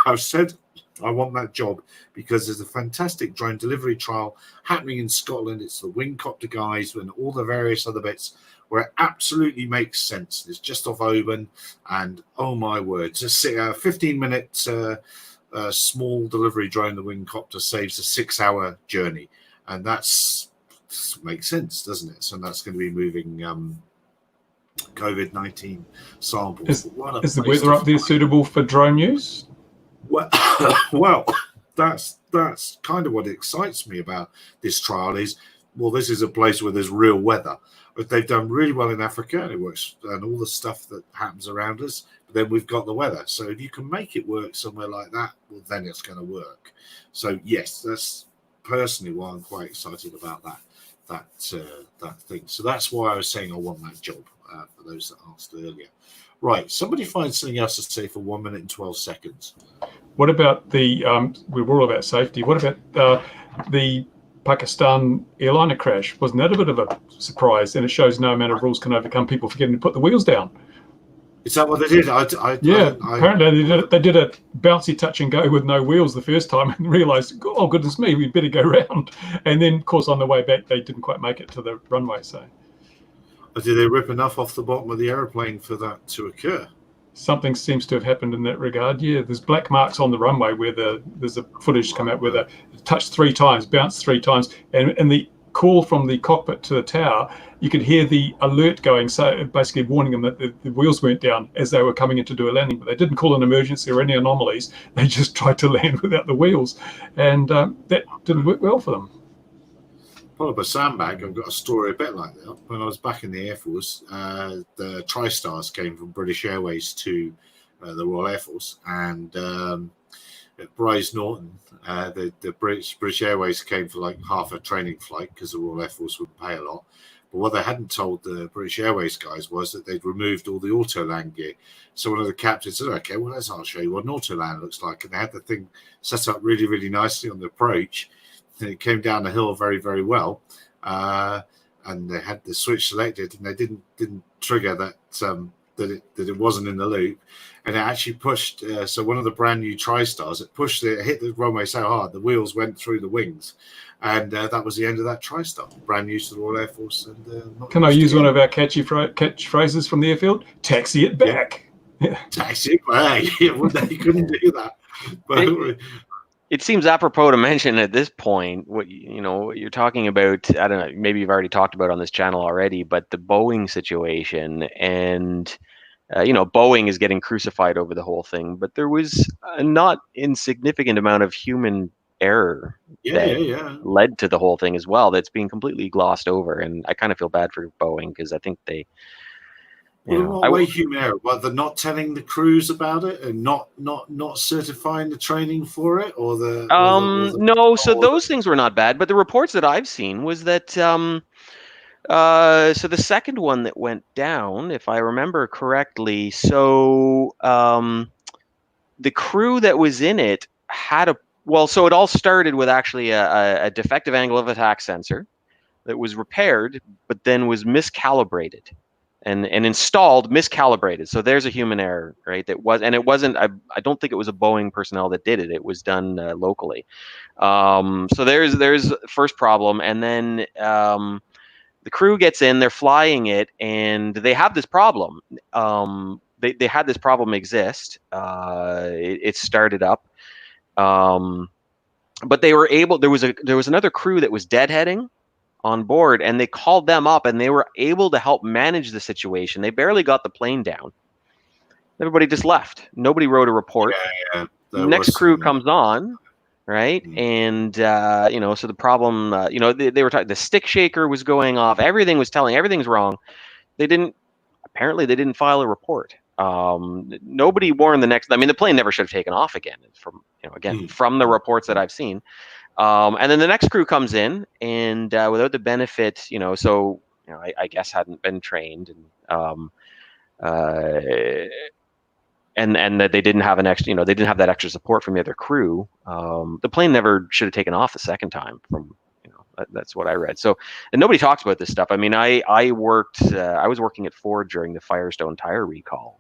I've said I want that job because there's a fantastic drone delivery trial happening in Scotland. It's the Wingcopter guys and all the various other bits where it absolutely makes sense. It's just off Oban, and oh my word, just a 15-minute small delivery drone, the Wingcopter, saves a 6-hour journey, and that's. Makes sense, doesn't it? So that's going to be moving COVID-19 samples. Is the weather up there suitable for drone use? Well, that's kind of what excites me about this trial is, well, this is a place where there's real weather. But they've done really well in Africa, and it works, and all the stuff that happens around us. But then we've got the weather. So if you can make it work somewhere like that, well, then it's going to work. So yes, that's personally why I'm quite excited about that thing. So that's why I was saying I want that job, for those that asked earlier. Right, somebody find something else to say for 1 minute and 12 seconds. What about the, we were all about safety. What about the Pakistan airliner crash? Wasn't that a bit of a surprise? And it shows no amount of rules can overcome people forgetting to put the wheels down. Is that what they did? Apparently they did a bouncy touch and go with no wheels the first time and realised, oh goodness me, we'd better go round. And then, of course, on the way back, they didn't quite make it to the runway. So, did they rip enough off the bottom of the aeroplane for that to occur? Something seems to have happened in that regard. Yeah, there's black marks on the runway where there's a footage come out where they touched 3 times, bounced 3 times, and the call from the cockpit to the tower, you could hear the alert going, so basically warning them that the wheels weren't down as they were coming in to do a landing. But they didn't call an emergency or any anomalies. They just tried to land without the wheels, and that didn't work well for them. Pull up a sandbag. I've got a story a bit like that. When I was back in the Air Force, the TriStars came from British Airways to the Royal Air Force, and at Bryce Norton, the British Airways came for like half a training flight because the Royal Air Force wouldn't pay a lot. But what they hadn't told the British Airways guys was that they'd removed all the Autoland gear. So one of the captains said, okay, well, I'll show you what an Autoland looks like. And they had the thing set up really, really nicely on the approach. And it came down the hill very, very well. And they had the switch selected, and they didn't trigger that it wasn't in the loop. And it actually pushed, so one of the brand new TriStars, it hit the runway so hard, the wheels went through the wings. And that was the end of that TriStar, brand new to the Royal Air Force. And can I use one of our catchphrases from the airfield? Taxi it back. Yeah. Taxi it back. Yeah, well, they couldn't do that. But it seems apropos to mention at this point what you're talking about. I don't know, maybe you've already talked about on this channel already, but the Boeing situation, and Boeing is getting crucified over the whole thing, but there was a not insignificant amount of human error that led to the whole thing as well that's being completely glossed over. And I kind of feel bad for Boeing because I think they human error. Well, they're not telling the crews about it and not certifying the training for it, or so those things were not bad, but the reports that I've seen was that so the second one that went down, if I remember correctly, so the crew that was in it had so it all started with actually a defective angle of attack sensor that was repaired, but then was miscalibrated and installed miscalibrated. So there's a human error, right? It wasn't. I don't think it was a Boeing personnel that did it. It was done locally. So there's first problem, and then the crew gets in. They're flying it, and they have this problem. They had this problem exist. It started up. But they were able. There was another crew that was deadheading on board, and they called them up, and they were able to help manage the situation. They barely got the plane down. Everybody just left. Nobody wrote a report. Next crew comes on, right? And so the problem, they were talking. The stick shaker was going off. Everything's wrong. They didn't file a report. Nobody warned the next. I mean, the plane never should have taken off again. From the reports that I've seen. And then the next crew comes in, and without the benefit, I guess hadn't been trained, and that they didn't have they didn't have that extra support from the other crew. The plane never should have taken off the second time. That's what I read. So, and nobody talks about this stuff. I mean, I was working at Ford during the Firestone tire recall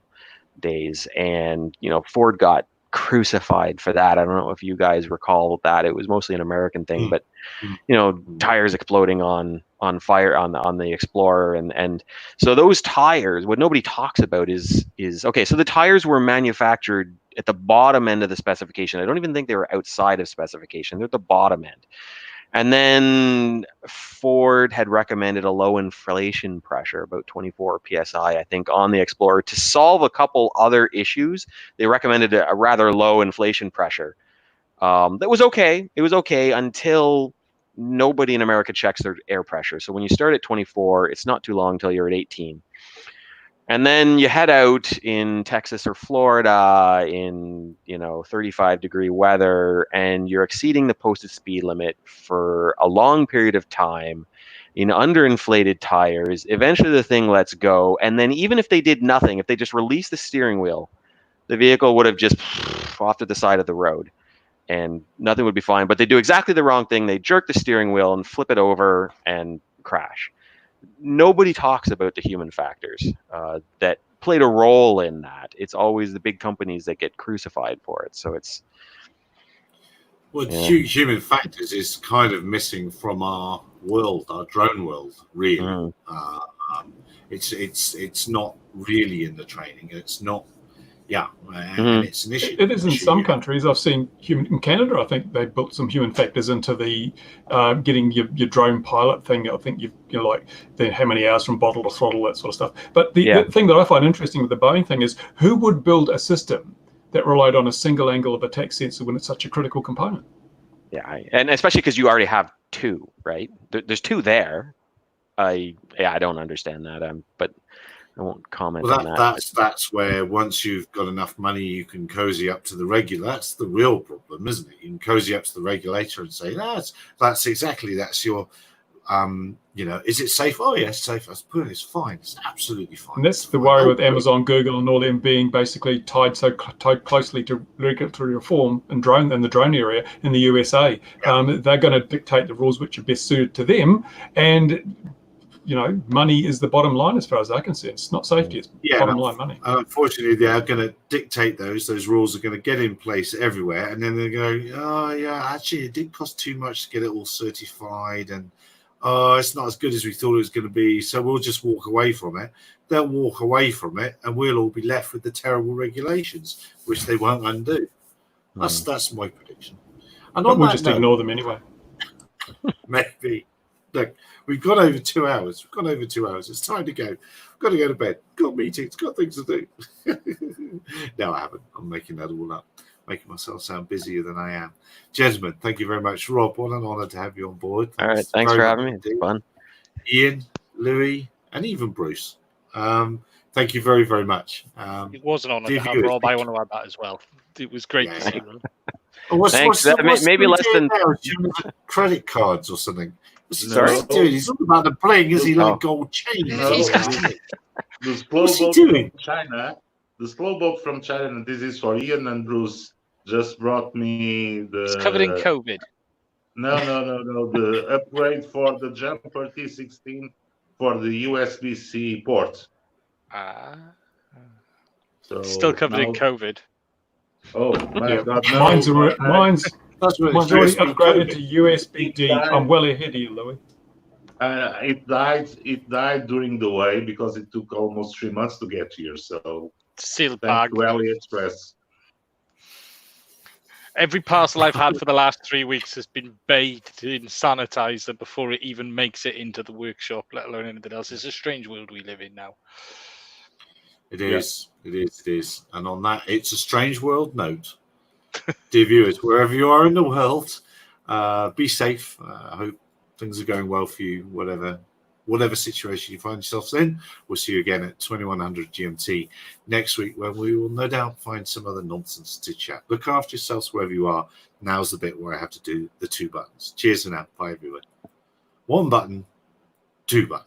days, and Ford got crucified for that. I don't know if you guys recall that. It was mostly an American thing, but tires exploding on fire on the Explorer, and so those tires, what nobody talks about is okay, so the tires were manufactured at the bottom end of the specification. I don't even think they were outside of specification. They're at the bottom end. And then Ford had recommended a low inflation pressure, about 24 PSI, I think, on the Explorer. To solve a couple other issues, they recommended a rather low inflation pressure. That was okay. It was okay until nobody in America checks their air pressure. So when you start at 24, it's not too long until you're at 18. And then you head out in Texas or Florida in, 35-degree weather, and you're exceeding the posted speed limit for a long period of time in underinflated tires. Eventually the thing lets go. And then even if they did nothing, if they just released the steering wheel, the vehicle would have just off to the side of the road and nothing would be fine. But they do exactly the wrong thing. They jerk the steering wheel and flip it over and crash. Nobody talks about the human factors that played a role in that. It's always the big companies that get crucified for it. So it's human factors is kind of missing from our world, our drone world. Really, it's not really in the training. It's not. Yeah, and it's an issue. It is in some countries. I've seen in Canada. I think they built some human factors into the getting your drone pilot thing. I think like how many hours from bottle to throttle, that sort of stuff. But the thing that I find interesting with the Boeing thing is who would build a system that relied on a single angle of attack sensor when it's such a critical component? Yeah, and especially because you already have two, right? There's two there. I don't understand that. But I won't comment on that. That's where once you've got enough money, you can cozy up to the regulator. That's the real problem, isn't it? You can cozy up to the regulator and say, that's your, is it safe? Oh, yes, safe. It's fine. It's absolutely fine. And that's the worry with Amazon, Google, and all them being basically tied closely to regulatory reform and the drone area in the USA. Yeah. They're going to dictate the rules which are best suited to them. And money is the bottom line as far as I can see. It's not safety, it's bottom line money. Unfortunately, they are going to dictate those. Those rules are going to get in place everywhere. And then they're going, oh, yeah, actually, it did cost too much to get it all certified. And, it's not as good as we thought it was going to be. So we'll just walk away from it. They'll walk away from it, and we'll all be left with the terrible regulations, which they won't undo. That's my prediction. And but we'll just ignore them anyway. Maybe. Look, we've gone over 2 hours. It's time to go. I've got to go to bed. Got meetings. Got things to do. No, I haven't. I'm making that all up. Making myself sound busier than I am. Gentlemen, thank you very much. Rob, what an honour to have you on board. All right. Thanks for having me. It's fun. Ian, Louis, and even Bruce. Thank you very, very much. It was an honour to have Rob. I want to add that as well. It was great to see him. Thanks. Maybe less than credit cards or something. Sorry? What's he doing? He's all about the bling. Is he like gold chain? The slow boat from China, and this is for Ian and Bruce, just brought me the... It's covered in COVID. No. The upgrade for the Jumper T16 for the USB-C port. So still covered in COVID. Oh, my God. No. Mine's already upgraded to USB-D. I'm well ahead of you, Louis. It died during the way because it took almost 3 months to get here. So sealed bag. To AliExpress. Every parcel I've had for the last 3 weeks has been bathed in sanitizer before it even makes it into the workshop, let alone anything else. It's a strange world we live in now. It is. It is. And on that, it's a strange world note. Dear viewers, wherever you are in the world, be safe. I hope things are going well for you, whatever situation you find yourselves in. We'll see you again at 2100 GMT next week, when we will no doubt find some other nonsense to chat. Look after yourselves wherever you are. Now's the bit where I have to do the 2 buttons. Cheers for now. Bye, everyone. 1 button, 2 buttons.